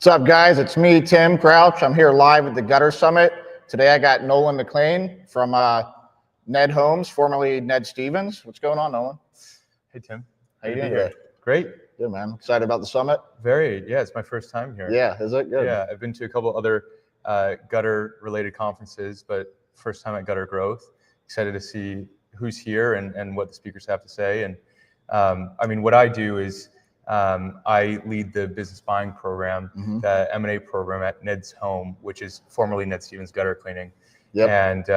What's up, guys? It's me, Tim Crouch. I'm here live at the Gutter Summit. Today I got Nolan McLean from Ned Homes, formerly Ned Stevens. What's going on, Nolan? Hey, Tim. How you doing today? Great. Good, man. Excited about the summit? Very. Yeah, it's my first time here. Yeah, is it? Good. Yeah, I've been to a couple other gutter-related conferences, but first time at Gutter Growth. Excited to see who's here and what the speakers have to say. And I mean, what I do is I lead the business buying program, the M&A program at Ned's Home, which is formerly Ned Stevens Gutter Cleaning. Yep.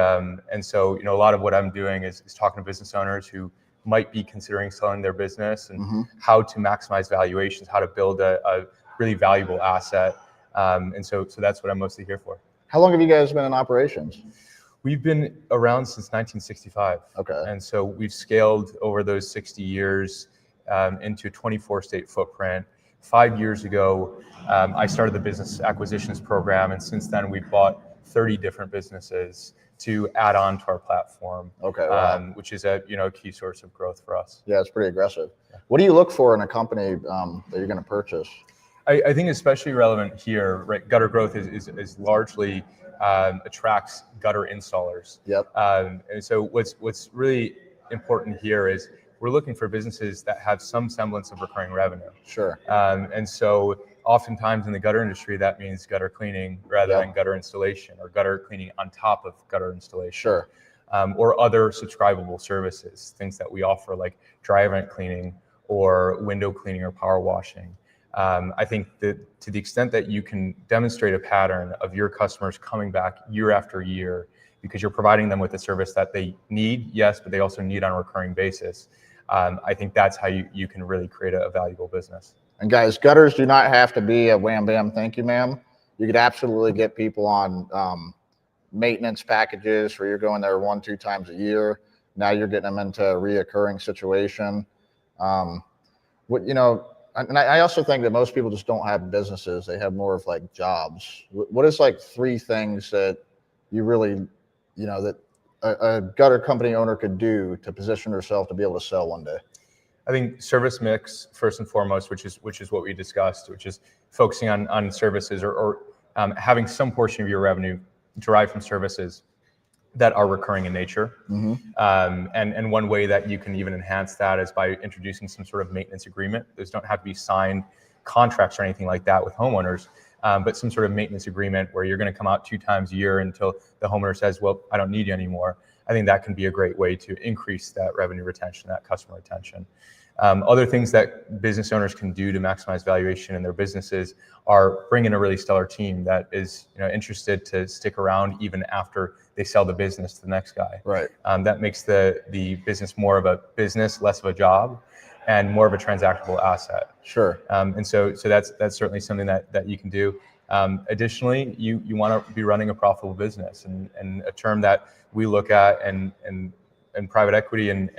And so, you know, a lot of what I'm doing is talking to business owners who might be considering selling their business and how to maximize valuations, how to build a really valuable asset. And so that's what I'm mostly here for. How long have you guys been in operations? We've been around since 1965. Okay. And so we've scaled over those 60 years into a 24-state footprint. 5 years ago, I started the business acquisitions program, and since then we've bought 30 different businesses to add on to our platform. Okay. Wow. Which is a key source of growth for us. Yeah, it's pretty aggressive. Yeah. What do you look for in a company that you're going to purchase? I think especially relevant here, right? Gutter Growth is largely attracts gutter installers. Yep. And so what's really important here is we're looking for businesses that have some semblance of recurring revenue. Sure. And so oftentimes in the gutter industry, that means gutter cleaning rather than gutter installation, or gutter cleaning on top of gutter installation. Sure. Or other subscribable services, things that we offer like dry vent cleaning or window cleaning or power washing. I think that to the extent that you can demonstrate a pattern of your customers coming back year after year because you're providing them with a service that they need, yes, but they also need on a recurring basis, I think that's how you can really create a valuable business. And guys, gutters do not have to be a wham bam thank you ma'am. You could absolutely get people on maintenance packages where you're going there 1-2 times a year. Now you're getting them into a reoccurring situation. And I also think that most people just don't have businesses. They have more of like jobs. What is like 3 things that you really, that a gutter company owner could do to position herself to be able to sell one day? I think service mix first and foremost, which is what we discussed, which is focusing on services or having some portion of your revenue derived from services that are recurring in nature. And one way that you can even enhance that is by introducing some sort of maintenance agreement. Those don't have to be signed contracts or anything like that with homeowners, but some sort of maintenance agreement where you're going to come out 2 times a year until the homeowner says, well, I don't need you anymore. I think that can be a great way to increase that revenue retention, that customer retention. Other things that business owners can do to maximize valuation in their businesses are bring in a really stellar team that is interested to stick around even after they sell the business to the next guy. Right. That makes the business more of a business, less of a job, and more of a transactable asset. Sure. And so that's certainly something that you can do. Additionally, you want to be running a profitable business, and a term that we look at and private equity and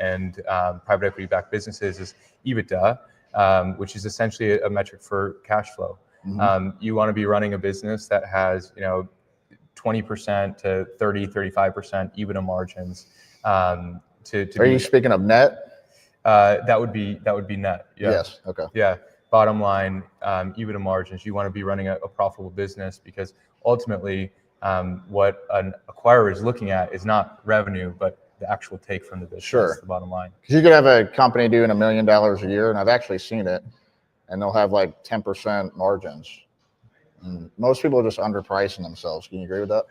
private equity backed businesses is EBITDA, which is essentially a metric for cash flow. You want to be running a business that has 20% to 30-35% EBITDA margins. Are you speaking of net? That would be net. Yeah. Yes. Okay. Yeah. Bottom line, EBITDA margins. You want to be running a profitable business because ultimately, what an acquirer is looking at is not revenue, but the actual take from the business. Sure. The bottom line. Because you could have a company doing $1 million a year, and I've actually seen it, and they'll have like 10% margins. And most people are just underpricing themselves. Can you agree with that?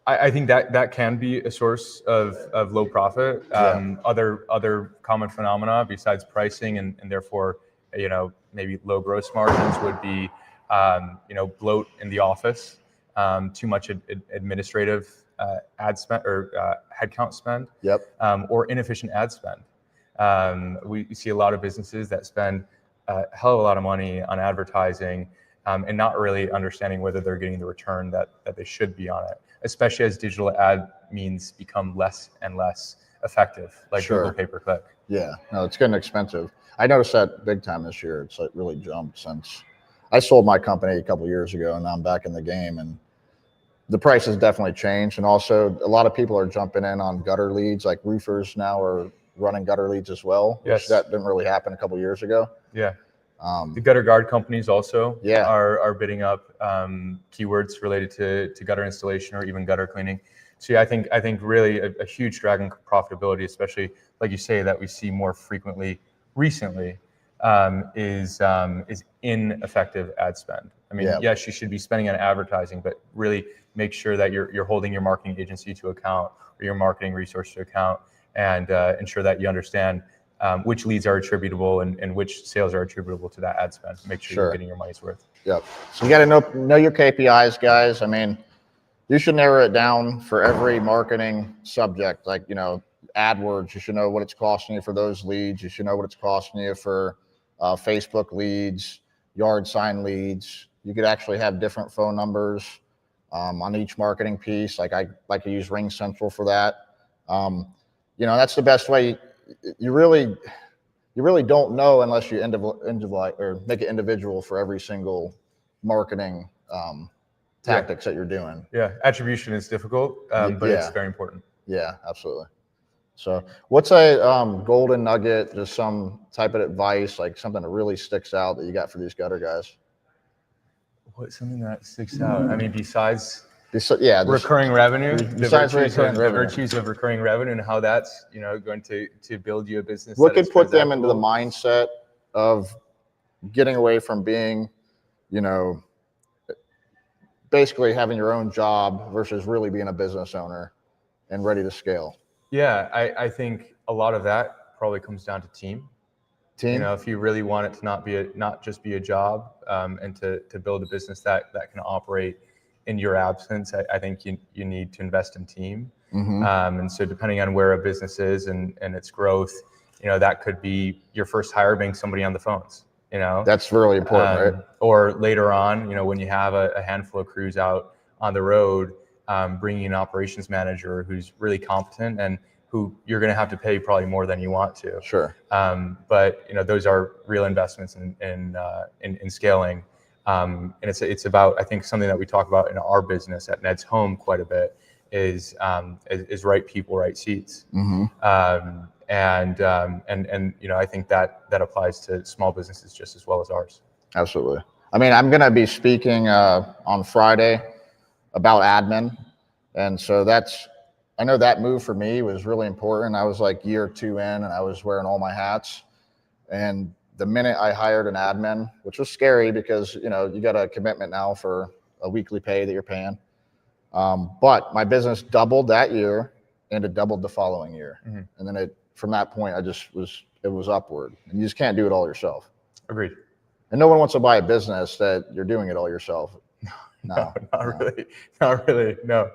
I think that can be a source of low profit. Other common phenomena besides pricing and therefore maybe low gross margins would be bloat in the office, too much administrative ad spend or headcount spend, or inefficient ad spend. We see a lot of businesses that spend a hell of a lot of money on advertising and not really understanding whether they're getting the return that they should be on it, especially as digital ad means become less and less effective, like Google pay-per-click. Yeah, no, it's getting expensive. I noticed that big time this year. It's like really jumped since I sold my company a couple of years ago, and now I'm back in the game, and the price has definitely changed. And also a lot of people are jumping in on gutter leads, like roofers now are running gutter leads as well. Yes. That didn't really happen a couple of years ago. Yeah. The gutter guard companies also Yeah. are bidding up keywords related to gutter installation or even gutter cleaning. So yeah, I think really a huge drag on profitability, especially like you say that we see more frequently recently, is ineffective ad spend. I mean, yes, you should be spending on advertising, but really make sure that you're holding your marketing agency to account or your marketing resource to account, and ensure that you understand which leads are attributable and which sales are attributable to that ad spend. Make sure you're getting your money's worth. Yep. So you got to know your KPIs, guys. I mean, you should narrow it down for every marketing subject. Like, AdWords, you should know what it's costing you for those leads. You should know what it's costing you for Facebook leads, yard sign leads. You could actually have different phone numbers on each marketing piece. Like I like to use Ring Central for that. That's the best way. You really don't know unless you make it individual for every single marketing tactics that you're doing. Yeah, attribution is difficult, but it's very important. Yeah, absolutely. So what's a golden nugget, just some type of advice, like something that really sticks out that you got for these gutter guys? What's something that sticks out? I mean, besides recurring revenue, the virtues of recurring revenue and how that's going to build you a business. What could put them into the mindset of getting away from being, basically having your own job versus really being a business owner and ready to scale? Yeah, I think a lot of that probably comes down to team. If you really want it to not just be a job, and to build a business that can operate in your absence, I think you need to invest in team. And so depending on where a business is and its growth, that could be your first hire being somebody on the phones. That's really important, right? Or later on, when you have a handful of crews out on the road, bringing an operations manager who's really competent and who you're going to have to pay probably more than you want to. Sure. But those are real investments in scaling. And it's about, I think, something that we talk about in our business at Ned's Home quite a bit is right people, right seats. And I think that applies to small businesses just as well as ours. Absolutely. I mean, I'm going to be speaking on Friday about admin. And so I know that move for me was really important. I was like year 2 in and I was wearing all my hats. And the minute I hired an admin, which was scary because, you got a commitment now for a weekly pay that you're paying. But my business doubled that year and it doubled the following year. And then from that point, it was upward. And you just can't do it all yourself. Agreed. And no one wants to buy a business that you're doing it all yourself. No, not really. No.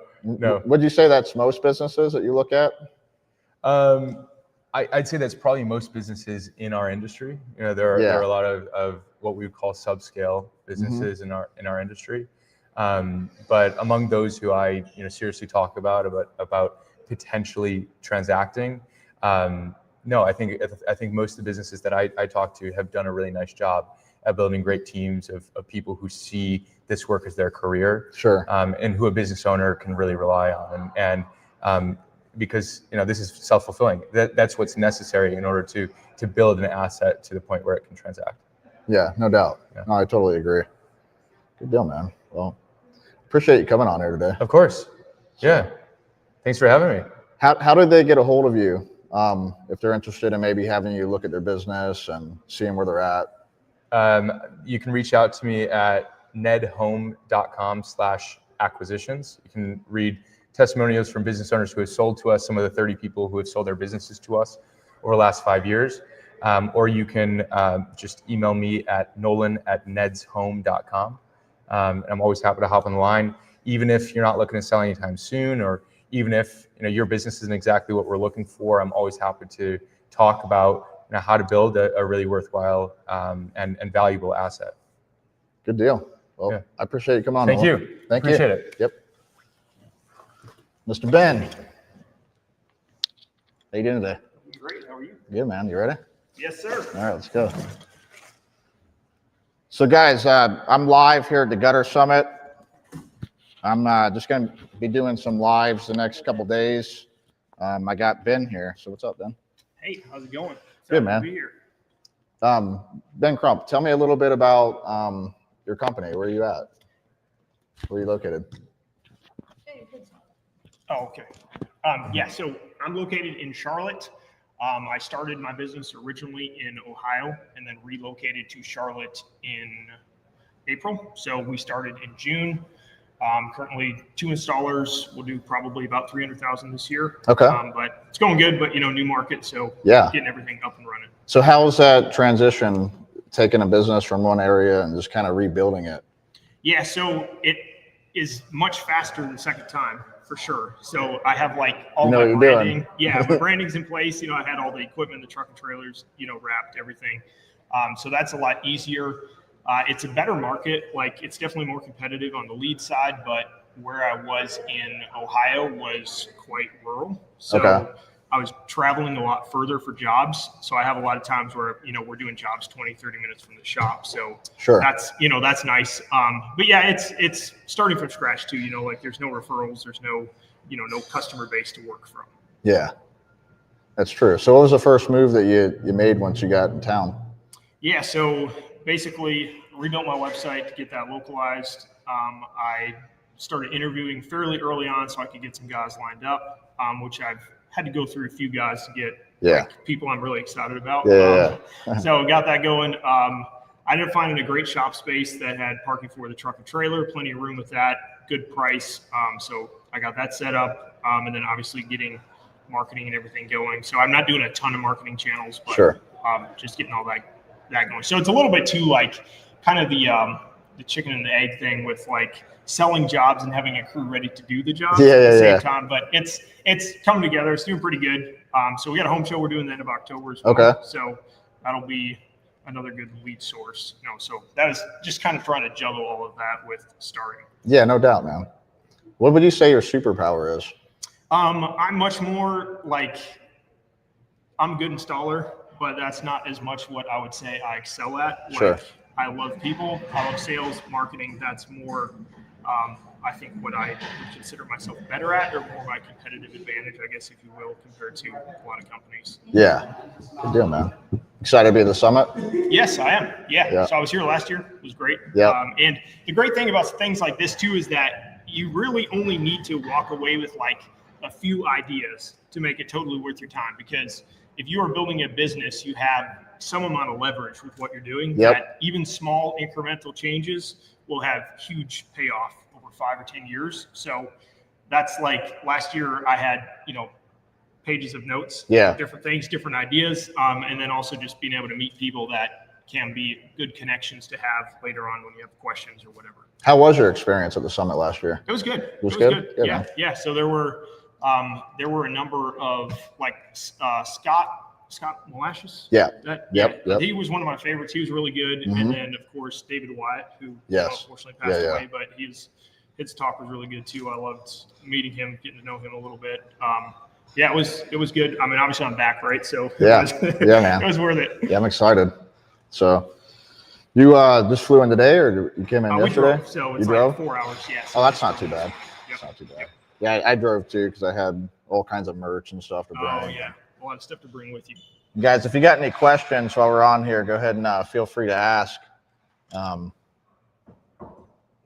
Would you say that's most businesses that you look at? I'd say that's probably most businesses in our industry. There are a lot of what we would call subscale businesses in our industry. But among those who I seriously talk about potentially transacting, no, I think most of the businesses that I talk to have done a really nice job at building great teams of people who see this work as their career. Sure. And who a business owner can really rely on. And because this is self-fulfilling. That's what's necessary in order to build an asset to the point where it can transact. Yeah, no doubt. Yeah. No, I totally agree. Good deal, man. Well, appreciate you coming on here today. Of course. Yeah. Thanks for having me. How did they get a hold of you if they're interested in maybe having you look at their business and seeing where they're at? You can reach out to me at nedhome.com/acquisitions. You can read testimonials from business owners who have sold to us, some of the 30 people who have sold their businesses to us over the last 5 years. Or you can just email me at nolan@nedshome.com. And I'm always happy to hop on the line, even if you're not looking to sell anytime soon, or even if your business isn't exactly what we're looking for. I'm always happy to talk about how to build a really worthwhile and valuable asset. Good deal. Well, I appreciate you coming on. Thank you. Thank you. Appreciate it. Yep. Mr. Ben. How you doing today? Great. How are you? Good, man. You ready? Yes, sir. All right, let's go. So, guys, I'm live here at the Gutter Summit. I'm just going to be doing some lives the next couple days. I got Ben here. So, what's up, Ben? Hey, how's it going? Good, man. To be here. Ben Crump, tell me a little bit about your company. Where are you at? Where are you located? Oh, okay. Yeah, so I'm located in Charlotte. I started my business originally in Ohio and then relocated to Charlotte in April. So we started in June. Currently 2 installers. We'll do probably about 300,000 this year. Okay. But it's going good, but new market. So yeah, getting everything up and running. So how's that transition, taking a business from one area and just kind of rebuilding it? Yeah, so it is much faster the second time, for sure. So I have like all my branding. Yeah, my branding's in place. I had all the equipment, the truck and trailers, wrapped, everything. So that's a lot easier. It's a better market. Like, it's definitely more competitive on the lead side, but where I was in Ohio was quite rural. So I was traveling a lot further for jobs. So I have a lot of times where, we're doing jobs 20, 30 minutes from the shop. So that's, that's nice. But yeah, it's starting from scratch too, like there's no referrals, there's no, no customer base to work from. Yeah, that's true. So what was the first move that you made once you got in town? Yeah, so basically rebuilt my website to get that localized. I started interviewing fairly early on so I could get some guys lined up, which I've had to go through a few guys to get like, people I'm really excited about. So got that going. I ended up finding a great shop space that had parking for the truck and trailer, plenty of room with that, good price. So I got that set up, and then obviously getting marketing and everything going. So I'm not doing a ton of marketing channels, but just getting all that going. So it's a little bit too like kind of the chicken and the egg thing with like selling jobs and having a crew ready to do the jobs at the same time. But it's coming together. It's doing pretty good. So we got a home show we're doing the end of October as well. So that'll be another good lead source. So that was just kind of trying to juggle all of that with starting. Yeah, no doubt, man. What would you say your superpower is? I'm much more like, I'm a good installer, but that's not as much what I would say I excel at. Like, I love people. I love sales, marketing. That's more, I think, what I would consider myself better at, or more my competitive advantage, I guess, if you will, compared to a lot of companies. Yeah, good deal, man. Excited to be at the summit? Yes, I am. Yeah. So I was here last year. It was great. And the great thing about things like this too is that you really only need to walk away with like a few ideas to make it totally worth your time. Because if you are building a business, you have some amount of leverage with what you're doing. That even small incremental changes will have huge payoff over 5 or 10 years. So that's like last year I had, pages of notes, different things, different ideas. And then also just being able to meet people that can be good connections to have later on when you have questions or whatever. How was your experience at the summit last year? It was good. It was good. Yeah. So there were a number of like Scott Molashes. He was one of my favorites. He was really good. And then of course David Wyatt, who unfortunately passed away, but his talk was really good too. I loved meeting him, getting to know him a little bit. It was good. I mean, obviously I'm back, right? So man, it was worth it. Yeah, I'm excited. So you just flew in today, or you came in yesterday? Drove, so it's like 4 hours. So that's not too bad. That's not too bad. Yeah, I drove too because I had all kinds of merch and stuff to bring. Oh yeah, a lot of stuff to bring with you. Guys, if you got any questions while we're on here, go ahead and feel free to ask.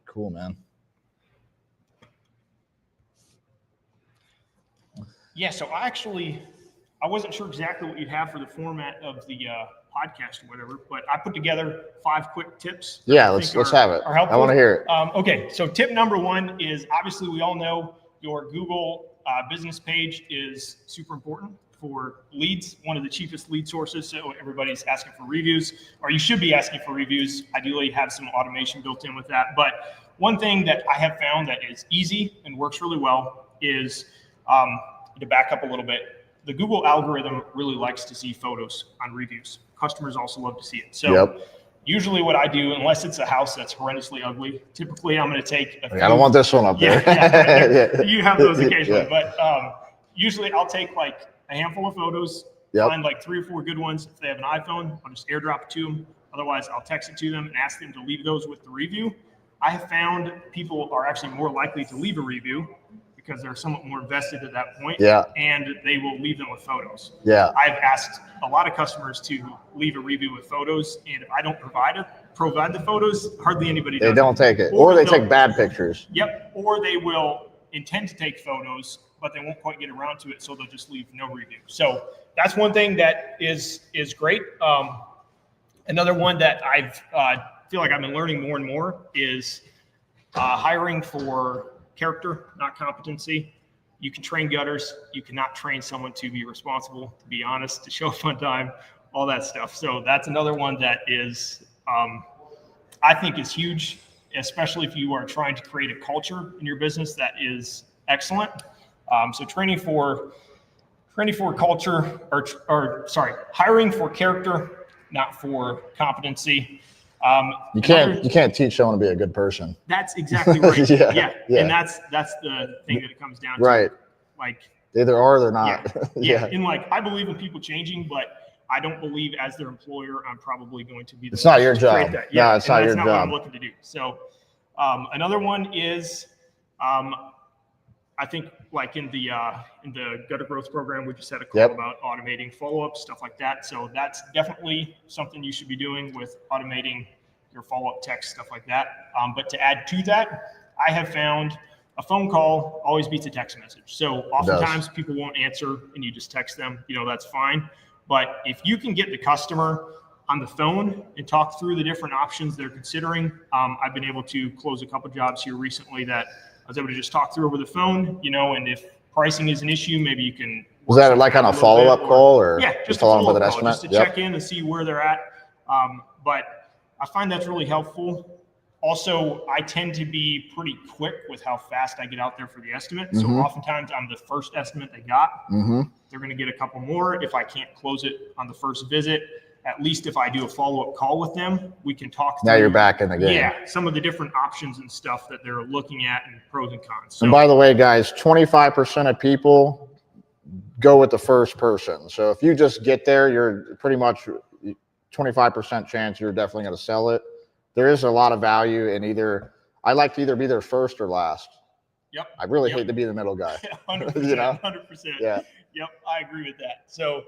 Cool, man. Yeah, so I wasn't sure exactly what you'd have for the format of the podcast or whatever, but I put together 5 quick tips. Yeah, let's have it. I want to hear it. Okay, so tip number 1 is obviously we all know your Google business page is super important for leads, one of the cheapest lead sources. So everybody's asking for reviews, or you should be asking for reviews. Ideally, have some automation built in with that. But one thing that I have found that is easy and works really well is to back up a little bit. The Google algorithm really likes to see photos on reviews. Customers also love to see it. So usually what I do, unless it's a house that's horrendously ugly, typically I'm going to take a few. I don't want this one up there. You have those occasionally, but usually I'll take like a handful of photos, find like 3 or 4 good ones. If they have an iPhone, I'll just airdrop it to them. Otherwise, I'll text it to them and ask them to leave those with the review. I have found people are actually more likely to leave a review because they're somewhat more invested at that point. Yeah. And they will leave them with photos. Yeah. I've asked a lot of customers to leave a review with photos, and if I don't provide the photos, hardly anybody does. They don't take it, or they take bad pictures. Yep. Or they will intend to take photos, but they won't quite get around to it, so they'll just leave no review. So that's one thing that is great. Another one that I've feel like I've been learning more and more is hiring for character, not competency. You can train gutters. You cannot train someone to be responsible, to be honest, to show up on time, all that stuff. So that's another one that is, I think is huge, especially if you are trying to create a culture in your business that is excellent. So training for culture, hiring for character, not for competency. You can't teach someone to be a good person. That's exactly right. Yeah. And that's the thing that it comes down to. Right. Like they either are or they're not. Yeah. And like, I believe in people changing, but I don't believe as their employer, I'm probably going to be it's not your job. Yeah, it's not your job. What I'm looking to do. So another one is I think like in the gutter growth program, we just had a call about automating follow-up, stuff like that. So that's definitely something you should be doing with automating your follow-up text, stuff like that. But to add to that, I have found a phone call always beats a text message. So oftentimes people won't answer and you just text them, that's fine. But if you can get the customer on the phone and talk through the different options they're considering, I've been able to close a couple jobs here recently that I was able to just talk through over the phone, and if pricing is an issue, maybe you can. Was that like on a follow-up call or? Yeah, just a follow-up call, just to check in and see where they're at. But I find that's really helpful. Also, I tend to be pretty quick with how fast I get out there for the estimate. So oftentimes I'm the first estimate they got. They're going to get a couple more. If I can't close it on the first visit, at least if I do a follow-up call with them, we can talk through. Now you're back in the game. Yeah, some of the different options and stuff that they're looking at and pros and cons. So, and by the way, guys, 25% of people go with the first person. So if you just get there, you're pretty much 25% chance you're definitely going to sell it. There is a lot of value in I like to either be there first or last. Yep. I really hate to be the middle guy. 100%. 100%. Yeah. Yep. I agree with that. So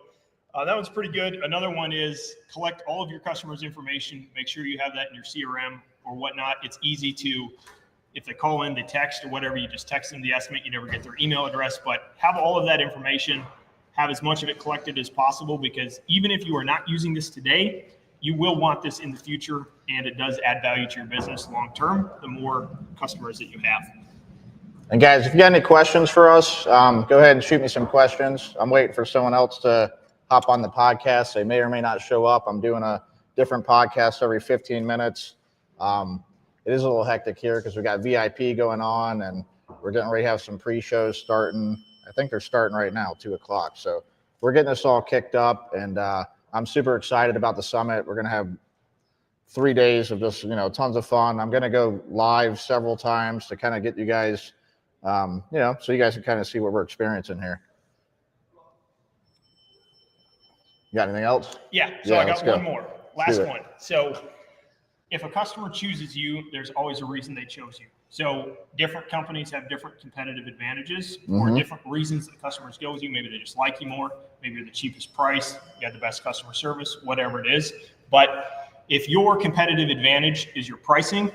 that one's pretty good. Another one is collect all of your customers' information. Make sure you have that in your CRM or whatnot. It's easy to, if they call in, they text or whatever, you just text them the estimate. You never get their email address, but have all of that information. Have as much of it collected as possible, because even if you are not using this today, you will want this in the future, and it does add value to your business long term, the more customers that you have. And guys, if you got any questions for us, go ahead and shoot me some questions. I'm waiting for someone else to hop on the podcast. They may or may not show up. I'm doing a different podcast every 15 minutes. It is a little hectic here because we got VIP going on, and we're getting ready to have some pre-shows starting. I think they're starting right now, 2:00. So we're getting this all kicked up, and I'm super excited about the summit. We're going to have 3 days of just, tons of fun. I'm going to go live several times to kind of get you guys, so you guys can kind of see what we're experiencing here. You got anything else? Yeah. So I got one more. Last one. So if a customer chooses you, there's always a reason they chose you. So different companies have different competitive advantages or different reasons that customers go with you. Maybe they just like you more. Maybe you're the cheapest price. You have the best customer service, whatever it is. But if your competitive advantage is your pricing,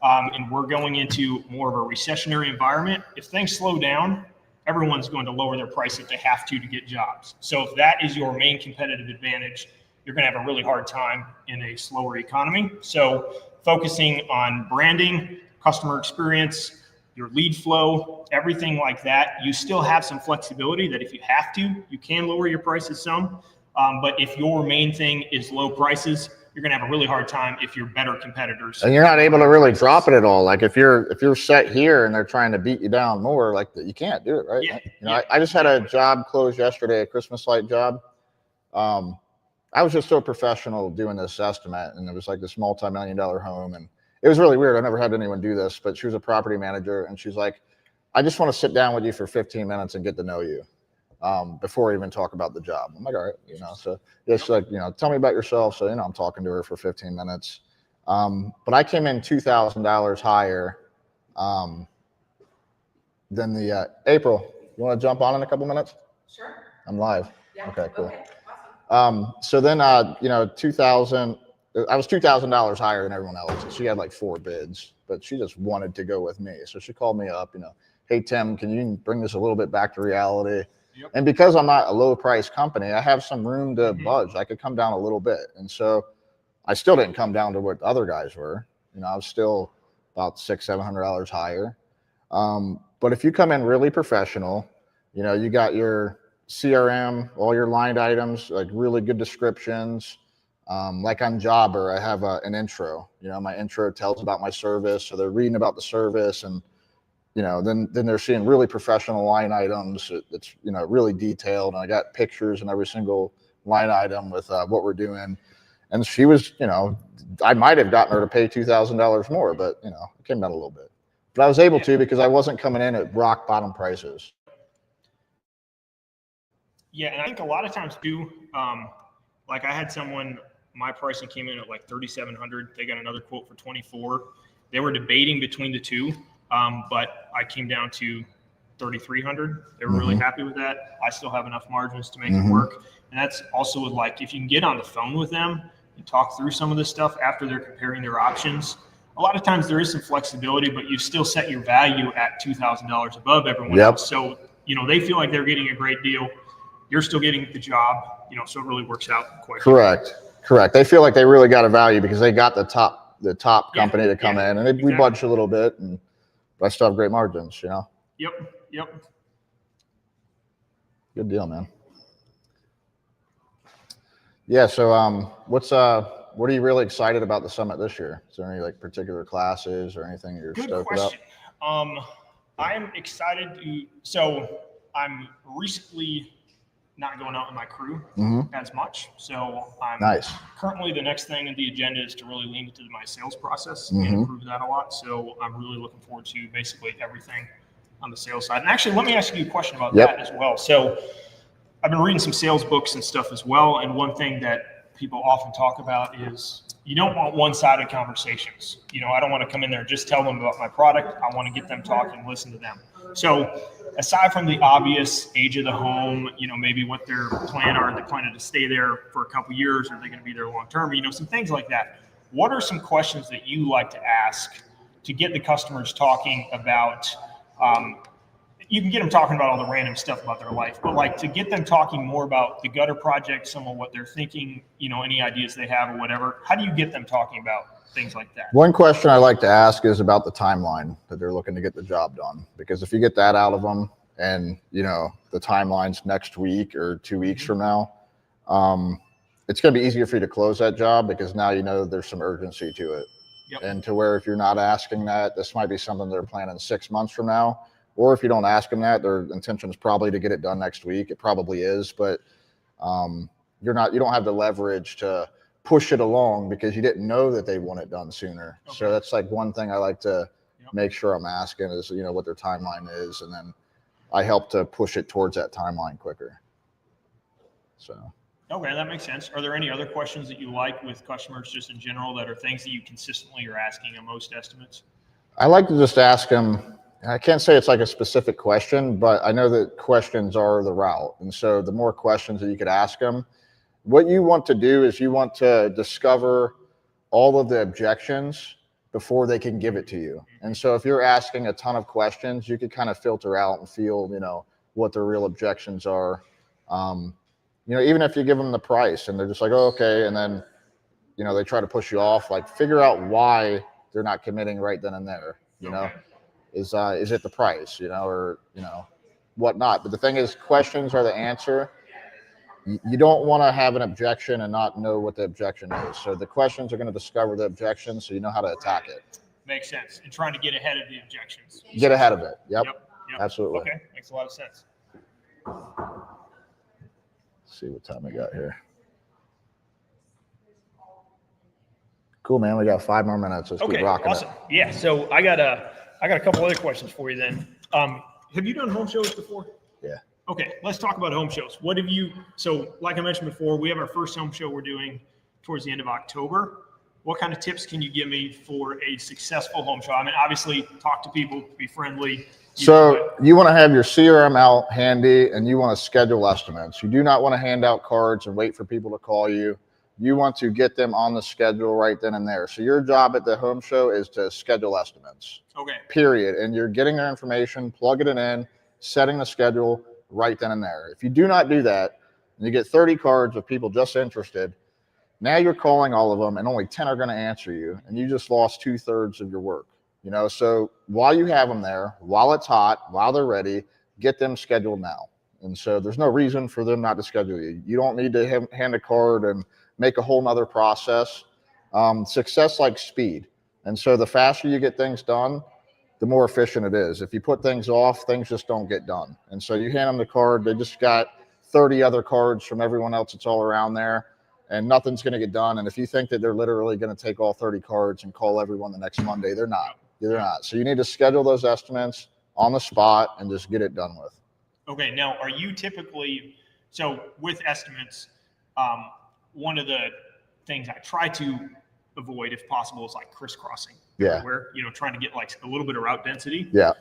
and we're going into more of a recessionary environment, if things slow down, everyone's going to lower their price if they have to get jobs. So if that is your main competitive advantage, you're going to have a really hard time in a slower economy. So focusing on branding, customer experience, your lead flow, everything like that, you still have some flexibility that if you have to, you can lower your prices some. But if your main thing is low prices, you're going to have a really hard time if you're better competitors. And you're not able to really drop it at all. Like if you're set here and they're trying to beat you down more, like you can't do it, right? Yeah. I just had a job close yesterday, a Christmas light job. I was just so professional doing this estimate, and it was like this multi-million-dollar home, and it was really weird. I never had anyone do this, but she was a property manager, and she's like, I just want to sit down with you for 15 minutes and get to know you before we even talk about the job. I'm like, all right, so it's like, tell me about yourself. So, I'm talking to her for 15 minutes. But I came in $2,000 higher then the April, you want to jump on in a couple minutes? Sure. I'm live. Yeah. Okay, cool. Okay. Awesome. So then, you know, I was $2,000 higher than everyone else. She had like 4 bids, but she just wanted to go with me. So she called me up, you know, hey, Tim, can you bring this a little bit back to reality? Yep. And because I'm not a low price company, I have some room to budge. I could come down a little bit. And so I still didn't come down to what other guys were. You know, I was still about $600-700 higher. But if you come in really professional, you know, you got your CRM, all your line items, like really good descriptions. Like on Jobber, I have an intro. You know, my intro tells about my service, so they're reading about the service, and you know, then they're seeing really professional line items. It's you know really detailed, and I got pictures in every single line item with what we're doing. And she was, you know, I might have gotten her to pay $2,000 more, but you know, it came down a little bit. But I was able to because I wasn't coming in at rock bottom prices. Yeah, and I think a lot of times too, like I had someone, my pricing came in at like $3,700. They got another quote for $2,400. They were debating between the two, but I came down to $3,300. They were really happy with that. I still have enough margins to make it work. And that's also with like, if you can get on the phone with them and talk through some of this stuff after they're comparing their options, a lot of times there is some flexibility, but you still set your value at $2,000 above everyone else. So, you know, they feel like they're getting a great deal. You're still getting the job, you know, so it really works out quite well. Correct. They feel like they really got a value because they got the top company to come in, and we budged a little bit, and but I still have great margins, you know. Yep. Good deal, man. Yeah. So, what are you really excited about the summit this year? Is there any like particular classes or anything you're stoked question. about? I'm excited so I'm recently not going out with my crew as much. So I'm currently the next thing in the agenda is to really lean into my sales process and improve that a lot. So I'm really looking forward to basically everything on the sales side. And actually, let me ask you a question about that as well. So I've been reading some sales books and stuff as well. And one thing that people often talk about is you don't want one-sided conversations. You know, I don't want to come in there and just tell them about my product. I want to get them talking, listen to them. So aside from the obvious age of the home, you know, maybe what their plan are, they planning to stay there for a couple of years, or they're going to be there long term, you know, some things like that. What are some questions that you like to ask to get the customers talking about? You can get them talking about all the random stuff about their life, but like to get them talking more about the gutter project, some of what they're thinking, you know, any ideas they have or whatever. How do you get them talking about things like that? One question I like to ask is about the timeline that they're looking to get the job done. Because if you get that out of them and, you know, the timeline's next week or 2 weeks from now, it's going to be easier for you to close that job because now you know there's some urgency to it. And to where if you're not asking that, this might be something they're planning 6 months from now. Or if you don't ask them that, their intention is probably to get it done next week. It probably is, but you don't have the leverage to push it along because you didn't know that they want it done sooner. So that's like one thing I like to make sure I'm asking is, you know, what their timeline is. And then I help to push it towards that timeline quicker. So. Okay, that makes sense. Are there any other questions that you like with customers just in general that are things that you consistently are asking on most estimates? I like to just ask them. I can't say it's like a specific question, but I know that questions are the route. And so the more questions that you could ask them, what you want to do is you want to discover all of the objections before they can give it to you. And so if you're asking a ton of questions, you could kind of filter out and feel, you know, what their real objections are. You know, even if you give them the price and they're just like, oh, okay. And then, you know, they try to push you off, like figure out why they're not committing right then and there, you know. Is it the price, you know, or, you know, whatnot. But the thing is, questions are the answer. You don't want to have an objection and not know what the objection is. So the questions are going to discover the objection so you know how to attack it. Makes sense. And trying to get ahead of the objections. Get ahead of it. Yep. Absolutely. Okay. Makes a lot of sense. Let's see what time we got here. Cool, man. We got 5 more minutes. Let's keep rocking it. Yeah. So I got a couple other questions for you then. Have you done home shows before? Yeah. Okay, let's talk about home shows. What have you, so like I mentioned before, we have our first home show we're doing towards the end of October. What kind of tips can you give me for a successful home show? I mean, obviously talk to people, be friendly, So you want to have your CRM out handy, and you want to schedule estimates. You do not want to hand out cards and wait for people to call you. You want to get them on the schedule right then and there. So your job at the home show is to schedule estimates. Okay. Period. And you're getting their information, plugging it in, setting the schedule right then and there. If you do not do that, and you get 30 cards of people just interested, now you're calling all of them, and only 10 are going to answer you, and you just lost 2/3 of your work. You know, so while you have them there, while it's hot, while they're ready, get them scheduled now. And so there's no reason for them not to schedule you. You don't need to hand a card and make a whole nother process. Success likes speed. And so the faster you get things done, the more efficient it is. If you put things off, things just don't get done. And so you hand them the card, they just got 30 other cards from everyone else that's all around there, and nothing's going to get done. And if you think that they're literally going to take all 30 cards and call everyone the next Monday, they're not. They're not. So you need to schedule those estimates on the spot and just get it done with. Okay. Now, are you typically, so with estimates, one of the things I try to avoid, if possible, is like crisscrossing. Yeah. Where, trying to get like a little bit of route density. Yeah.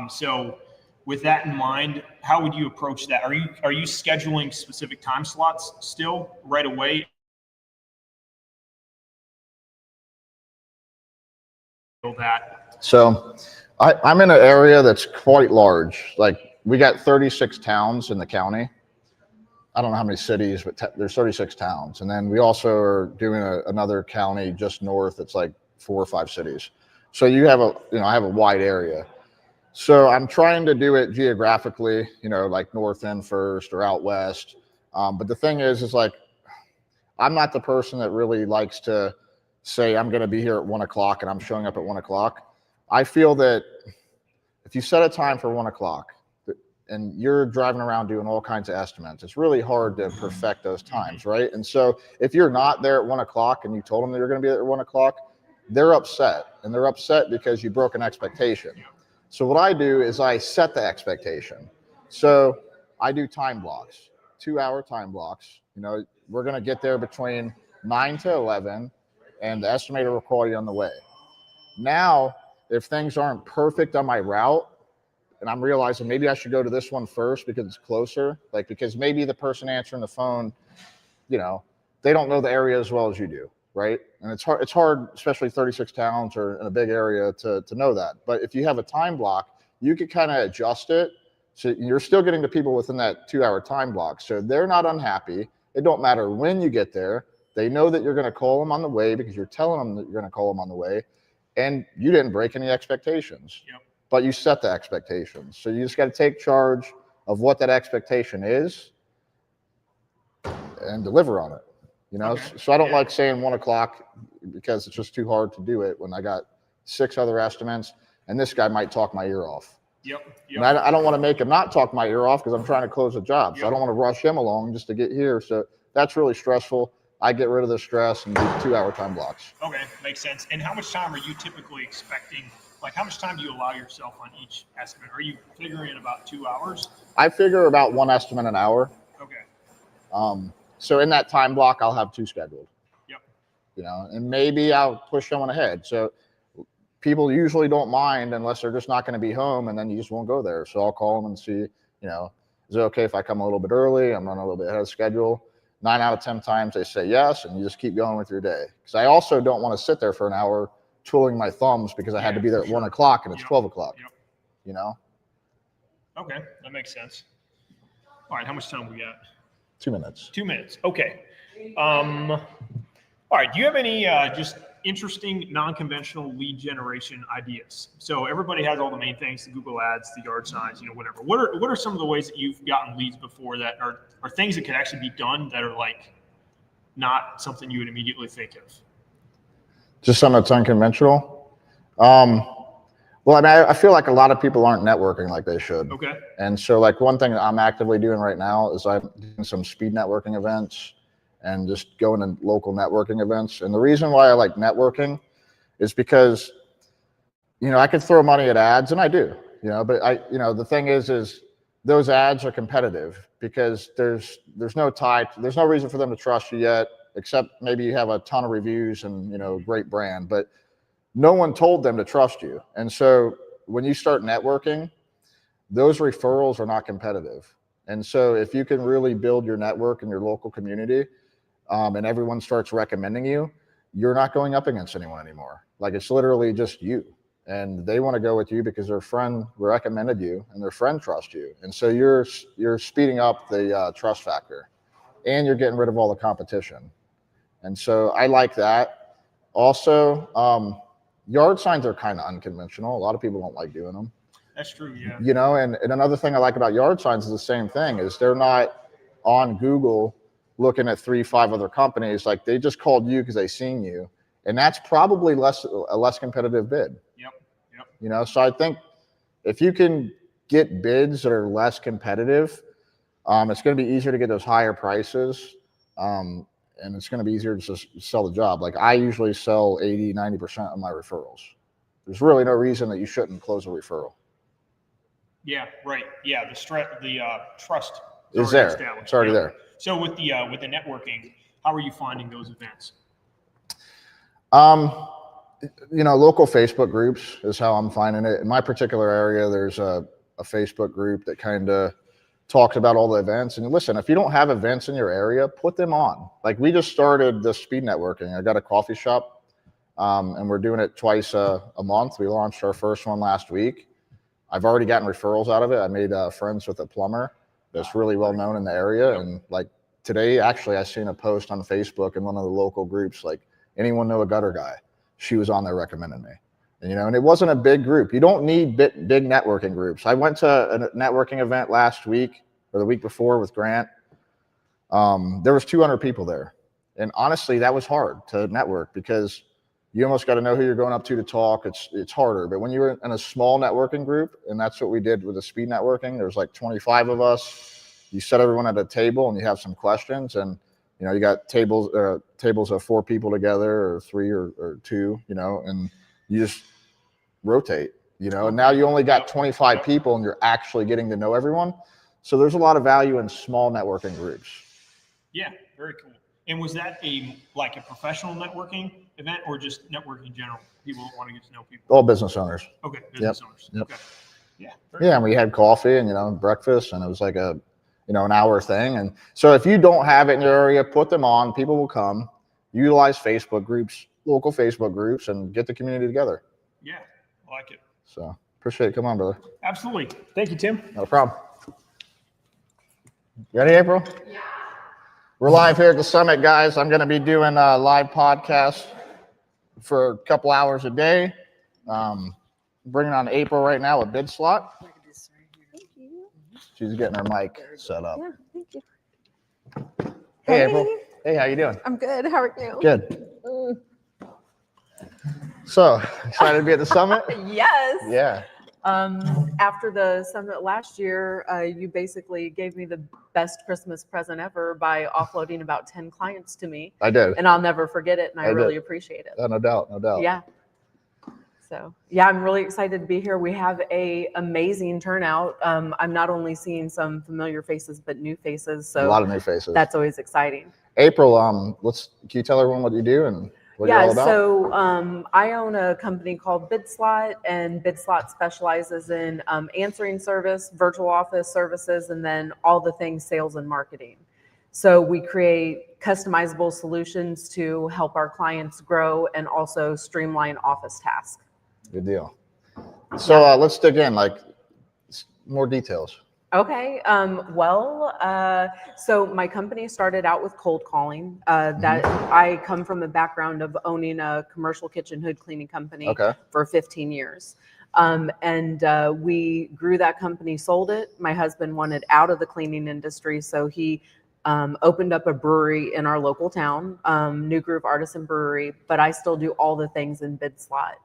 So with that in mind, how would you approach that? Are you scheduling specific time slots still right away? That. So I'm in an area that's quite large. Like, we got 36 towns in the county. I don't know how many cities, but there's 36 towns. And then we also are doing another county just north. It's like 4 or 5 cities. So you have I have a wide area. So I'm trying to do it geographically, like north end first or out west. But the thing is like, I'm not the person that really likes to say, I'm going to be here at 1 o'clock and I'm showing up at 1 o'clock. I feel that if you set a time for 1 o'clock and you're driving around doing all kinds of estimates, it's really hard to perfect those times, right? And so if you're not there at 1 o'clock and you told them that you're going to be there at 1 o'clock, they're upset. And they're upset because you broke an expectation. So what I do is I set the expectation. So I do time blocks, 2-hour time blocks. We're going to get there between 9 to 11, and the estimator will call you on the way. Now, if things aren't perfect on my route, and I'm realizing maybe I should go to this one first because it's closer, because maybe the person answering the phone, they don't know the area as well as you do, right? And it's hard, especially 36 towns or in a big area to know that. But if you have a time block, you could kind of adjust it. So you're still getting to people within that 2-hour time block. So they're not unhappy. It don't matter when you get there. They know that you're going to call them on the way because you're telling them that you're going to call them on the way. And you didn't break any expectations, but you set the expectations. So you just got to take charge of what that expectation is and deliver on it. Okay. So I don't like saying 1 o'clock because it's just too hard to do it when I got 6 other estimates and this guy might talk my ear off. And I don't want to make him not talk my ear off because I'm trying to close a job. So I don't want to rush him along just to get here. So that's really stressful. I get rid of the stress and do 2-hour time blocks. Okay, makes sense. And how much time are you typically expecting? Like, how much time do you allow yourself on each estimate? Are you figuring about 2 hours? I figure about 1 estimate an hour. Okay. So in that time block, I'll have 2 scheduled. Yep. And maybe I'll push someone ahead. So people usually don't mind unless they're just not going to be home, and then you just won't go there. So I'll call them and see, is it okay if I come a little bit early? I'm running a little bit ahead of schedule. 9 out of 10 times they say yes, and you just keep going with your day. Because I also don't want to sit there for an hour twiddling my thumbs because I had to be there at 1 o'clock and it's 12 o'clock. Okay, that makes sense. All right, how much time we got? 2 minutes. 2 minutes. Okay. All right. Do you have any just interesting non-conventional lead generation ideas? So everybody has all the main things: the Google Ads, the yard signs, whatever. What are some of the ways that you've gotten leads before that are things that could actually be done that are like not something you would immediately think of? Just something that's unconventional. Well, I feel like a lot of people aren't networking like they should. Okay. And so like one thing that I'm actively doing right now is I'm doing some speed networking events and just going to local networking events. And the reason why I like networking is because, I could throw money at ads, and I do, but the thing is those ads are competitive because there's no there's no reason for them to trust you yet, except maybe you have a ton of reviews and, great brand, but no one told them to trust you. And so when you start networking, those referrals are not competitive. And so if you can really build your network in your local community, and everyone starts recommending you, you're not going up against anyone anymore. Like, it's literally just you, and they want to go with you because their friend recommended you and their friend trusts you. And so you're speeding up the trust factor, and you're getting rid of all the competition. And so I like that. Also, yard signs are kind of unconventional. A lot of people don't like doing them. That's true, yeah. You know, and another thing I like about yard signs is the same thing, is they're not on Google looking at 3-5 other companies. Like, they just called you because they seen you, and that's probably a less competitive bid. Yep. You know, so I think if you can get bids that are less competitive, it's going to be easier to get those higher prices, and it's going to be easier to just sell the job. Like, I usually sell 80-90% of my referrals. There's really no reason that you shouldn't close a referral. Yeah, right. Yeah, the trust is there. It's already there. So with the networking, how are you finding those events? You know, local Facebook groups is how I'm finding it. In my particular area, there's a Facebook group that kind of talks about all the events. And listen, if you don't have events in your area, put them on. Like, we just started the speed networking. I got a coffee shop, and we're doing it twice a month. We launched our first one last week. I've already gotten referrals out of it. I made friends with a plumber that's really well known in the area. And like today, actually, I seen a post on Facebook in one of the local groups, like, anyone know a gutter guy? She was on there recommending me. And, you know, and it wasn't a big group. You don't need big networking groups. I went to a networking event last week or the week before with Grant. There was 200 people there. And honestly, that was hard to network because you almost got to know who you're going up to talk. It's harder. But when you're in a small networking group, and that's what we did with the speed networking, there's like 25 of us. You set everyone at a table and you have some questions, and you know, you got tables of 4 people together, or 3 or 2, you know, and you just rotate, you know, and now you only got 25 people and you're actually getting to know everyone. So there's a lot of value in small networking groups. Yeah, very cool. And was that a professional networking event, or just networking in general? People want to get to know people. All business owners. Okay, business owners. Yep. Okay. Yeah. Yeah, and we had coffee and, you know, breakfast, and it was like a, you know, an hour thing. And so if you don't have it in your area, put them on. People will come. Utilize Facebook groups, local Facebook groups, and get the community together. Yeah, I like it. So appreciate it. Come on, brother. Absolutely. Thank you, Tim. No problem. Ready, April? Yeah. We're live here at the summit, guys. I'm going to be doing a live podcast for a couple hours a day. Bringing on April right now with Bid Slot. Thank you. She's getting her mic set up. Yeah, thank you. Hey, April. Hey, how you doing? I'm good. How are you? Good. So, excited to be at the summit? Yes. Yeah. After the summit last year, you basically gave me the best Christmas present ever by offloading about 10 clients to me. I did. And I'll never forget it, and I really did. appreciate it. Oh, no doubt. No doubt. Yeah. So, yeah, I'm really excited to be here. We have an amazing turnout. I'm not only seeing some familiar faces, but new faces. So A lot of new faces. that's always exciting. April, can you tell everyone what you do and what you're all about? So I own a company called Bid Slot, and Bid Slot specializes in answering service, virtual office services, and then all the things sales and marketing. So we create customizable solutions to help our clients grow and also streamline office tasks. Good deal. So let's dig in, like more details. Okay. So my company started out with cold calling. That I come from a background of owning a commercial kitchen hood cleaning company for 15 years. We grew that company, sold it. My husband wanted out of the cleaning industry, so he opened up a brewery in our local town, New Groove Artisan Brewery, but I still do all the things in Bid Slot.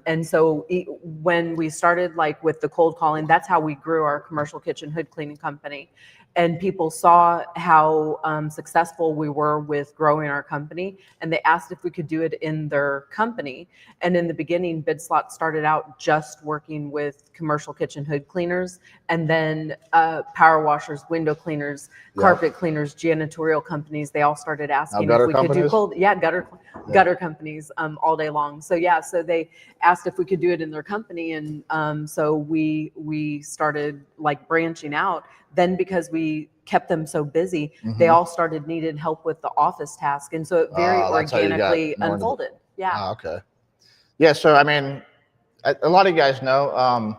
And so when we started with the cold calling, that's how we grew our commercial kitchen hood cleaning company. and people saw how successful we were with growing our company, and they asked if we could do it in their company. And in the beginning, BidSlot started out just working with commercial kitchen hood cleaners, and then power washers, window cleaners, carpet cleaners, janitorial companies. They all started asking if we could do cold, gutter companies all day long. So so they asked if we could do it in their company, and so we started like branching out. Then because we kept them so busy, they all started needed help with the office task, and so it very organically unfolded. Okay. Yeah. So I mean, a lot of you guys know.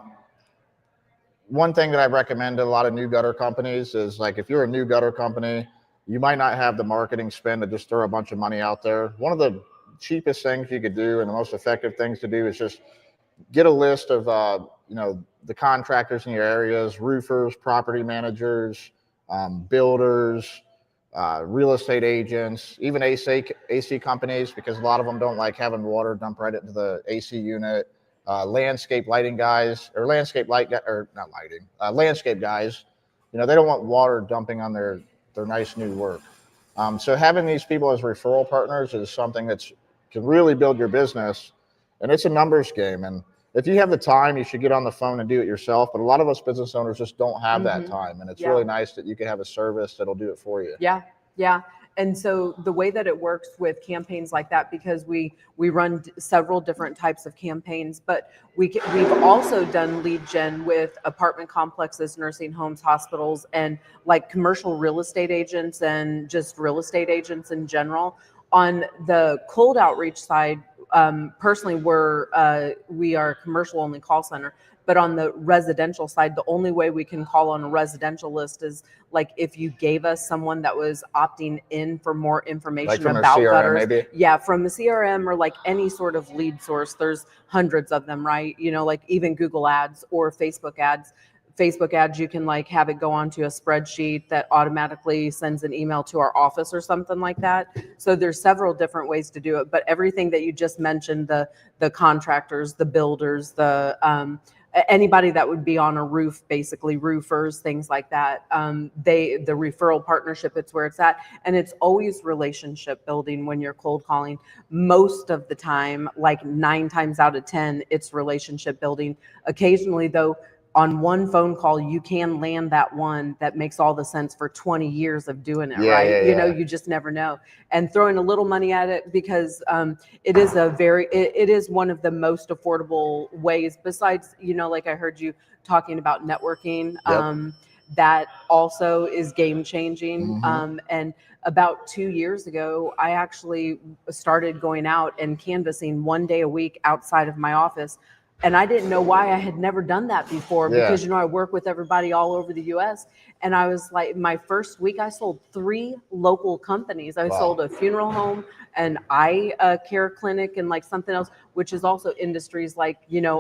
One thing that I recommend to a lot of new gutter companies is, like, if you're a new gutter company, you might not have the marketing spend to just throw a bunch of money out there. One of the cheapest things you could do and the most effective things to do is just get a list of the contractors in your areas, roofers, property managers, builders, real estate agents, even AC companies, because a lot of them don't like having water dumped right into the AC unit. Landscape lighting guys, or landscape landscape guys, they don't want water dumping on their nice new work. So having these people as referral partners is something that can really build your business, and it's a numbers game. And if you have the time, you should get on the phone and do it yourself. But a lot of us business owners just don't have that time, and it's really nice that you can have a service that'll do it for you. Yeah. And so the way that it works with campaigns like that, because we run several different types of campaigns, but we've also done lead gen with apartment complexes, nursing homes, hospitals, and like commercial real estate agents and just real estate agents in general. On the cold outreach side, personally, we are a commercial only call center. But on the residential side, the only way we can call on a residential list is like if you gave us someone that was opting in for more information about CRM, gutters. maybe? Yeah, from the CRM or like any sort of lead source. There's hundreds of them, right? Like even Google ads or Facebook ads. Facebook ads, you can like have it go onto a spreadsheet that automatically sends an email to our office or something like that. So there's several different ways to do it, but everything that you just mentioned, the contractors, the builders, the anybody that would be on a roof, basically roofers, things like that. The referral partnership, it's where it's at. And it's always relationship building when you're cold calling. Most of the time, like 9 times out of 10, it's relationship building. Occasionally though, on one phone call, you can land that one that makes all the sense for 20 years of doing it, right? You just never know. And throwing a little money at it, because it is one of the most affordable ways, besides, like I heard you talking about networking. That also is game changing. And about 2 years ago, I actually started going out and canvassing 1 day a week outside of my office. And I didn't know why I had never done that before, because, I work with everybody all over the US. And I was like, my first week, I sold 3 local companies. I sold a funeral home, an eye care clinic, and like something else, which is also industries like,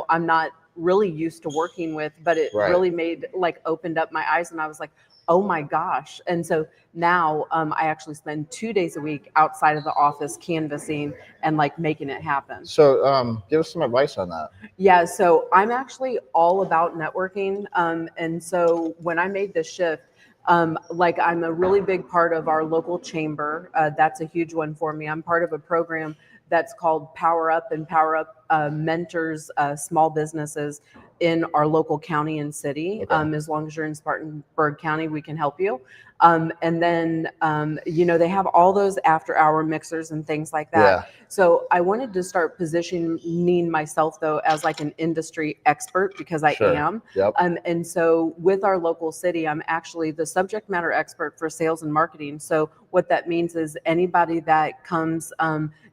I'm not really used to working with, but it really opened up my eyes, and I was like, oh my gosh. And so now I actually spend 2 days a week outside of the office canvassing and like making it happen. So give us some advice on that. Yeah, so I'm actually all about networking. And so when I made this shift, I'm a really big part of our local chamber. That's a huge one for me. I'm part of a program that's called Power Up, and Power Up mentors small businesses in our local county and city. As long as you're in Spartanburg County, we can help you. And then, they have all those after-hour mixers and things like that. So I wanted to start positioning myself, though, as like an industry expert, because I am. And so with our local city, I'm actually the subject matter expert for sales and marketing. So what that means is anybody that comes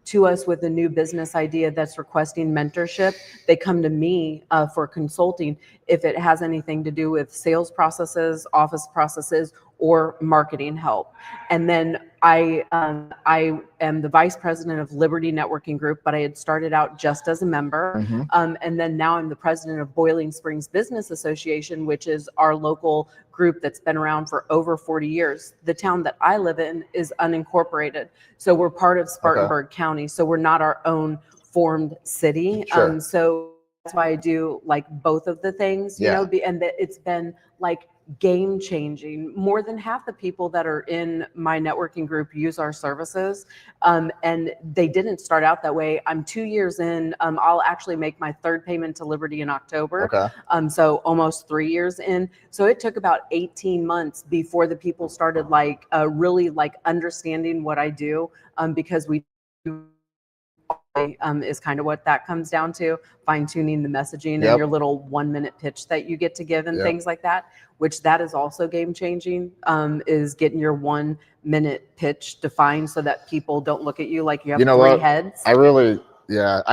to us with a new business idea that's requesting mentorship, they come to me for consulting if it has anything to do with sales processes, office processes, or marketing help. And then I am the vice president of Liberty Networking Group, but I had started out just as a member. And then now I'm the president of Boiling Springs Business Association, which is our local group that's been around for over 40 years. The town that I live in is unincorporated. So we're part of Spartanburg County. So we're not our own formed city. So that's why I do like both of the things, and it's been like game changing. More than half the people that are in my networking group use our services, and they didn't start out that way. I'm 2 years in. I'll actually make my third payment to Liberty in October. Okay. So almost 3 years in. So it took about 18 months before the people started really understanding what I do, because we is kind of what that comes down to, fine-tuning the messaging and your little 1-minute pitch that you get to give and things like that, which that is also game-changing, is getting your 1-minute pitch defined so that people don't look at you like you have three heads. I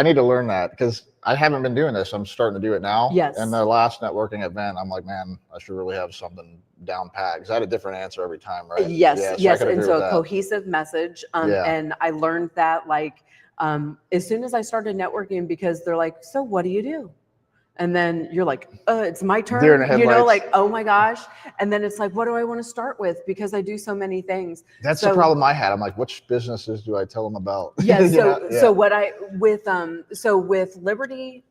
need to learn that, because I haven't been doing this. I'm starting to do it now. Yes. And the last networking event, I'm like, man, I should really have something down pat, because I had a different answer every time, right? Yes, Yeah, and so a cohesive message. And I learned that as soon as I started networking, because they're like, so what do you do? And then you're like, it's my turn, oh my gosh. And then it's like, what do I want to start with? Because I do so many things. That's the problem I had. I'm like, which businesses do I tell them about? Yeah. So with Liberty,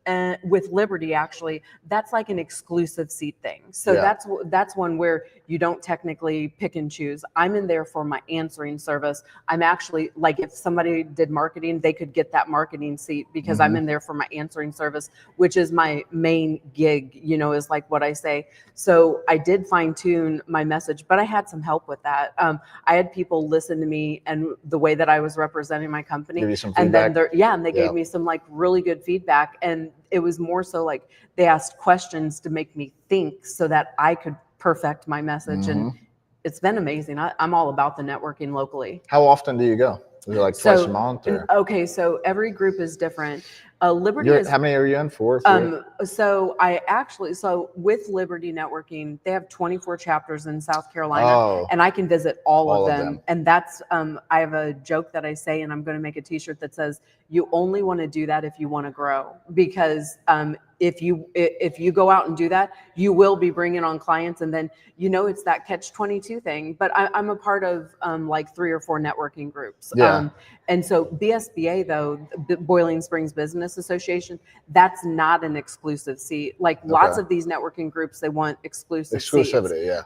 actually, that's like an exclusive seat thing. So that's one where you don't technically pick and choose. I'm in there for my answering service. I'm actually if somebody did marketing, they could get that marketing seat, because I'm in there for my answering service, which is my main gig, is like what I say. So I did fine tune my message, but I had some help with that. I had people listen to me and the way that I was representing my company. Give you some and feedback? then they gave me some really good feedback. And it was more so they asked questions to make me think so that I could perfect my message. And it's been amazing. I'm all about the networking locally. How often do you go? Is it twice a month? Or? Okay, so every group is different. Liberty is, how many are you in? 4? So with Liberty Networking, they have 24 chapters in South Carolina, and I can visit all of them. And that's I have a joke that I say, and I'm going to make a T-shirt that says, "You only want to do that if you want to grow," because if you go out and do that, you will be bringing on clients, and then it's that catch-22 thing. But I'm a part of 3 or 4 networking groups. And so BSBA, though, the Boiling Springs Business Association, that's not an exclusive seat. Lots of these networking groups, they want exclusivity. Yeah.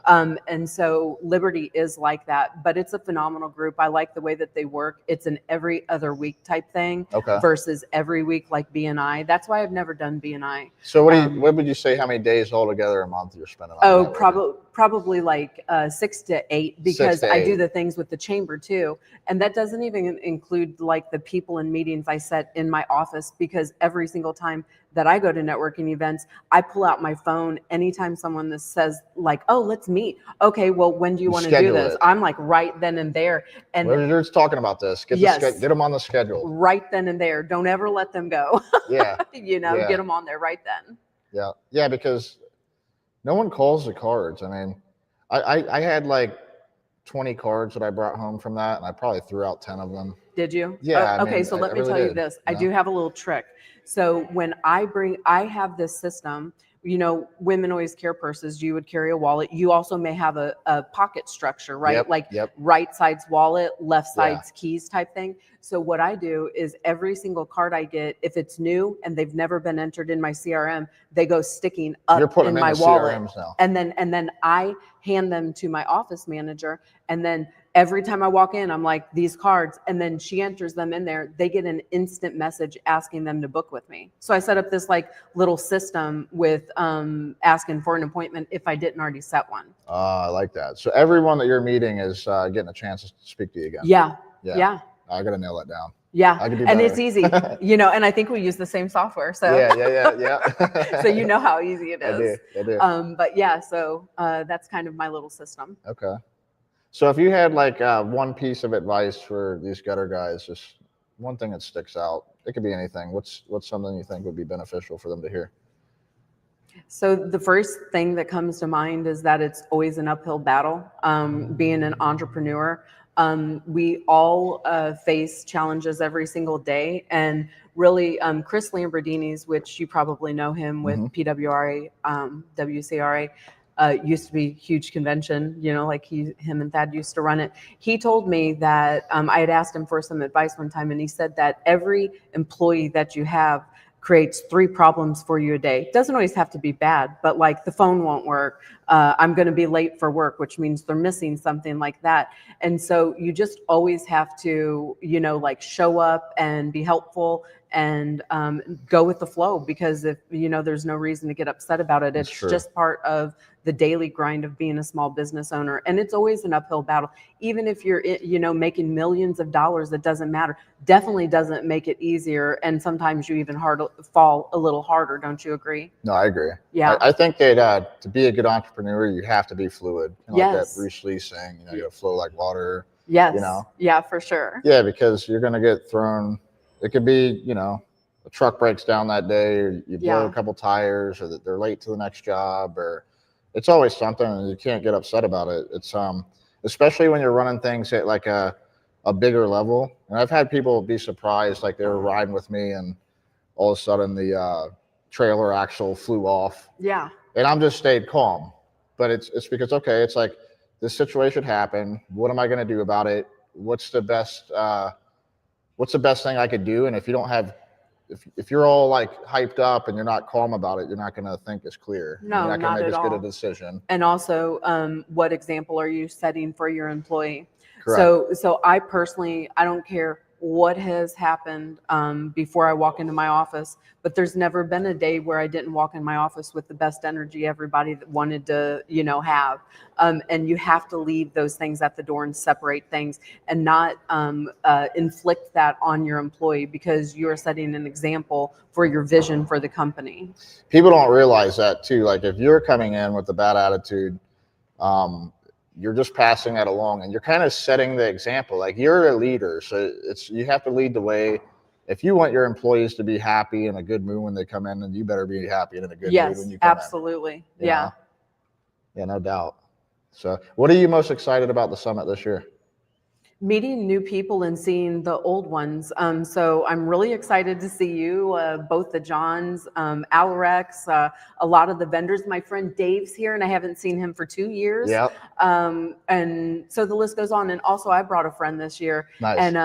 And so Liberty is like that, but it's a phenomenal group. I like the way that they work. It's an every other week type thing versus every week like BNI. That's why I've never done BNI. So what would you say, how many days altogether a month you're spending on that? Probably 6 to 8, because I do the things with the chamber too. And that doesn't even include the people and meetings I set in my office, because every single time that I go to networking events, I pull out my phone anytime someone that says oh, let's meet. Okay, well, when do you want to do this? I'm right then and there. And we're just talking about this. Get them on the schedule. Right then and there. Don't ever let them go. Yeah. Get them on there right then. Yeah. Yeah, because no one calls the cards. I mean, I had 20 cards that I brought home from that, and I probably threw out 10 of them. Did you? Yeah. Okay, so let me tell you this. I do have a little trick. So when I have this system, women always carry purses. You would carry a wallet. You also may have a pocket structure, right? Right side's wallet, left side's keys type thing. So what I do is every single card I get, if it's new and they've never been entered in my CRM, they go sticking up in my wallet. And then I hand them to my office manager. And then every time I walk in, I'm like, these cards, and then she enters them in there. They get an instant message asking them to book with me. So I set up this little system with asking for an appointment if I didn't already set one. I like that. So everyone that you're meeting is getting a chance to speak to you again. Yeah. I got to nail that down. Yeah. And it's easy, and I think we use the same software. So yeah. So how easy it is. I do. But yeah, so that's kind of my little system. Okay. So if you had one piece of advice for these gutter guys, just one thing that sticks out, it could be anything. What's something you think would be beneficial for them to hear? So the first thing that comes to mind is that it's always an uphill battle. Being an entrepreneur, we all face challenges every single day. And really, Chris Lamborghini's, which you probably know him with PWRA, WCRA, used to be a huge convention, him and Thad used to run it. He told me that I had asked him for some advice one time, and he said that every employee that you have, creates 3 problems for you a day. It doesn't always have to be bad, but like the phone won't work. I'm going to be late for work, which means they're missing something like that. And so you just always have to, like show up and be helpful and go with the flow, because if, there's no reason to get upset about it. It's just part of the daily grind of being a small business owner. And it's always an uphill battle. Even if you're, making millions of dollars, it doesn't matter. Definitely doesn't make it easier. And sometimes you even fall a little harder. Don't you agree? No, I agree. Yeah. I think that to be a good entrepreneur, you have to be fluid. Like Yes. that Bruce Lee saying, you gotta flow like water. Yes. Yeah, for sure. Yeah, because you're gonna get thrown. It could be, a truck breaks down that day, or you blow a couple tires, or that they're late to the next job, or it's always something, and you can't get upset about it. It's especially when you're running things at like a bigger level. And I've had people be surprised, like they were riding with me, and all of a sudden the trailer axle flew off. Yeah. And I'm just stayed calm. But it's because, okay, it's like this situation happened. What am I going to do about it? What's the best thing I could do? And if you don't have, if you're all like hyped up and you're not calm about it, you're not going to think as clear. No, you're not not going to at make as good all. a decision. And also, what example are you setting for your employee? Correct. So I personally, I don't care what has happened before I walk into my office, but there's never been a day where I didn't walk in my office with the best energy everybody that wanted to, have. And you have to leave those things at the door and separate things, and not inflict that on your employee, because you're setting an example for your vision for the company. People don't realize that too. Like if you're coming in with a bad attitude, you're just passing that along, and you're kind of setting the example. Like you're a leader, so you have to lead the way. If you want your employees to be happy and a good mood when they come in, then you better be happy and in a good mood when you come absolutely. in. Yeah. Yeah, no doubt. So what are you most excited about the summit this year? Meeting new people and seeing the old ones. So I'm really excited to see you, both the Johns, Alerex, a lot of the vendors. My friend Dave's here, and I haven't seen him for 2 years. Yep. And so the list goes on. And also I brought a friend this year. Nice. And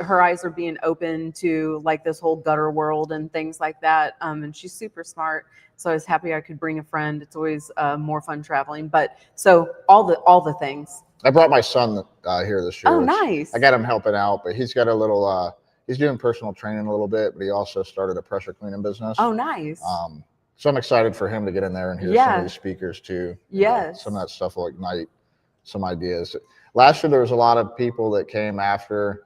her eyes are being open to like this whole gutter world and things like that. And she's super smart. So I was happy I could bring a friend. It's always more fun traveling. But so all the things. I brought my son here this year. Oh, nice. I got him helping out, but he's got a little, he's doing personal training a little bit, but he also started a pressure cleaning business. Oh, nice. So I'm excited for him to get in there and hear some of these speakers too. Yes. Some of that stuff will ignite some ideas. Last year, there was a lot of people that came after.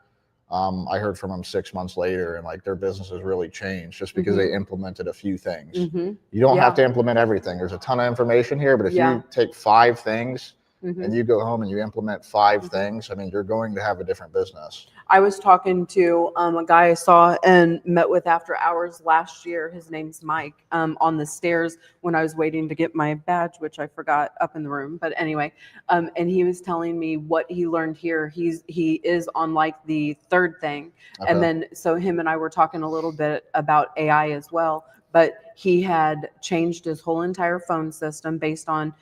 I heard from them 6 months later, and like their business has really changed just because they implemented a few things. You don't have to implement everything. There's a ton of information here, but if you take 5 things and you go home and you implement 5 things, I mean, you're going to have a different business. I was talking to a guy I saw and met with after hours last year. His name's Mike, on the stairs when I was waiting to get my badge, which I forgot up in the room. But anyway, and he was telling me what he learned here. He is on like the 3rd thing. Okay. And then so him and I were talking a little bit about AI as well. But he had changed his whole entire phone system based on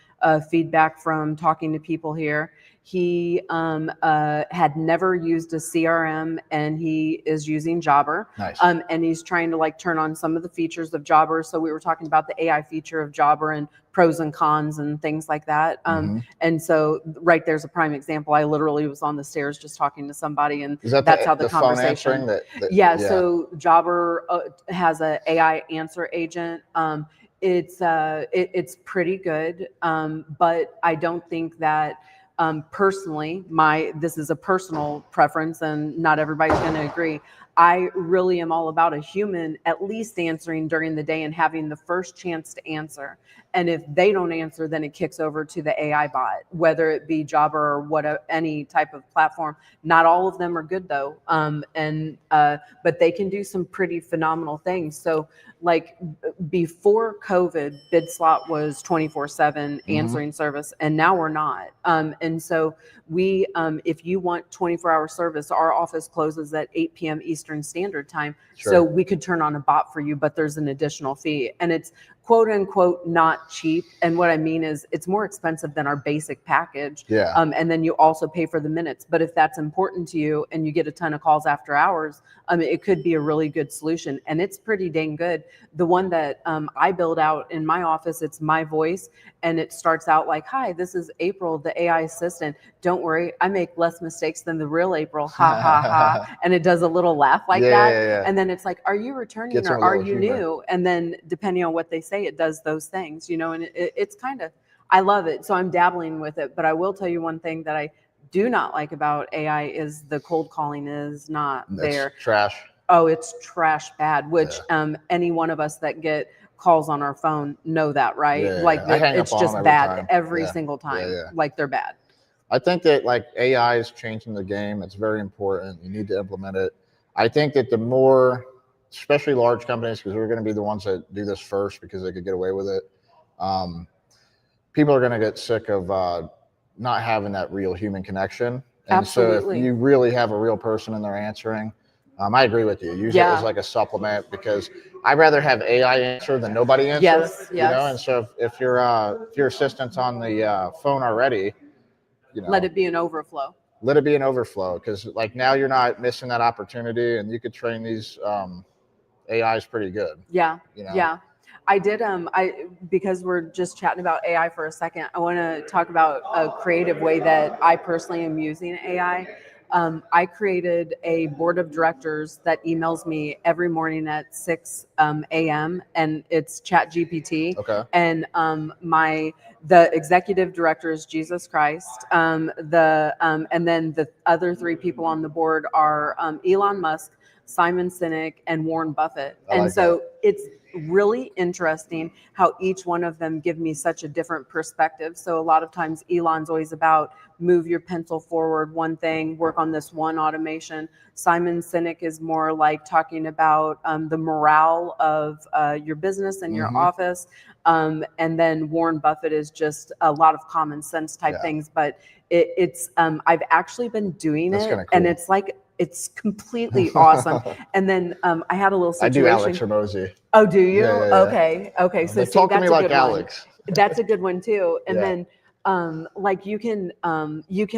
feedback from talking to people here. He had never used a CRM, and he is using Jobber. Nice. And he's trying to like turn on some of the features of Jobber. So we were talking about the AI feature of Jobber and pros and cons and things like that. And so right there's a prime example. I literally was on the stairs just talking to somebody, and that's how the conversation. Phone answering yeah. So Jobber has a AI answer agent. It's pretty good, but I don't think that personally, this is a personal preference, and not everybody's going to agree. I really am all about a human at least answering during the day and having the first chance to answer. And if they don't answer, then it kicks over to the AI bot, whether it be Jobber or any type of platform. Not all of them are good though. But they can do some pretty phenomenal things. So like before COVID, BidSlot was 24/7 answering service, and now we're not. And so we, if you want 24-hour service, our office closes at 8 p.m. Eastern Standard Time. Sure. So we could turn on a bot for you, but there's an additional fee. And it's quote unquote not cheap. And what I mean is it's more expensive than our basic package. Yeah. And then you also pay for the minutes. But if that's important to you and you get a ton of calls after hours, it could be a really good solution. And it's pretty dang good. The one that I build out in my office, it's my voice. And it starts out like, hi, this is April, the AI assistant. Don't worry, I make less mistakes than the real April. Ha, ha, ha. And it does a little laugh like that. Yeah. And then it's like, are you returning Gets or a are little you humor. new? And then depending on what they say, it does those things, you know, and it's kind of, I love it. So I'm dabbling with it. But I will tell you one thing that I do not like about AI is the cold calling is not there. It's trash. Oh, it's trash bad, which any one of us that get calls on our phone know that, right? Yeah, like I hang it's up on just them every bad time. every Yeah. single time. Yeah. Like they're bad. I think that like AI is changing the game. It's very important. You need to implement it. I think that the more, especially large companies, because we're going to be the ones that do this first because they could get away with it. People are going to get sick of not having that real human connection. And Absolutely. so if you really have a real person in there answering, I agree with you. Use it as like a supplement because I'd rather have AI answer than nobody answer. Yes, You know, yes. and so if your assistant's on the phone already, you know, Let it be an overflow. let it be an overflow because like now you're not missing that opportunity and you could train these AIs pretty good. Yeah. You know? Yeah. I did because we're just chatting about AI for a second, I want to talk about a creative way that I personally am using AI. I created a board of directors that emails me every morning at 6 a.m. and it's ChatGPT. Okay. And the executive director is Jesus Christ. And then the other three people on the board are Elon Musk, Simon Sinek, and Warren Buffett. I like It's really interesting how each one of them give me such a different perspective. So a lot of times Elon's always about move your pencil forward one thing, work on this one automation. Simon Sinek is more like talking about the morale of your business and your office. And then Warren Buffett is just a lot of common sense type things. But it's I've actually been doing That's it, kinda cool. and it's like it's completely awesome. And then I had a little I situation. do Alex Ramosi. Oh, do you? Yeah. Okay. So Like, talk to me like Alex. That's a good one too. And Yeah. then like you can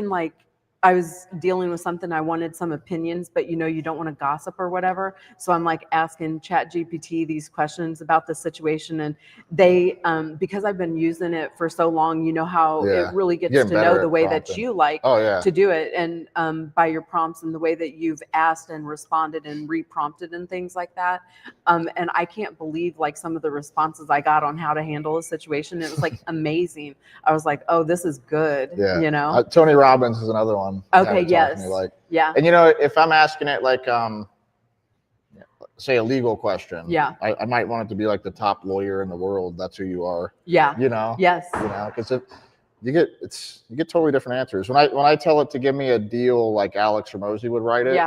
like, I was dealing with something, I wanted some opinions, but you don't want to gossip or whatever. So I'm like asking ChatGPT these questions about the situation, and they because I've been using it for so long, you know how it really gets Getting to better know at the way that prompting. you like Oh, yeah. to do it, and by your prompts and the way that you've asked and responded and reprompted and things like that. And I can't believe like some of the responses I got on how to handle a situation. It was like amazing. I was like, oh, this is good. Yeah. You know? Tony Robbins is another one. Okay. Yes. Yes. Yeah. And if I'm asking it like, say a legal question, I might want it to be like the top lawyer in the world. That's who you are. Yeah. Yes. Because you get totally different answers. When I tell it to give me a deal like Alex Ramosi would write it,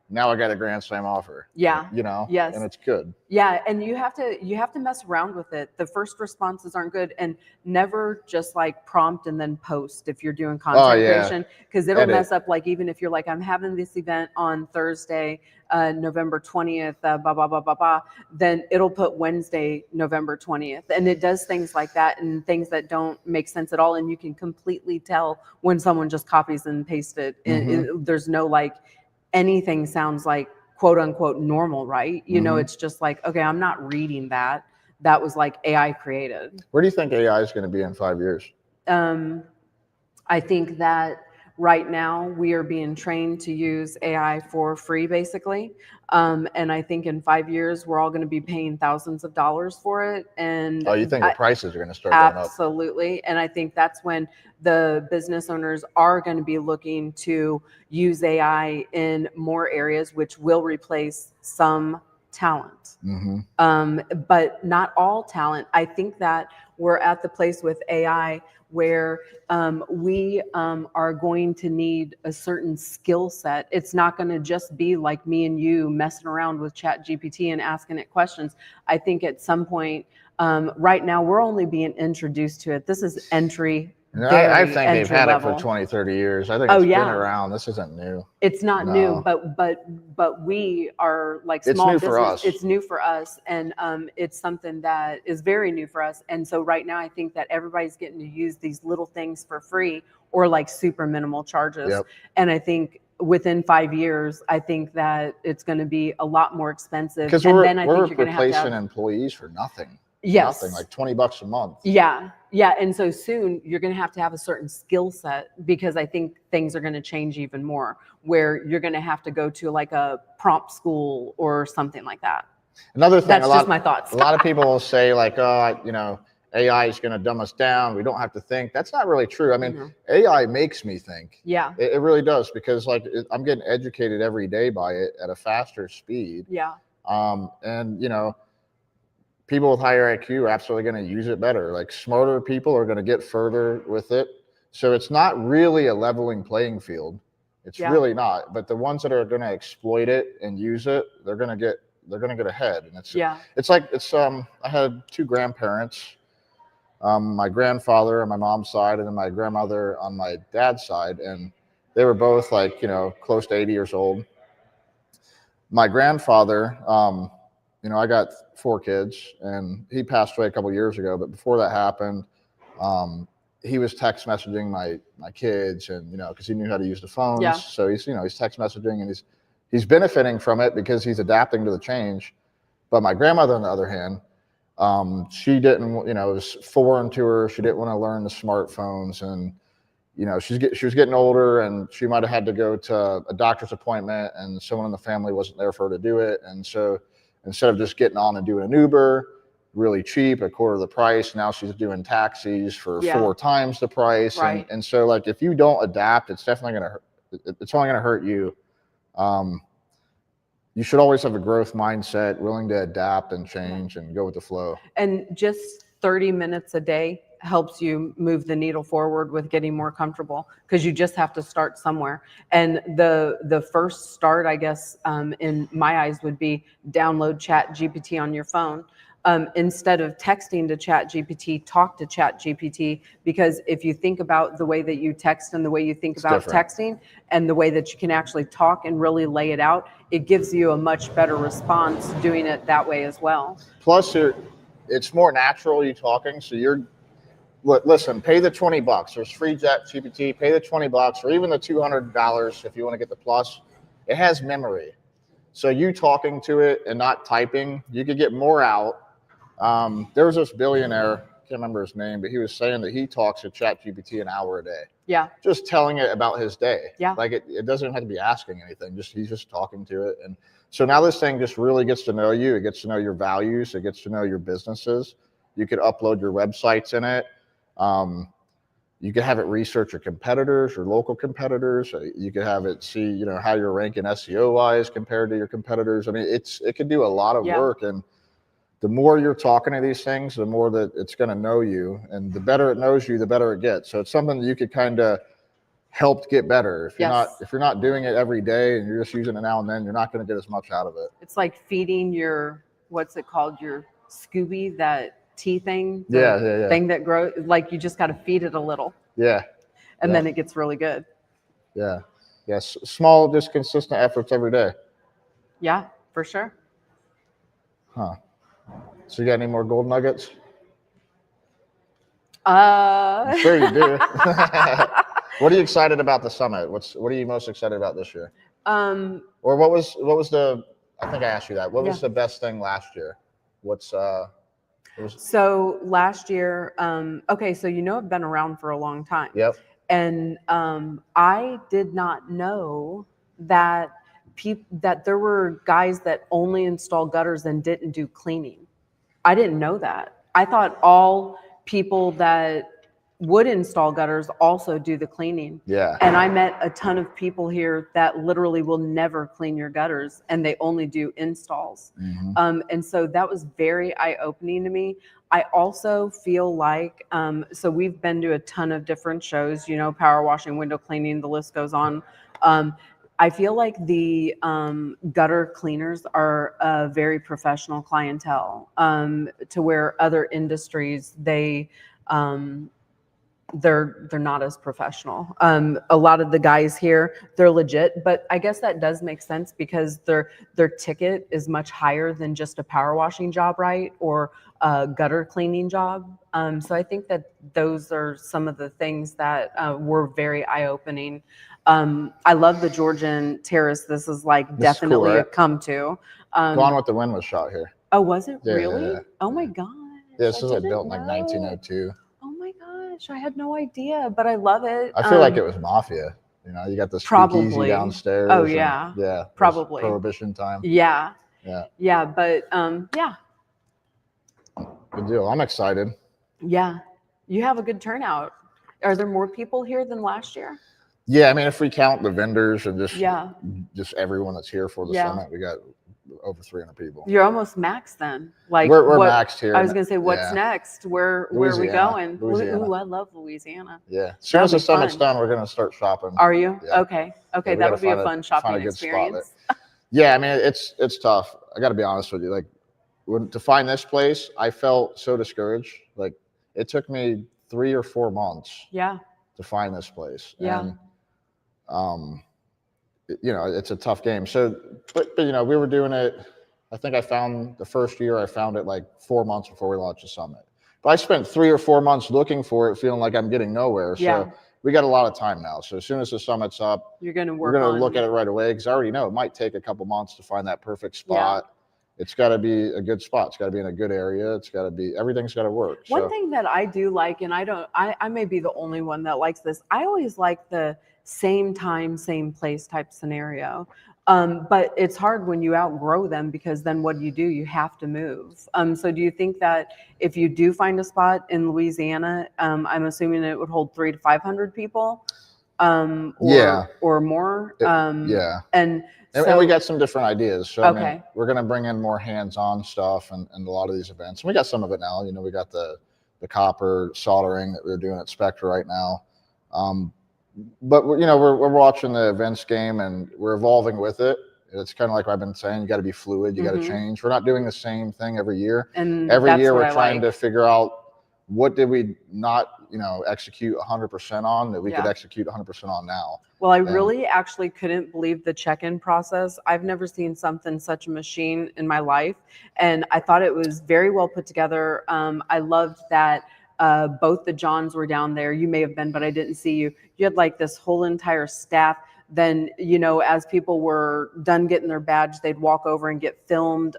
now I got a grand slam offer. Yeah. Yes. And it's good. Yeah. And you have to mess around with it. The first responses aren't good, and never just like prompt and then post if you're doing content creation, because it'll mess up. Like even if you're like, I'm having this event on Thursday, November 20th, blah, blah, blah, blah, blah, then it'll put Wednesday, November 20th. And it does things like that and things that don't make sense at all. And you can completely tell when someone just copies and pastes it. There's no like, anything sounds like quote unquote normal, right? It's just like, okay, I'm not reading that. That was like AI created. Where do you think AI is going to be in 5 years? I think that right now we are being trained to use AI for free, basically. And I think in 5 years, we're all going to be paying thousands of dollars for it. And you think the prices are going to start going up? Absolutely. And I think that's when the business owners are going to be looking to use AI in more areas, which will replace some talent. But not all talent. I think that we're at the place with AI where we are going to need a certain skill set. It's not going to just be like me and you messing around with ChatGPT and asking it questions. I think at some point, right now, we're only being introduced to it. This is entry And I very think they've entry had level. it for 20, 30 years. I think Oh, it's been yeah. around. This isn't new. It's not No. new, but we are like It's small new for business. us. It's new for us, and it's something that is very new for us. And so right now, I think that everybody's getting to use these little things for free or like super minimal charges. Yep. And I think within 5 years, I think that it's going to be a lot more expensive. Because and we're then I think you're going to have to replacing have, employees for nothing. yes, Nothing, like $20 a month. yeah. And so soon you're going to have a certain skill set, because I think things are going to change even more, where you're going to have to go to like a prompt school or something like that. Another thing, That's just my thoughts. A lot of people will say like, oh, you know, AI is going to dumb us down. We don't have to think. That's not really true. I mean, AI makes me think. Yeah. It really does, because like I'm getting educated every day by it at a faster speed. Yeah. And you know, people with higher IQ are absolutely going to use it better. Like smarter people are going to get further with it. So it's not really a leveling playing field. It's really not. But the ones that are going to exploit it and use it, they're going to get ahead. And it's like I had two grandparents, my grandfather on my mom's side, and then my grandmother on my dad's side, and they were both like, you know, close to 80 years old. My grandfather, you know, I got 4 kids, and he passed away a couple years ago. But before that happened, he was text messaging my kids, and you know, because he knew how to use the phones. Yeah. So he's text messaging, and he's benefiting from it because he's adapting to the change. But my grandmother, on the other hand, she didn't, you know, it was foreign to her. She didn't want to learn the smartphones, and you know, she was getting older, and she might have had to go to a doctor's appointment, and someone in the family wasn't there for her to do it, and so instead of just getting on and doing an Uber, really cheap, a quarter of the price, now she's doing taxis for 4 times the price. Right. And so like, if you don't adapt, it's definitely going to hurt. It's only going to hurt you. You should always have a growth mindset, willing to adapt and change and go with the flow. And just 30 minutes a day helps you move the needle forward with getting more comfortable, because you just have to start somewhere. And the first start, I guess, in my eyes, would be download ChatGPT on your phone. Instead of texting to ChatGPT, talk to ChatGPT, because if you think about the way that you text and the way you think about texting and the way that you can actually talk and really lay it out, it gives you a much better response doing it that way as well. Plus, it's more natural you talking, so listen, pay the $20. There's free ChatGPT. Pay the $20 or even the $200 if you want to get the plus. It has memory, so you talking to it and not typing, you could get more out. There was this billionaire, can't remember his name, but he was saying that he talks to ChatGPT an hour a day. Yeah. Just telling it about his day. Yeah. Like it doesn't have to be asking anything. He's just talking to it, and so now this thing just really gets to know you. It gets to know your values. It gets to know your businesses. You could upload your websites in it. You could have it research your competitors, your local competitors. You could have it see, you know, how you're ranking SEO wise compared to your competitors. I mean, it could do a lot of work, and the more you're talking to these things, the more that it's going to know you, and the better it knows you, the better it gets. So it's something that you could kind of help get better. If you're not doing it every day and you're just using it now and then, you're not going to get as much out of it. It's like feeding your, what's it called? Your Scooby, that tea thing. Thing that grows, like you just got to feed it a little. Yeah. And then it gets really good. Yeah. Yes. Small, just consistent efforts every day. Yeah, for sure. Huh. So you got any more gold nuggets? I'm sure you do. What are you excited about the summit? What are you most excited about this year? Or what was the, I think I asked you that. What was the best thing last year? So last year, okay, so I've been around for a long time. Yep. And I did not know that there were guys that only install gutters and didn't do cleaning. I didn't know that. I thought all people that would install gutters also do the cleaning. Yeah. And I met a ton of people here that literally will never clean your gutters, and they only do installs. Mm-hmm. And so that was very eye-opening to me. I also feel like, so we've been to a ton of different shows, power washing, window cleaning, the list goes on. I feel like the gutter cleaners are a very professional clientele, to where other industries, they're not as professional. A lot of the guys here, they're legit, but I guess that does make sense because their ticket is much higher than just a power washing job, right? Or a gutter cleaning job. So I think that those are some of the things that were very eye-opening. I love the Georgian Terrace. This is like This is cool, definitely a right? come to. Gone with the Wind was shot here. Oh, was it Yeah, really? yeah. Oh my gosh. Yeah, this I is like didn't built in like know. 1902. Oh my gosh, I had no idea, but I love it. I feel like it was mafia. You know, you got the Probably. speakeasy downstairs. Oh, and- yeah. yeah. it was Probably. Prohibition time. Yeah. Yeah. Yeah, but yeah. Good deal. I'm excited. Yeah. You have a good turnout. Are there more people here than last year? Yeah, I mean, if we count the vendors and Yeah. just everyone that's here for the Yeah. summit, we got over 300 people. You're almost maxed then. Like We're what, maxed here. I was gonna say, what's Yeah. next? Where are we Louisiana. going? Louisiana. Ooh, I love Louisiana. Yeah. As soon as That'll the be summit's fun. done, we're gonna start shopping. Are you? Yeah. Okay. Okay, we that gotta would be a find fun shopping find a good spot there. experience. Yeah, I mean, it's tough. I got to be honest with you. Like, to find this place, I felt so discouraged. Like, it took me 3 or 4 months Yeah. to find this place. Yeah. And, you know, it's a tough game. So, but you know, we were doing it. I think I found the first year I found it like 4 months before we launched the summit. But I spent 3 or 4 months looking for it, feeling like I'm getting nowhere. So Yeah. we got a lot of time now. So as soon as the summit's up, You're gonna we're work going on to look at it right away because I already know it might take a couple months to find that perfect spot. It's got to be a good spot. It's got to be in a good area. It's got to be, everything's got to work. One So thing that I do like, and I may be the only one that likes this. I always like the same time, same place type scenario. But it's hard when you outgrow them because then what do? You have to move. So do you think that if you do find a spot in Louisiana, I'm assuming it would hold 300 to 500 people, or, Yeah. or more? yeah. And And so, we got some different ideas. So I mean, Okay. we're going to bring in more hands-on stuff and a lot of these events. And we got some of it now. You know, we got the copper soldering that we're doing at Spectra right now. But you know, we're watching the events game and we're evolving with it. It's kind of like I've been saying, you got to be fluid. You got to Mhm. change. We're not doing the same thing every year. and Every that's year what we're I trying like. to figure out what did we not, you know, execute 100% on that we could Yeah. execute 100% on now. Well, I Yeah. really actually couldn't believe the check-in process. I've never seen something such a machine in my life, and I thought it was very well put together. I loved that both the Johns were down there. You may have been, but I didn't see you. You had like this whole entire staff. Then, you know, as people were done getting their badge, they'd walk over and get filmed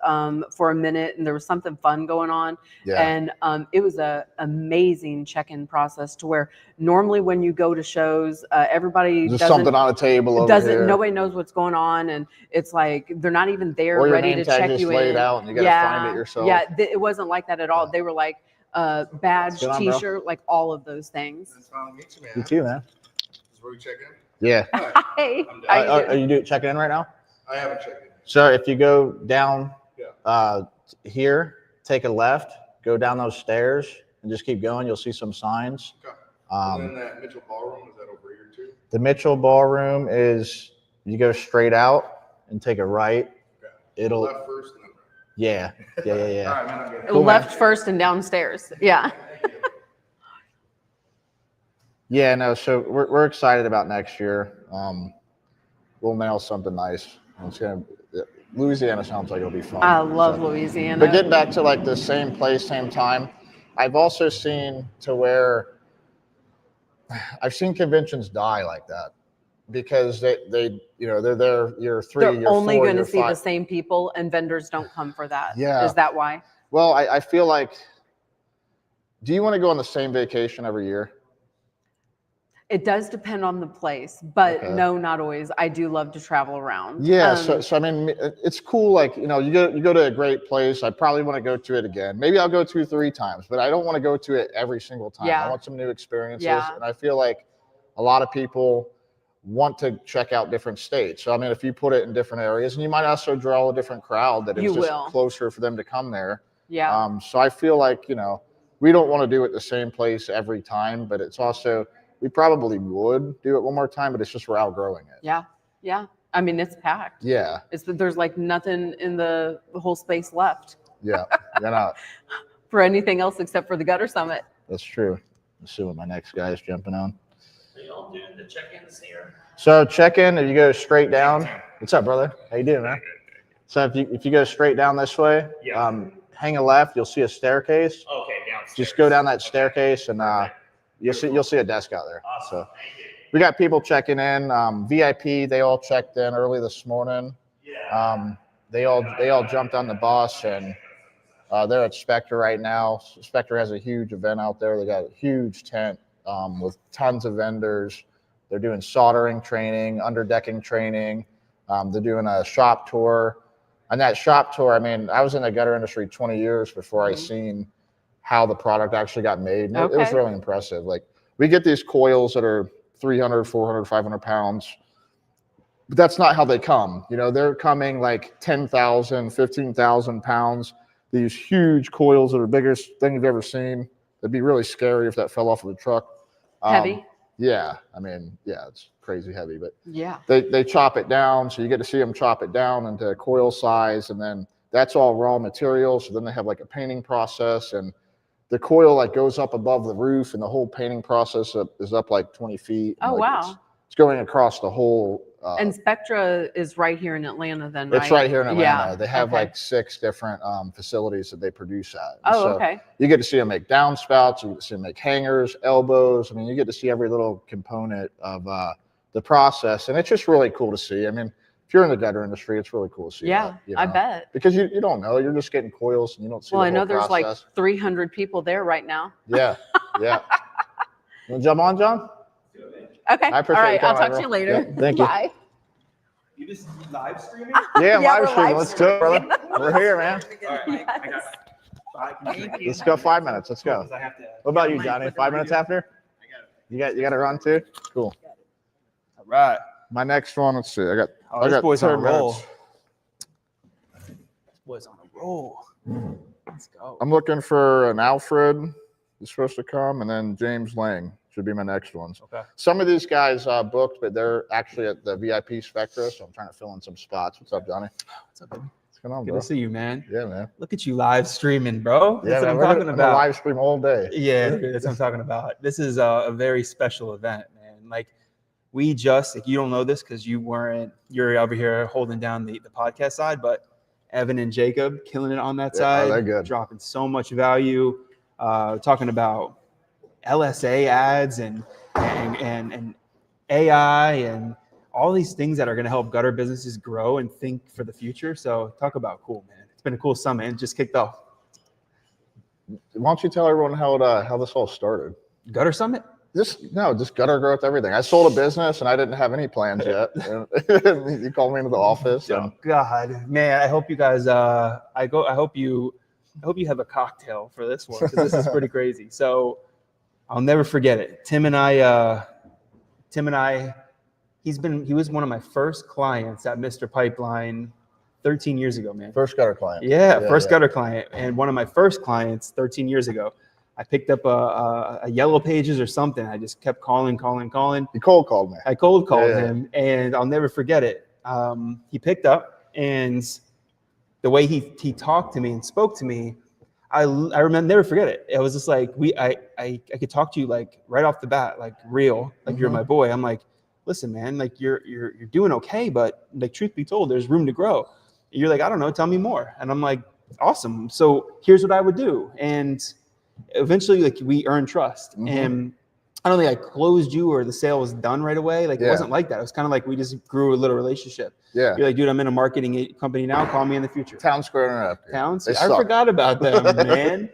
for a minute, and there was something fun going on. Yeah. And it was a amazing check-in process to where normally when you go to shows, everybody Just doesn't something on a table over doesn't here. nobody knows what's going on, and it's like they're not even there Or your ready name to tag check just you laid in. out and you gotta find it yourself. Yeah, it wasn't like that at all. They were like badge, Good on, bro. t-shirt, like all of those things. It's fine to meet you, man. You too, man. This is where we check in? Yeah. Hey, I'm how you Are doing? you checking in right now? I haven't checked in. So if you go down Yeah. here, take a left, go down those stairs, and just keep going. You'll see some signs. Okay. And then Um, that Mitchell Ballroom, is that over here too? the Mitchell Ballroom is you go straight out and take a right. Okay. It'll Left first and then right. yeah. All right, man, I'm good. Cool, man. Left first and downstairs. Yeah. Yeah, no. So we're excited about next year. We'll nail something nice. It's gonna Louisiana sounds like it'll be fun. I love So- Louisiana. But getting back to like the same place, same time, I've also seen to where I've seen conventions die like that because they you know, they're there year 3, They're year only 4, going to year see the 5. same people, and vendors don't come for that. Yeah. Is that why? Well, I feel like, do you want to go on the same vacation every year? It does depend on the place, but Okay. no, not always. I do love to travel around. Yeah, so I mean, it's cool. Like, you know, you go to a great place. I probably want to go to it again. Maybe I'll go 2, 3 times, but I don't want to go to it every single time. Yeah. I want some new experiences, Yeah. and I feel like a lot of people want to check out different states. So I mean, if you put it in different areas, and you might also draw a different crowd that is You just will. closer for them to come there. Yeah. So I feel like, you know, we don't want to do it the same place every time, but it's also, we probably would do it one more time, but it's just we're outgrowing it. Yeah. Yeah. I mean, it's packed. Yeah. There's like nothing in the whole space left Yeah. You're not. for anything else except for the Gutter Summit. That's true. Let's see what my next guy is jumping on. Are you all doing the check-ins here? So check-in, if you go straight down. What's up, brother? How you doing, man? So if you go straight down this way, hang a left, you'll see a staircase. Okay, downstairs. Just go down that staircase, and you'll see a desk out there. Awesome. So Thank you. we got people checking in. VIP, they all checked in early this morning. They all jumped on the bus, and they're at Spectre right now. Spectre has a huge event out there. They got a huge tent with tons of vendors. They're doing soldering training, underdecking training. They're doing a shop tour. On that shop tour, I mean, I was in the gutter industry 20 years before I seen how the product actually got made. And it was really impressive. Like, we get these coils that are 300, 400, 500 pounds. But that's not how they come. You know, they're coming like 10,000, 15,000 pounds. These huge coils that are the biggest thing you've ever seen. It'd be really scary if that fell off of the truck. Heavy. Yeah, I mean, yeah, it's crazy heavy, but Yeah. they chop it down, so you get to see them chop it down into coil size, and then that's all raw material. So then they have like a painting process, and the coil like goes up above the roof, and the whole painting process is up like 20 feet. Oh, like, wow. It's going across the whole. And Spectra is right here in Atlanta then, right? It's right here in Atlanta. Yeah. They have Okay. like 6 different facilities that they produce at. And Oh, so okay. you get to see them make downspouts. You get to see them make hangers, elbows. I mean, you get to see every little component of the process, and it's just really cool to see. I mean, if you're in the gutter industry, it's really cool to see. Yeah, that, you I know? bet. Because you don't know. You're just getting coils, and you don't see Well, the I know whole there's process. like 300 people there right now. Yeah, yeah. You want to jump on, John? Okay. I appreciate All right. you I'll coming, talk to you bro. later. Yeah, thank you. Bye. You just live streaming? Yeah, I'm Yeah, live we're streaming. live Let's go, brother. We're here, man. All right, I got 5 minutes. Let's go 5 minutes. Let's go. I have to. What about you, Johnny? 5 minutes after? You got to run too? Cool. All right. My next one, let's see. I got This 10 boy's on a roll. minutes. This boy's on a roll. Let's go. I'm looking for an Alfred. He's supposed to come, and then James Lang should be my next ones. Okay. Some of these guys booked, but they're actually at the VIP Spectra, so I'm trying to fill in some spots. What's up, Johnny? What's up, baby? What's going on, Good bro? to see you, man. Yeah, man. Look at you live streaming, bro. Yeah, That's man, what I'm talking gonna about. live stream all day. Yeah, dude, that's what I'm talking about. This is a very special event, man. Like, we just, if you don't know this because you're over here holding down the podcast side, but Evan and Jacob killing it on that Yeah, side, they're good. dropping so much value, talking about LSA ads and AI and all these things that are going to help gutter businesses grow and think for the future. So talk about cool, man. It's been a cool summit. It just kicked off. Why don't you tell everyone how this all started? Gutter Summit? Just gutter growth, everything. I sold a business and I didn't have any plans yet. And you called me into the office. Oh God, man! I hope you guys. I hope you have a cocktail for this one because this is pretty crazy. So I'll never forget it. Tim and I. He was one of my first clients at Mr. Pipeline 13 years ago, man. First gutter client. Yeah, first gutter client, and one of my first clients 13 years ago. I picked up a Yellow Pages or something. I just kept calling. He cold called me. I cold called Yeah. him, and I'll never forget it. He picked up, and the way he talked to me and spoke to me, I remember, never forget it. It was just like I could talk to you like right off the bat, like real, like you're my boy. I'm like, listen, man, like you're doing okay, but like truth be told, there's room to grow. And you're like, I don't know, tell me more. And I'm like, awesome. So here's what I would do, and eventually, like, we earned trust. And I don't think I closed you or the sale was done right away. Like, it wasn't like that. It was kind of like we just grew a little relationship. Yeah. You're like, dude, I'm in a marketing company now. Call me in the future. Town Square Internet. Towns. They I suck. forgot about them, man.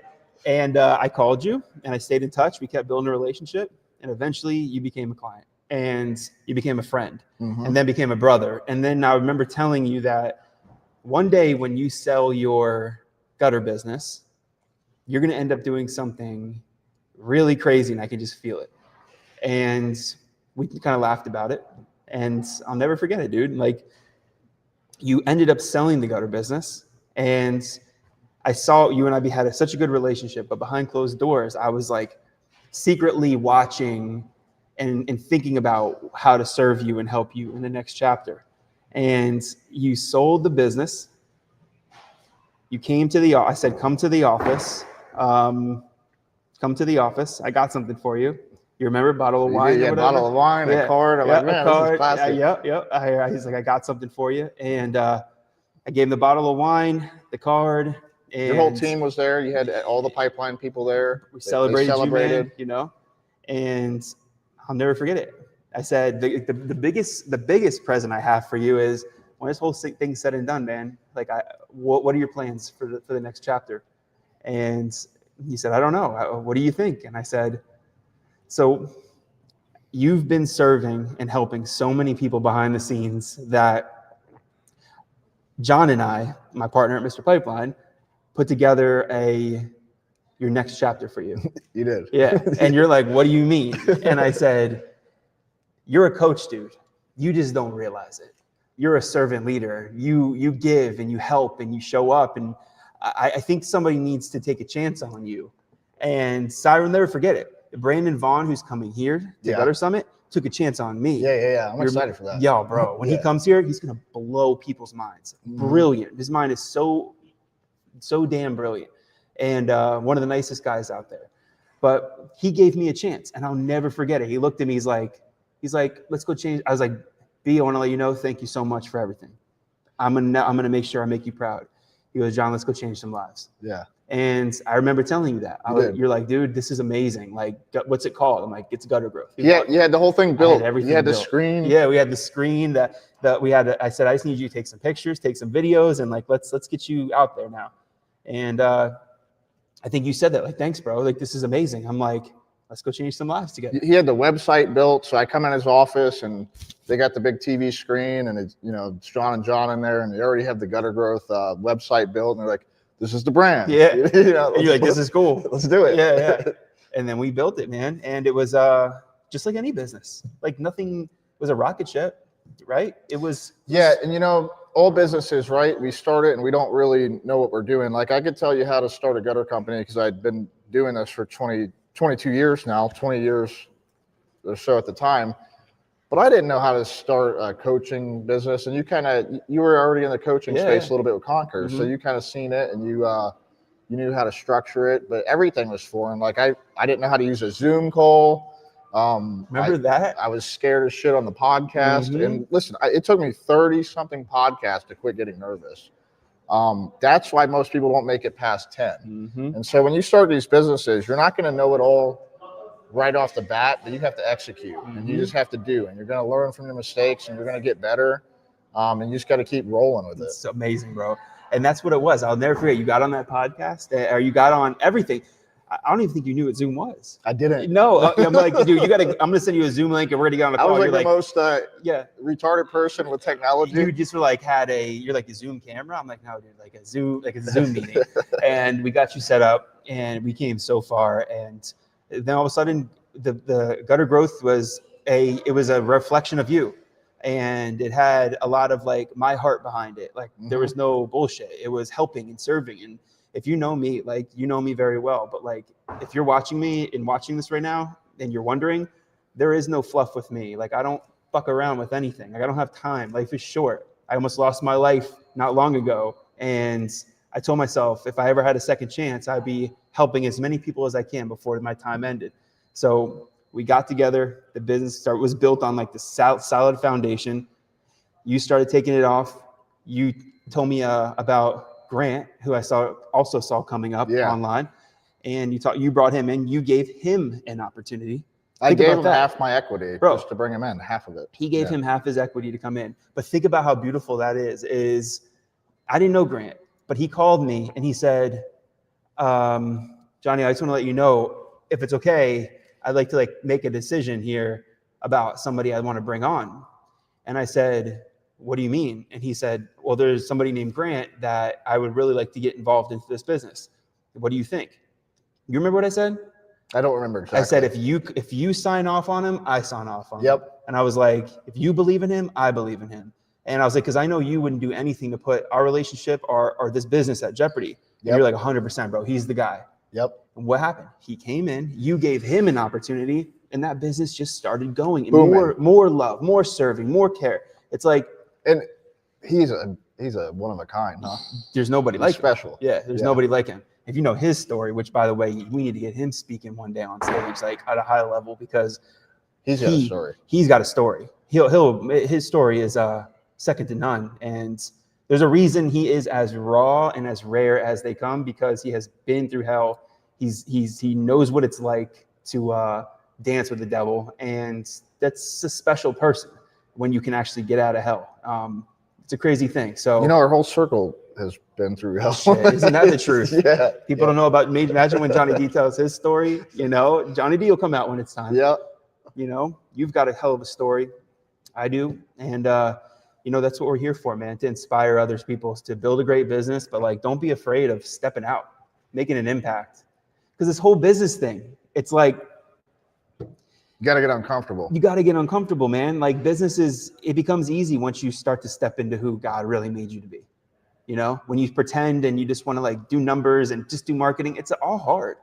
And I called you and I stayed in touch. We kept building a relationship, and eventually you became a client and you became a friend and then became a brother. And then I remember telling you that one day when you sell your gutter business, you're going to end up doing something really crazy, and I can just feel it. And we kind of laughed about it, and I'll never forget it, dude. Like, you ended up selling the gutter business, and I saw you and I had such a good relationship, but behind closed doors, I was like secretly watching and thinking about how to serve you and help you in the next chapter. And you sold the business. You came to I said, come to the office. Come come to the office. I got something for you. You remember a bottle of You wine? did, or yeah, whatever? bottle of wine, a card. I'm like, man, this is classic. He's like, I got something for you. And I gave him the bottle of wine, the card. And Your whole team was there. You had all the pipeline people there. We They celebrated you, man, you know, and I'll never forget it. I said, the biggest present I have for you is when this whole thing's said and done, man, like, what are your plans for the next chapter? And he said, I don't know. What do you think? And I said, so you've been serving and helping so many people behind the scenes that John and I, my partner at Mr. Pipeline, put together your next chapter for you. You did. Yeah. And you're like, what do you mean? And I said, you're a coach, dude. You just don't realize it. You're a servant leader. You give and you help and you show up. And I think somebody needs to take a chance on you. And I will never forget it. Brandon Vaughn, who's coming here to Gutter Summit, took a chance on me. Yeah. I'm excited for that. Yo, bro, when he comes here, he's going to blow people's minds. Brilliant. His mind is so damn brilliant. And one of the nicest guys out there. But he gave me a chance, and I'll never forget it. He looked at me. He's like, let's go change. I was like, B, I want to let you know, thank you so much for everything. I'm gonna make sure I make you proud. He goes, John, let's go change some lives. Yeah. And I remember telling you that. You're like, dude, this is amazing. Like, what's it called? I'm like, it's Gutter Growth. Yeah, you had the whole thing built. Everything you had the built. screen. Yeah, we had the screen that we had. I said, I just need you to take some pictures, take some videos, and like, let's get you out there now. And I think you said that, like, thanks, bro. Like, this is amazing. I'm like, let's go change some lives together. He had the website built, so I come in his office and they got the big TV screen, and it's, it's John and John in there, and they already have the Gutter Growth website built, and they're like, "This is the brand." Yeah, and you're like, "This is cool. Let's do it." Yeah. And then we built it, man, and it was just like any business. Like, nothing was a rocket ship, right? It was. Yeah, and all businesses, right? We start it and we don't really know what we're doing. Like, I could tell you how to start a gutter company because I'd been doing this for 22 years now, 20 years or so at the time. But I didn't know how to start a coaching business. And you were already in the coaching space a little bit with Conquer. So you kind of seen it, and you knew how to structure it, but everything was foreign. Like, I didn't know how to use a Zoom call. Remember that? I was scared as shit on the podcast. And listen, it took me 30 something podcasts to quit getting nervous. That's why most people don't make it past 10. And so when you start these businesses, you're not going to know it all right off the bat, but you have to execute, and you just have to do, and you're going to learn from your mistakes, and you're going to get better. And you just got to keep rolling with it. It's amazing, bro. And that's what it was. I'll never forget. You got on that podcast, or you got on everything. I don't even think you knew what Zoom was. I didn't. No, I'm like, dude, I'm going to send you a Zoom link, and we're going to get on a call. I was like you're the most retarded person with technology. You just were like, you're like a Zoom camera. I'm like, no, dude, like a Zoom meeting. And we got you set up, and we came so far. And then all of a sudden, the Gutter Growth was a reflection of you. And it had a lot of like my heart behind it. Like, there was no bullshit. It was helping and serving. And if you know me, like, you know me very well, but like, if you're watching me and watching this right now and you're wondering, there is no fluff with me. Like, I don't fuck around with anything. Like, I don't have time. Life is short. I almost lost my life not long ago. And I told myself, if I ever had a second chance, I'd be helping as many people as I can before my time ended. So we got together. The business was built on like the solid foundation. You started taking it off. You told me about Grant, who I also saw coming up online, and you brought him in. You gave him an opportunity. I gave him half my equity, bro, just to bring him in, half of it. He gave him half his equity to come in. But think about how beautiful that is I didn't know Grant, but he called me and he said, Johnny, I just want to let you know, if it's okay, I'd like to like make a decision here about somebody I want to bring on. And I said, what do you mean? And he said, well, there's somebody named Grant that I would really like to get involved into this business. What do you think? You remember what I said? I don't remember exactly. I said, if you sign off on him, I sign off on him. Yep. And I was like, if you believe in him, I believe in him. And I was like, because I know you wouldn't do anything to put our relationship or this business at jeopardy. Yep. You're like 100%, bro. He's the guy. Yep. And what happened? He came in, you gave him an opportunity, and that business just started going. And more love, more serving, more care. It's like, and he's a one of a kind, huh? There's nobody like him. Special. Yeah, there's nobody like him. if you know his story, which by the way, we need to get him speaking one day on stage, like at a high level, because He's got a story. He's got a story. His story is second to none. And there's a reason he is as raw and as rare as they come, because he has been through hell. He knows what it's like to dance with the devil, and that's a special person when you can actually get out of hell. It's a crazy thing. So Our whole circle has been through hell. shit, isn't that the truth? Yeah. People don't know about me. Imagine when Johnny D tells his story. Johnny D will come out when it's time. Yeah. You've got a hell of a story. I do. And, that's what we're here for, man, to inspire others people to build a great business. But like, don't be afraid of stepping out, making an impact. Because this whole business thing, it's like, You got to get uncomfortable. you got to get uncomfortable, man. Like businesses, it becomes easy once you start to step into who God really made you to be. When you pretend and you just want to like do numbers and just do marketing, it's all hard.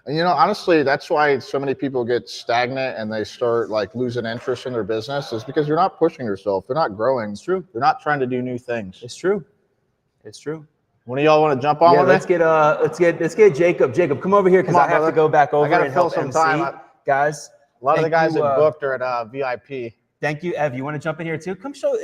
And honestly, that's why so many people get stagnant and they start like losing interest in their business, is because you're not pushing yourself. They're not growing. It's true. They're not trying to do new things. It's true. It's true. One of y'all want to jump on Yeah, with let's it? get Jacob. Jacob, come over here because Come on, I have brother. to go back over I gotta and fill help some MC. time. Guys, A lot of the thank guys you, that booked are at VIP. thank you, Ev. You want to jump in here too? Come show.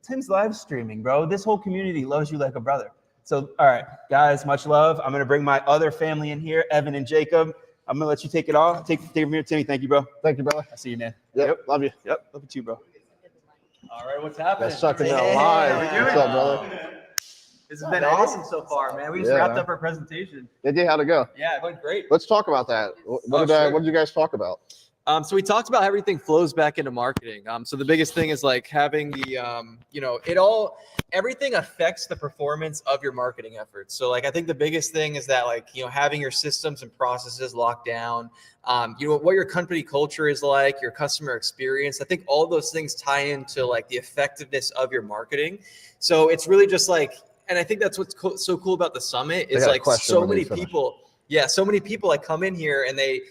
Tim's live streaming, bro. This whole community loves you like a brother. So, all right, guys, much love. I'm gonna bring my other family in here, Evan and Jacob. I'm gonna let you take it off. Take from here, Timmy. Thank you, bro. Thank you, brother. I see you, man. Yep. Love you. Yep. Love you too, bro. All right, what's happening? That's sucking Hey, it live. how we What's doing? up, brother? This has been awesome so far, man. We just Yeah, wrapped man. up our presentation. How'd it go? Yeah, it went great. Let's talk about that. What Oh, sure. did you guys talk about? So we talked about how everything flows back into marketing. So the biggest thing is like having the, everything affects the performance of your marketing efforts. So like, I think the biggest thing is that like, having your systems and processes locked down, what your company culture is like, your customer experience. I think all those things tie into like the effectiveness of your marketing. So it's really just like, and I think that's what's so cool about the summit is like so many people. Yeah, so many people like come in here and they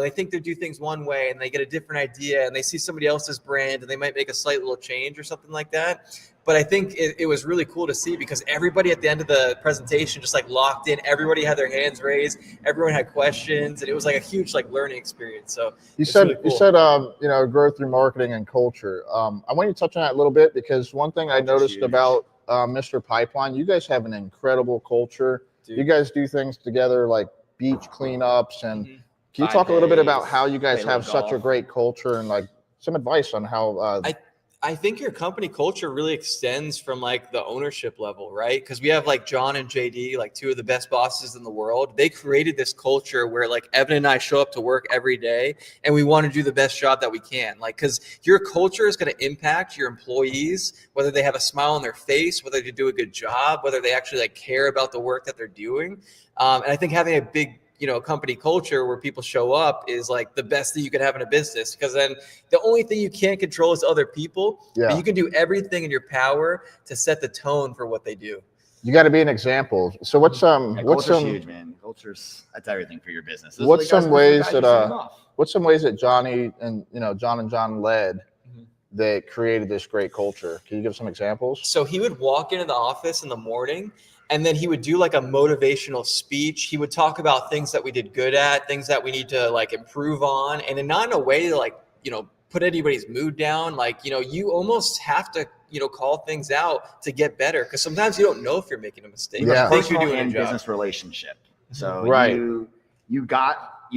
think they do things one way and they get a different idea and they see somebody else's brand and they might make a slight little change or something like that. But I think it was really cool to see because everybody at the end of the presentation just like locked in. Everybody had their hands raised. Everyone had questions, and it was like a huge like learning experience. So You said really cool. growth through marketing and culture. I want you to touch on that a little bit because one thing I noticed about Mr. Pipeline, you guys have an incredible culture. Dude. You guys do things together like beach cleanups, and Mhm. can you 5 talk a little bit days, about how you guys play have little such a golf. great culture and like some advice on how I think your company culture really extends from like the ownership level, right? Because we have like John and JD, like two of the best bosses in the world. They created this culture where like Evan and I show up to work every day and we want to do the best job that we can. Like, because your culture is going to impact your employees, whether they have a smile on their face, whether they do a good job, whether they actually like care about the work that they're doing. And I think having a big company culture where people show up is like the best thing you could have in a business, because then the only thing you can't control is other people. Yeah. But you can do everything in your power to set the tone for what they do. you got to be an example. So what's Culture's some huge, man. That's everything for your business. Those What's are the some guys ways guys that, you send off. what's some ways that Johnny and John led Mhm. that created this great culture? Can you give some examples? So he would walk into the office in the morning and then he would do like a motivational speech. He would talk about things that we did good at, things that we need to like improve on, and not in a way to like, put anybody's mood down. Like, you almost have to, call things out to get better. Cause sometimes you don't know if you're making a mistake. Yeah. You think you're Personal doing a and job. business relationship. So Right. you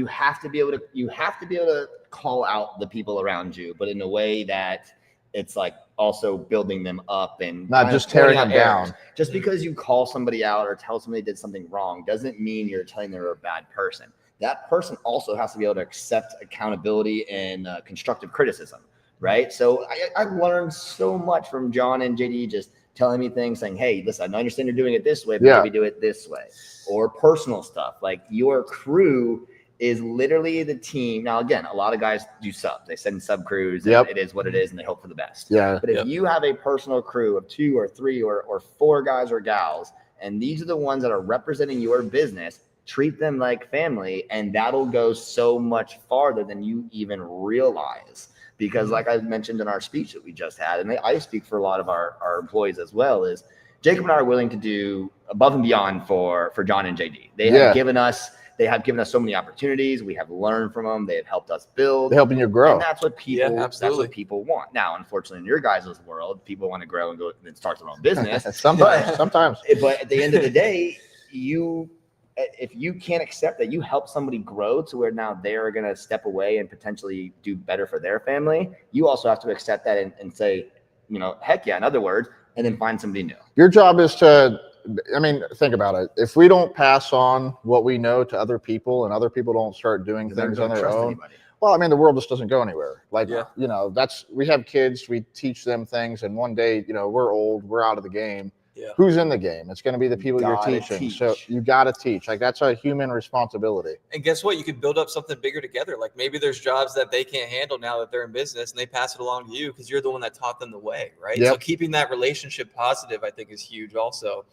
have to be able to call out the people around you, but in a way that it's like also building them up and Not kind just of pointing tearing out them errors. down. Just because you call somebody out or tell somebody did something wrong doesn't mean you're telling them they're a bad person. That person also has to be able to accept accountability and constructive criticism, right? So I've learned so much from John and JD just telling me things, saying, hey, listen, I understand you're doing it this way, but Yeah. maybe do it this way. Or personal stuff, like your crew is literally the team. Now, again, a lot of guys do subs. They send sub crews. Yep. And it is what it is, and they hope for the best. Yeah. But if you have a personal crew of 2 or 3 or 4 guys or gals, and these are the ones that are representing your business, treat them like family, and that'll go so much farther than you even realize. Because like I mentioned in our speech that we just had, and I speak for a lot of our employees as well, is Jacob and I are willing to do above and beyond for John and JD. They Yeah. have given us so many opportunities. We have learned from them. They have helped us build. They're helping you grow. And that's what people, Yeah, that's absolutely. what people want. Now, unfortunately, in your guys' world, people want to grow and go and start their own business. Sometimes. But at the end of the day, if you can't accept that you help somebody grow to where now they're going to step away and potentially do better for their family, you also have to accept that and say, heck yeah, in other words, and then find somebody new. Your job is to, think about it. If we don't pass on what we know to other people and other people don't start doing They're things not on gonna their trust own, anybody. well, the world just doesn't go anywhere. Like, Yeah. we have kids, we teach them things, and one day, we're old, we're out of the game. Yeah. Who's in the game? It's going to be the people you're gotta teaching. teach. So you got to teach. Like, that's a human responsibility. And guess what? You could build up something bigger together. Like maybe there's jobs that they can't handle now that they're in business, and they pass it along to you because you're the one that taught them the way, right? Yep. So keeping that relationship positive, I think, is huge also.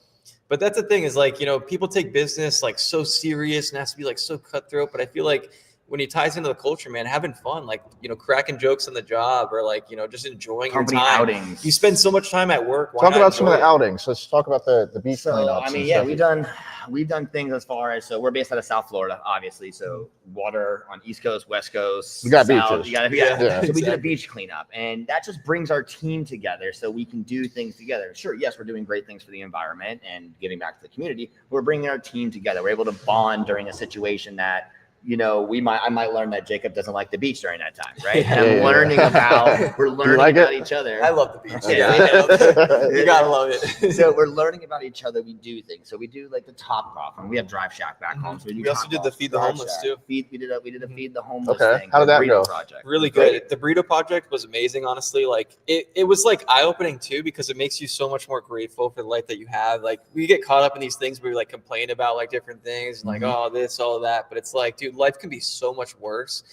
But that's the thing is like, people take business like so serious and has to be like so cutthroat. But I feel like when it ties into the culture, man, having fun, like, cracking jokes on the job or like, just enjoying Company your time. outings. You spend so much time at work. Why Talk not about some of the enjoy it? outings. Let's talk about the beach So cleanups. and stuff. we've done things as far as, so we're based out of South Florida, obviously. So water on East Coast, West Coast. We got South, beaches. Yeah. Yeah. So we did a Exactly. beach cleanup, and that just brings our team together so we can do things together. Sure, yes, we're doing great things for the environment and giving back to the community. We're bringing our team together. We're able to bond during a situation that, I might learn that Jacob doesn't like the beach during that time, right? And Yeah. we're learning like about it? each other. I love the beach. Yeah. You gotta love it. So we're learning about each other. We do things. So we do like the Top Golf, and we have Drive Shack back home. So We also Top did the Golf, Feed the Drive Homeless, Shack. too. We did a Feed the Homeless Okay. thing. How did the that Burrito go? Project. Really Great. good. The burrito project was amazing, honestly. Like it was like eye-opening too, because it makes you so much more grateful for the life that you have. Like we get caught up in these things where we like complain about like different things and like, oh, this, all that. But it's like, dude, life can be so much worse.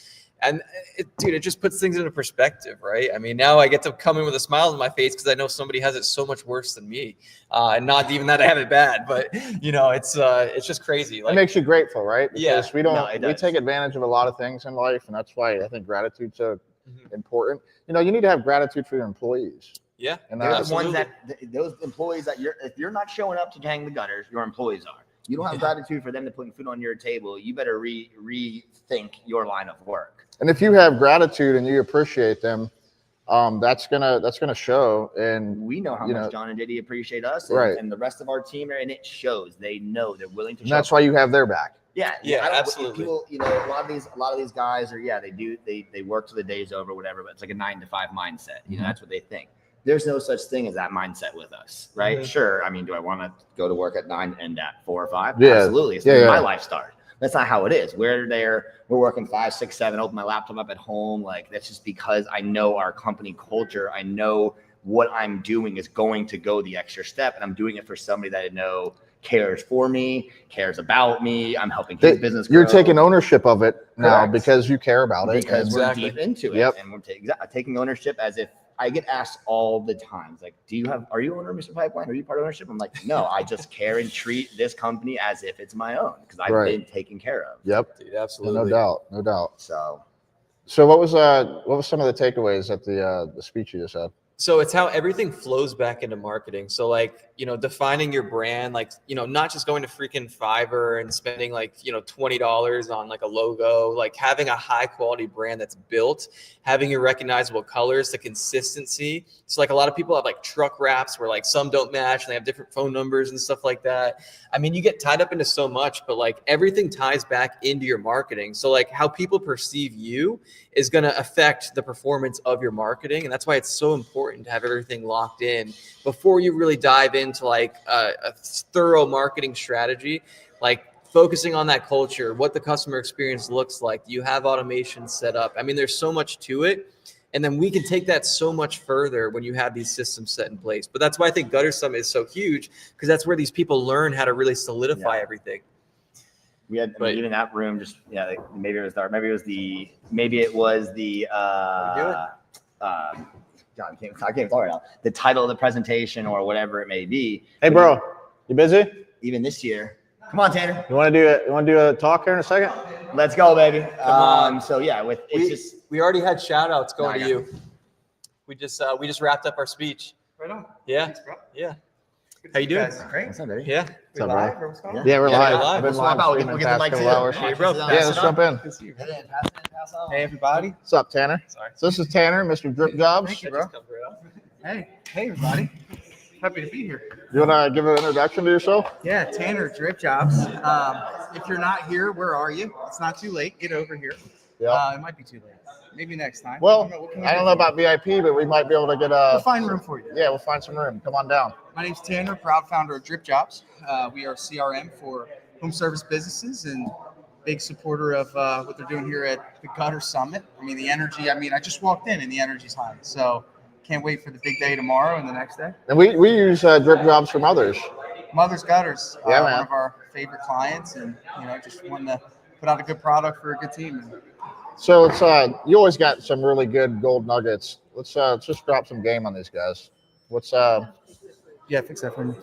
And it just puts things into perspective, right? Now I get to come in with a smile on my face because I know somebody has it so much worse than me. And not even that I have it bad, but it's just crazy. It Like, makes you grateful, right? Yeah. Because we it we does. take advantage of a lot of things in life, and that's why I think gratitude's so important. You need to have gratitude for your employees. yeah, And They're that's the ones absolutely. that those employees that if you're not showing up to hang the gutters, your employees are. You don't have gratitude for them to putting food on your table. You better rethink your line of work. And if you have gratitude and you appreciate them, that's gonna show. And We know how You much know, John and JD appreciate us, Right. and the rest of our team, and it shows. They know they're willing to. and show that's up. why you have their back. Yeah, Yeah, I don't- absolutely. People, a lot of these guys are, they work till the day's over, whatever. But it's like a 9 to 5 mindset. That's what they think. There's no such thing as that mindset with us, right? Mhm. Sure. Do I want to go to work at 9 and at 4 or 5? Yeah. Absolutely. It's Yeah, my yeah. life started. That's not how it is. We're working 5, 6, 7. Open my laptop up at home. Like that's just because I know our company culture. I know what I'm doing is going to go the extra step, and I'm doing it for somebody that I know cares for me, cares about me. I'm helping his business grow. You're taking ownership of it now Correct. because you care about it. because Exactly. we're deep into it, Yep. and we're taking ownership. As if I get asked all the time, it's like, are you owner of Mr. Pipeline? Are you part of ownership? I'm like, no, I just care and treat this company as if it's my own because I've Right. been taken care of. Yep. Dude, No absolutely. doubt. No doubt. So What was some of the takeaways at the speech you just had? So it's how everything flows back into marketing. So like, defining your brand, like, not just going to freaking Fiverr and spending like, $20 on like a logo, like having a high quality brand that's built, having your recognizable colors, the consistency. So like a lot of people have like truck wraps where like some don't match and they have different phone numbers and stuff like that. You get tied up into so much, but like everything ties back into your marketing. So like how people perceive you is going to affect the performance of your marketing. And that's why it's so important to have everything locked in before you really dive into like a thorough marketing strategy, like focusing on that culture, what the customer experience looks like. You have automation set up. There's so much to it. And then we can take that so much further when you have these systems set in place. But that's why I think Gutter Summit is so huge, because that's where these people learn how to really solidify everything. we had But- even that room. Just maybe it was the God, I can't talk right now. The title of the presentation or whatever it may be. Hey, bro, you busy? Even this year. Come on, Tanner. You want to do a talk here in a second? Let's go, baby. on. So yeah, We already had shout outs going No, to I you. We just wrapped up our speech. Right on. Yeah. Thanks, bro. Yeah. How you doing? Great. What's up, baby? Yeah. What's up, bro? Or what's going on? Yeah, we're Yeah, live. we're live. I've been We'll swap live out. streaming We'll the get the past mic couple to you. hours. Hey, bro. Yeah, let's jump in. Hey, everybody. What's up, Tanner? Sorry. So this is Tanner, Mr. Drip Jobs. Thank you, bro. Hey, everybody. Happy to be here. You want to give an introduction to yourself? Yeah, Tanner, Drip Jobs. If you're not here, where are you? It's not too late. Get over here. Yeah. It might be too late. Maybe next time. Well, What can we I don't do know for you? about VIP, but we might be able to get We'll a. find room for you. Yeah, we'll find some room. Come on down. My name's Tanner, proud founder of Drip Jobs. We are CRM for home service businesses and big supporter of what they're doing here at the Gutter Summit. I mean, the energy, I just walked in and the energy's high. So can't wait for the big day tomorrow and the next day. And we use Drip Jobs from others. Mother's Gutters, Yeah, one man. of our favorite clients, and just wanting to put out a good product for a good team. So it's you always got some really good gold nuggets. Let's just drop some game on these guys. What's Yeah, fix that for me.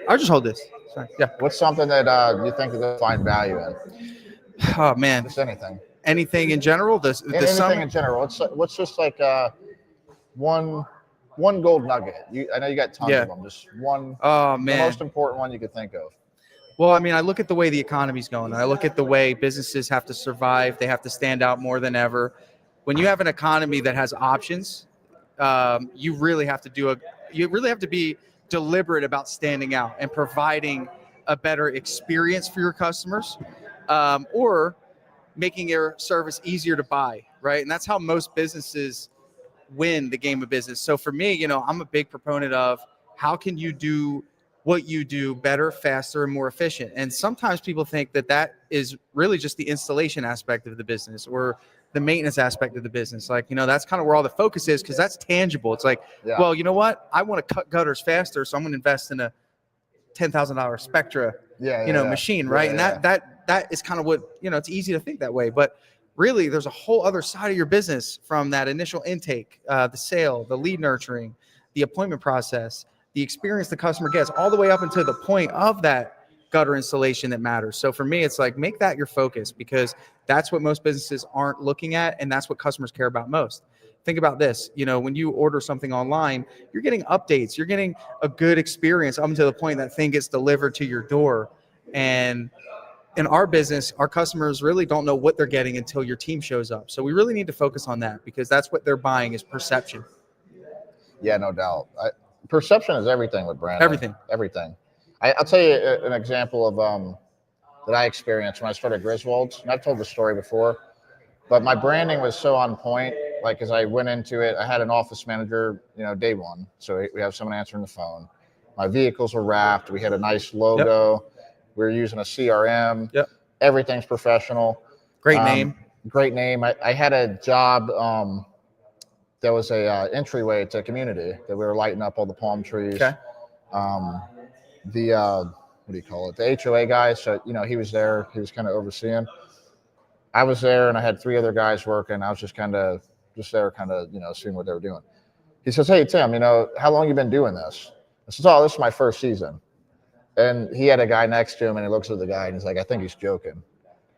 I'll just hold this. Sorry. Yeah. what's something that you think they'll find value in? Oh man, Just anything. anything in general. The Anything summer. in general. What's just like one gold nugget? I know you got tons Yeah. of them. Just one. Oh The man. most important one you could think of. Well, I look at the way the economy's going. I look at the way businesses have to survive. They have to stand out more than ever. When you have an economy that has options, you really have to be deliberate about standing out and providing a better experience for your customers, or making your service easier to buy, right? And that's how most businesses win the game of business. So for me, I'm a big proponent of how can you do what you do better, faster, and more efficient. And sometimes people think that is really just the installation aspect of the business or the maintenance aspect of the business. Like, that's kind of where all the focus is because that's tangible. It's like, Yeah. well, you know what? I want to cut gutters faster, so I'm going to invest in a $10,000 Spectra, Yeah. machine, right? Yeah, And that is kind of what, it's easy to think that way, but really there's a whole other side of your business from that initial intake, the sale, the lead nurturing, the appointment process, the experience the customer gets all the way up until the point of that gutter installation that matters. So for me, it's like, make that your focus because that's what most businesses aren't looking at. And that's what customers care about most. Think about this, when you order something online, you're getting updates, you're getting a good experience up until the point that thing gets delivered to your door. And in our business, our customers really don't know what they're getting until your team shows up. So we really need to focus on that because that's what they're buying is perception. Yeah, no doubt. Perception is everything with branding. Everything. I'll tell you an example of that I experienced when I started Griswold's. And I've told the story before, but my branding was so on point. Like as I went into it, I had an office manager, day one. So we have someone answering the phone. My vehicles were wrapped. We had a nice logo. Yep. We were using a CRM. Yep. Everything's professional. Great name. Great name. I had a job. There was a entryway to community that we were lighting up all the palm trees. Okay. What do you call it? The HOA guy. So, he was there. He was kind of overseeing. I was there and I had 3 other guys working. I was just there, seeing what they were doing. He says, "Hey, Tim, how long you been doing this?" I says, "Oh, this is my first season." And he had a guy next to him and he looks at the guy and he's like, "I think he's joking."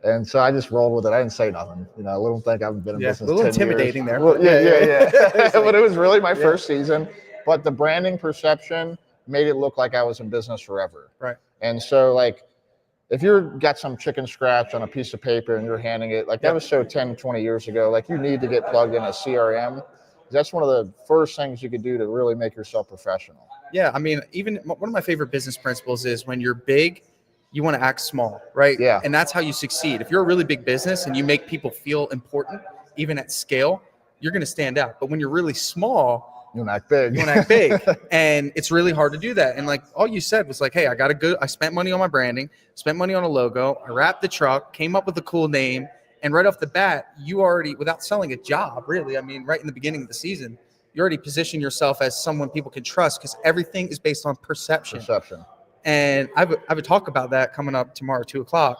And so I just rolled with it. I didn't say nothing. I don't think I've been in business. A little 10 intimidating years. there. Well, yeah. But it was really my first season. But the branding perception made it look like I was in business forever. Right. And so, if you've got some chicken scratch on a piece of paper and you're handing it, that was so 10, 20 years ago, you need to get plugged in a CRM. That's one of the first things you could do to really make yourself professional. Yeah. Even one of my favorite business principles is when you're big, you want to act small, right? Yeah. And that's how you succeed. If you're a really big business and you make people feel important, even at scale, you're going to stand out. But when you're really small, you want to act big. You want to act big. And it's really hard to do that. And all you said was hey, I spent money on my branding, spent money on a logo, I wrapped the truck, came up with a cool name. And right off the bat, you already, without selling a job, really, right in the beginning of the season, you already position yourself as someone people can trust because everything is based on perception. And I have a talk about that coming up tomorrow, 2:00.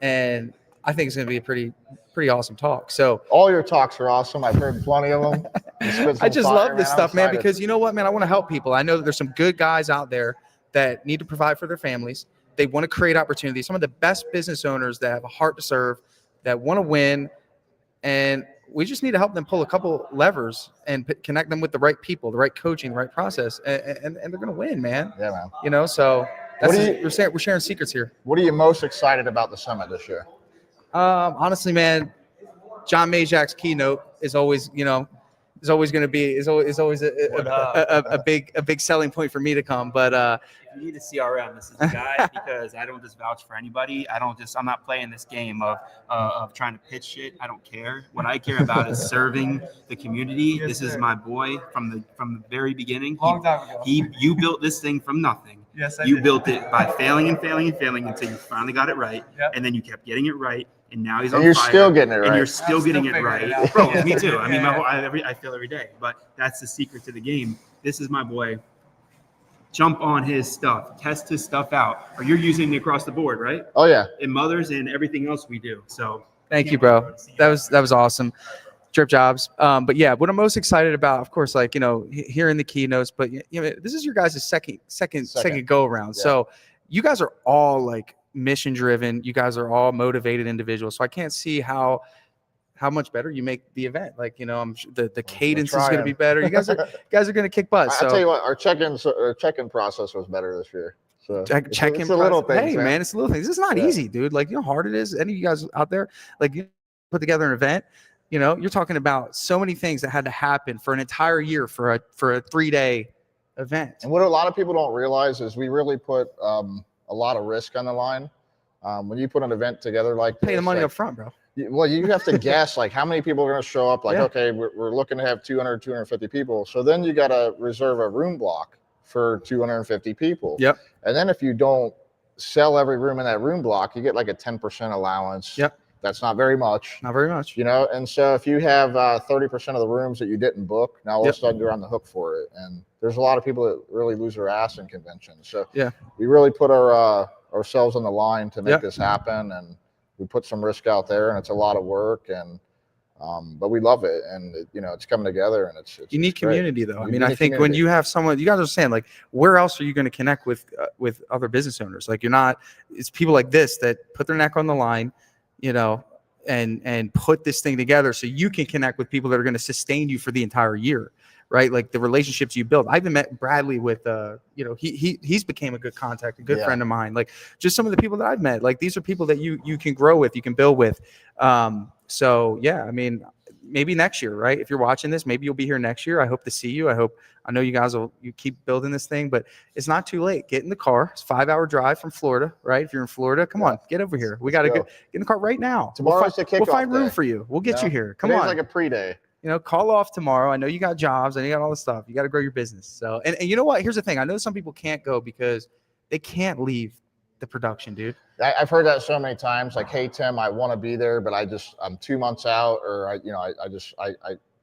And I think it's going to be a pretty awesome talk. So all your talks are awesome. I've heard plenty of them. I just love this stuff, man, because you know what, man, I want to help people. I know that there's some good guys out there that need to provide for their families. They want to create opportunities. Some of the best business owners that have a heart to serve, that want to win. And we just need to help them pull a couple levers and connect them with the right people, the right coaching, the right process, and they're going to win, man. Yeah, man. You know, so that's What do you- we're sharing secrets here. What are you most excited about the summit this year? Honestly, man, John Mayjak's keynote is always, you know, is always going to be is always a big selling point for me to come. But you need a CRM. This is the guy, because I don't just vouch for anybody. I'm not playing this game of trying to pitch shit. I don't care. What I care about is serving the community. This is my boy from the very beginning. Long time ago. You built this thing from nothing. Yes, I You did. built it by failing and failing and failing until you finally got it right. Yep. And then you kept getting it right. And now he's And on you're fire. still getting it And right. you're still getting it figuring right. it out. Bro, Yeah. me too. I mean, Yeah. I feel every day. But that's the secret to the game. This is my boy. Jump on his stuff. Test his stuff out. Or you're using it across the board, right? Oh yeah. In Mothers and everything else we do. So thank you, bro. That was awesome. Drip jobs. But yeah, what I'm most excited about, of course, like, you know, hearing the keynotes, but you know, this is your guys' second go around. Yeah. So you guys are all like mission driven. You guys are all motivated individuals. So I can't see how much better you make the event. Like, you know, I'm sure the cadence is going to trying. be better. You guys are going to kick butt. I So tell you what, our check-in process was better this year. So check-in it's the little process. things, Hey, man, it's the little things. This is not Yeah. easy, dude. Like, you know how hard it is. Any of you guys out there, like, you put together an event, you know, you're talking about so many things that had to happen for an entire year for a 3-day event. And what a lot of people don't realize is we really put a lot of risk on the line. When you put an event together like Pay the this, money like, up front, bro. well, you have to guess like how many people are going to show up. Like, Yeah. okay, we're looking to have 200, 250 people. So then you got to reserve a room block for 250 people. Yep. And then if you don't sell every room in that room block, you get like a 10% allowance. Yep. That's not very much. Not very much. You know, and so if you have 30% of the rooms that you didn't book, now all Yep. of a sudden you're on the hook for it. And there's a lot of people that really lose their ass in conventions. So Yeah. we really put ourselves on the line to make Yep. this happen, and we put some risk out there, and it's a lot of work, and but we love it, and you know, it's coming together, and it's You need it's great. community, though. I You mean, need I a think when community. you have someone, you guys are saying, like, where else are you going to connect with other business owners? Like, you're not. It's people like this that put their neck on the line, you know, and put this thing together so you can connect with people that are going to sustain you for the entire year, right? Like the relationships you build. I even met Bradley with, you know, he's became a good contact, a good Yeah. friend of mine. Like just some of the people that I've met, like these are people that you can grow with, you can build with. So yeah, I mean, maybe next year, right? If you're watching this, maybe you'll be here next year. I hope to see you. I know you guys you keep building this thing, but it's not too late. Get in the car. It's a 5-hour drive from Florida, right? If you're in Florida, come on, get over here. We got to go. get in the car right now. Tomorrow's the We'll kickoff find room day. for you. We'll get Yeah. you here. Come Today's on. like a pre-day. You know, call off tomorrow. I know you got jobs and you got all this stuff. You got to grow your business. So, and you know what? Here's the thing. I know some people can't go because they can't leave the production, dude. I've heard that so many times. Like, hey Tim, I want to be there, but I'm 2 months out, or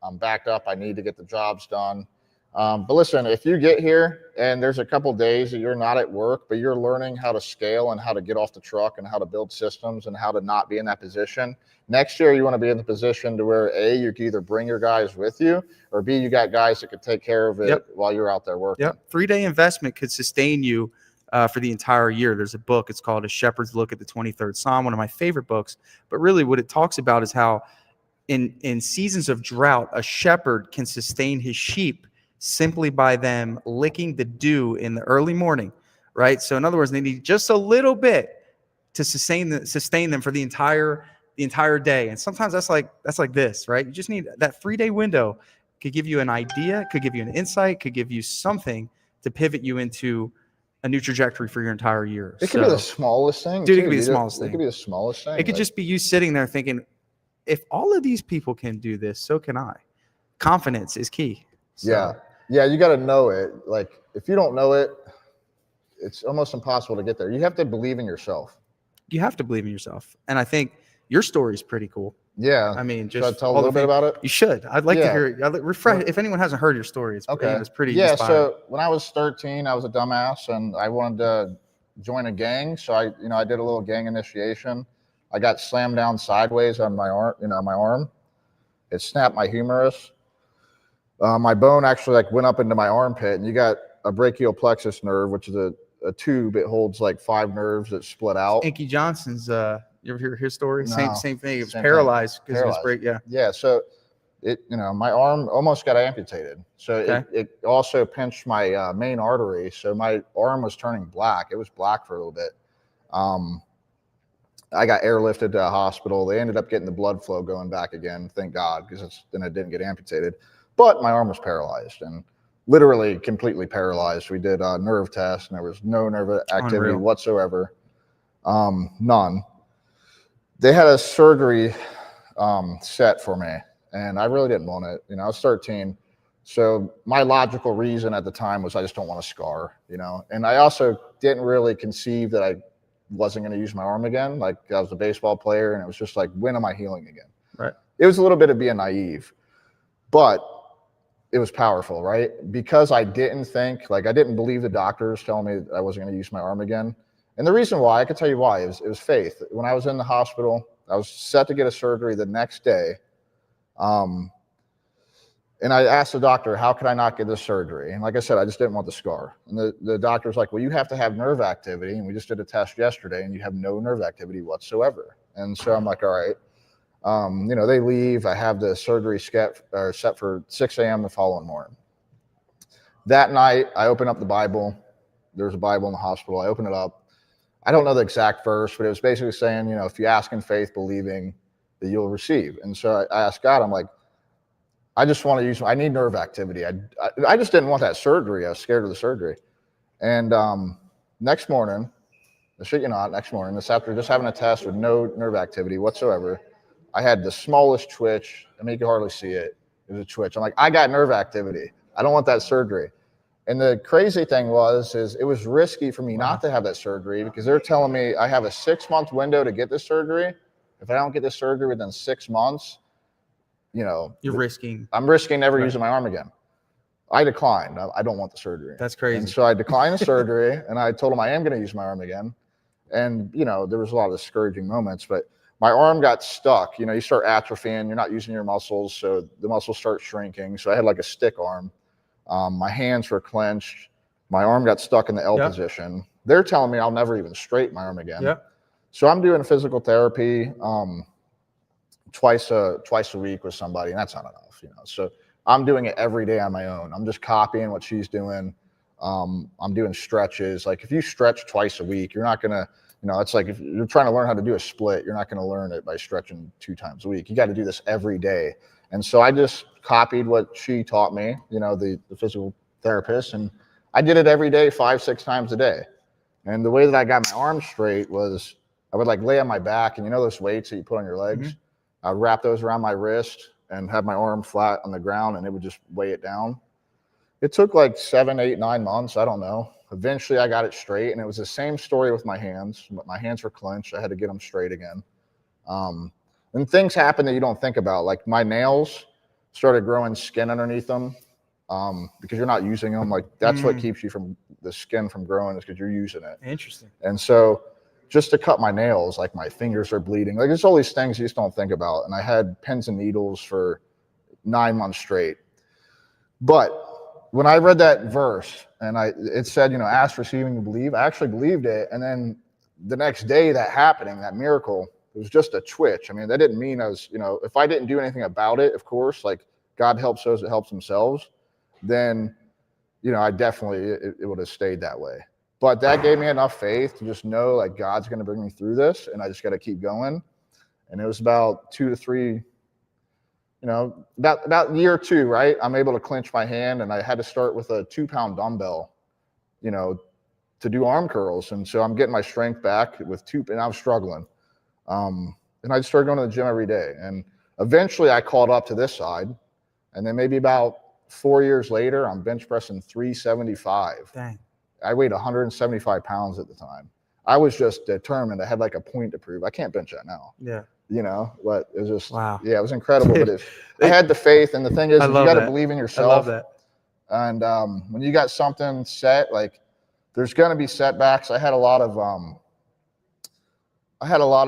I'm backed up. I need to get the jobs done. But listen, if you get here and there's a couple days that you're not at work, but you're learning how to scale and how to get off the truck and how to build systems and how to not be in that position, next year you want to be in the position to where A, you can either bring your guys with you, or B, you got guys that could take care of it Yep. while you're out there working. Yep. 3-day investment could sustain you for the entire year. There's a book. It's called A Shepherd's Look at the 23rd Psalm, one of my favorite books. But really what it talks about is how in seasons of drought, a shepherd can sustain his sheep simply by them licking the dew in the early morning, right? So in other words, they need just a little bit to sustain them for the entire day. And sometimes that's like this, right? You just need that 3-day window. Could give you an idea, could give you an insight, could give you something to pivot you into a new trajectory for your entire year. It could be the smallest thing. Dude, it too. could be the You don't- smallest It thing. could be the smallest thing. It could Like, just be you sitting there thinking, if all of these people can do this, so can I. Confidence is key. So, Yeah, you got to know it. Like, if you don't know it, it's almost impossible to get there. You have to believe in yourself. you have to believe in yourself. And I think your story is pretty cool. Yeah. I mean, Should I just tell a all the little bit things- about it? You should. I'd like to Yeah. hear. Refresh. If anyone hasn't heard your story, it's Okay. it's pretty. Yeah. inspiring. So when I was 13, I was a dumbass and I wanted to join a gang. So I did a little gang initiation. I got slammed down sideways on my arm. It snapped my humerus. My bone actually went up into my armpit, and you got a brachial plexus nerve, which is a tube. It holds 5 nerves that split out. Inky Johnson's You ever hear his story? No, Same thing. It was same thing. paralyzed because he was Paralyzed. yeah. So my arm almost got amputated. So Okay. it also pinched my main artery. So my arm was turning black. It was black for a little bit. I got airlifted to the hospital. They ended up getting the blood flow going back again, thank God, because then it didn't get amputated. But my arm was paralyzed and literally completely paralyzed. We did a nerve test, and there was no nerve activity Unreal. whatsoever. None. They had a surgery set for me, and I really didn't want it. I was 13. So my logical reason at the time was I just don't want a scar, and I also didn't really conceive that I wasn't going to use my arm again. Like, I was a baseball player, and it was just like, when am I healing again? Right. It was a little bit of being naive, but it was powerful, right? Because I didn't think, like, I didn't believe the doctors telling me that I wasn't going to use my arm again. And the reason why, I could tell you why, it was faith. When I was in the hospital, I was set to get a surgery the next day. And I asked the doctor, how could I not get this surgery? And like I said, I just didn't want the scar. And the doctor was like, well, you have to have nerve activity. And we just did a test yesterday, and you have no nerve activity whatsoever. And so I'm like, all right. They leave. I have the surgery set for 6 a.m. the following morning. That night, I open up the Bible. There's a Bible in the hospital. I open it up. I don't know the exact verse, but it was basically saying, if you ask in faith, believing, that you'll receive. And so I asked God, I'm like, I just want to I need nerve activity. I just didn't want that surgery. I was scared of the surgery. And next morning, this after just having a test with no nerve activity whatsoever, I had the smallest twitch. I mean, you can hardly see it. It was a twitch. I'm like, I got nerve activity. I don't want that surgery. And the crazy thing is it was risky for me not to have that surgery, because they're telling me I have a 6-month window to get this surgery. If I don't get this surgery within 6 months, You're risking. I'm risking never using my arm again. I declined. I don't want the surgery. That's crazy. And so I declined the surgery, and I told them I am going to use my arm again. And, there was a lot of discouraging moments, but my arm got stuck. You start atrophying. You're not using your muscles, so the muscles start shrinking. So I had like a stick arm. My hands were clenched. My arm got stuck in the L position. They're telling me I'll never even straighten my arm again. Yeah. So I'm doing physical therapy twice a week with somebody, and that's not enough. So I'm doing it every day on my own. I'm just copying what she's doing. I'm doing stretches. Like, if you stretch twice a week, you're not gonna, it's like if you're trying to learn how to do a split, you're not gonna learn it by stretching 2 times a week. You got to do this every day. And so I just copied what she taught me, the physical therapist, and I did it every day, 5-6 times a day. And the way that I got my arm straight was I would like lay on my back, and those weights that you put on your legs. Mm-hmm. I'd wrap those around my wrist and have my arm flat on the ground, and it would just weigh it down. It took like 7, 8, 9 months. I don't know. Eventually I got it straight, and it was the same story with my hands. My hands were clenched. I had to get them straight again. And things happen that you don't think about. Like, my nails started growing skin underneath them because you're not using them. Like, that's what keeps you from the skin from growing, is because you're using it. Interesting. And so just to cut my nails, like, my fingers are bleeding. Like, there's all these things you just don't think about. And I had pins and needles for 9 months straight. But when I read that verse and it said, ask, receiving, and believe, I actually believed it. And then the next day, that miracle, it was just a twitch. I mean, that didn't mean I was, if I didn't do anything about it, of course, like, God helps those that helps themselves, then, I definitely, it would have stayed that way. But that gave me enough faith to just know, like, God's going to bring me through this, and I just got to keep going. And it was about 2 to 3, about year 2, right? I'm able to clench my hand, and I had to start with a 2-pound dumbbell, to do arm curls. And so I'm getting my strength back with 2, and I was struggling. And I just started going to the gym every day. And eventually I caught up to this side. And then maybe about 4 years later, I'm bench pressing 375. Dang. I weighed 175 pounds at the time. I was just determined. I had like a point to prove. I can't bench that now. Yeah. But it was just, wow. Yeah, it was incredible. But I had the faith. And the thing is, you got to believe in yourself. I love that. And when you got something set, like, there's going to be setbacks. I had a lot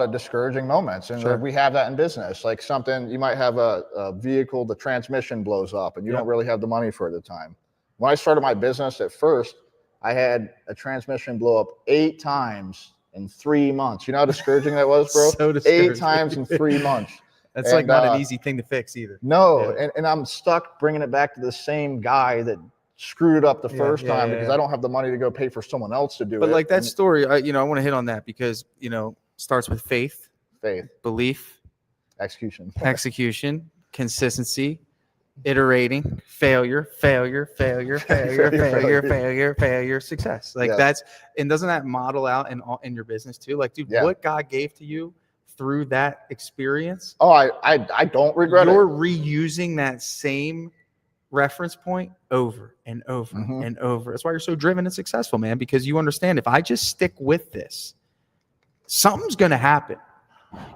of discouraging moments, and Sure. we have that in business. Like, something, you might have a vehicle, the transmission blows up, and you don't really have the money for it at the time. When I started my business, at first, I had a transmission blow up 8 times in 3 months. You know how discouraging that was, bro? So 8 discouraging. times in 3 months. That's like And, not an easy thing to fix either. No, Yeah. and I'm stuck bringing it back to the same guy that screwed it up the first time because I don't have the money to go pay for someone else to do it. But like that And story, I want to hit on that because, starts with faith, belief, execution, consistency, iterating, failure, success. Like that's, and doesn't that model out in your business too? Like, dude, what God gave to you through that experience? Oh, I don't regret it. You're reusing that same reference point over and over and over. That's why you're so driven and successful, man, because you understand if I just stick with this, something's going to happen.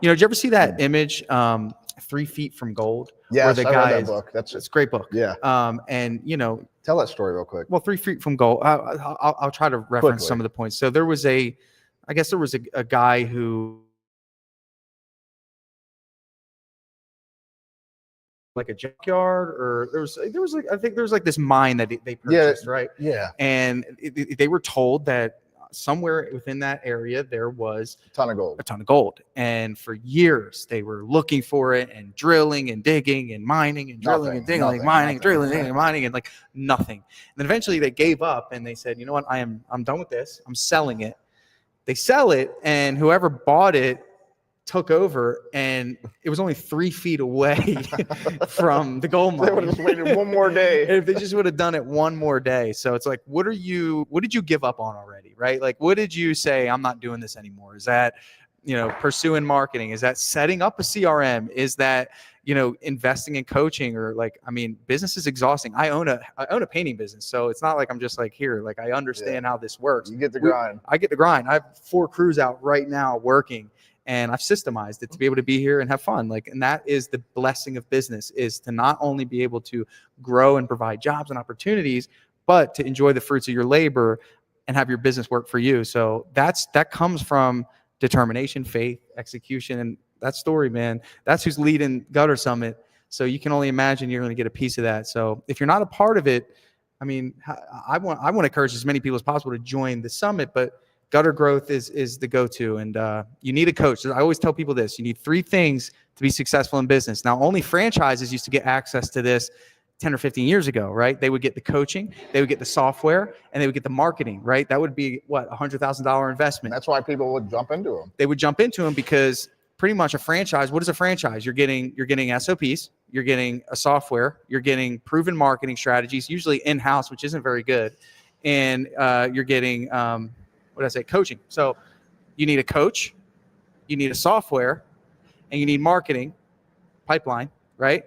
Did you ever see that image, 3 Feet from Gold? Yes, where the I guy read that book. That's a great book. Yeah. And tell that story real quick. Well, 3 Feet from Gold. I'll try to reference some of the points. So there was a guy who, like a junkyard, or there was like, I think there was like this mine that they purchased, right? Yeah. And they were told that somewhere within that area there was a ton of gold. And for years they were looking for it and drilling and digging and mining and drilling and digging, drilling and mining, and like nothing. And then eventually they gave up and they said, you know what, I'm done with this. I'm selling it. They sell it, and whoever bought it took over, and it was only 3 feet away from the gold mine. They would have just waited one more day. If they just would have done it one more day. So it's like, what did you give up on already, right? Like, what did you say, I'm not doing this anymore? Is that, pursuing marketing? Is that setting up a CRM? Is that, investing in coaching? Or like, business is exhausting. I own a painting business. So it's not like I'm just like here, like I understand how this works. You get the grind. I get the grind. I have 4 crews out right now working. And I've systemized it to be able to be here and have fun. Like, and that is the blessing of business, is to not only be able to grow and provide jobs and opportunities, but to enjoy the fruits of your labor and have your business work for you. So that comes from determination, faith, execution, and that story, man. That's who's leading Gutter Summit. So you can only imagine you're going to get a piece of that. So if you're not a part of it, I want to encourage as many people as possible to join the summit, but Gutter growth is the go-to, and you need a coach. I always tell people this: you need 3 things to be successful in business. Now, only franchises used to get access to this 10 or 15 years ago, right? They would get the coaching, they would get the software, and they would get the marketing, right? That would be what, $100,000 investment. That's why people would jump into them. They would jump into them because pretty much a franchise. What is a franchise? You're getting SOPs, you're getting a software, you're getting proven marketing strategies, usually in-house, which isn't very good, and you're getting coaching. So you need a coach, you need a software, and you need marketing pipeline, right?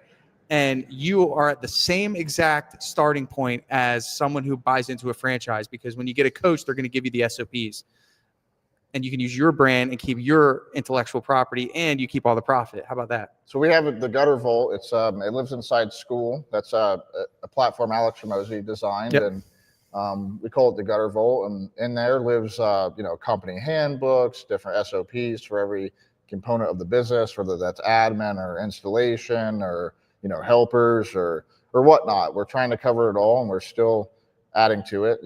And you are at the same exact starting point as someone who buys into a franchise, because when you get a coach, they're going to give you the SOPs, and you can use your brand and keep your intellectual property, and you keep all the profit. How about that? So we have the Gutter Vault. It's it lives inside school. That's a platform Alex 𝐖𝐄'𝐑𝐄 designed. Yep. And we call it the Gutter Vault, and in there lives, company handbooks, different SOPs for every component of the business, whether that's admin or installation or, helpers or whatnot. We're trying to cover it all, and we're still adding to it,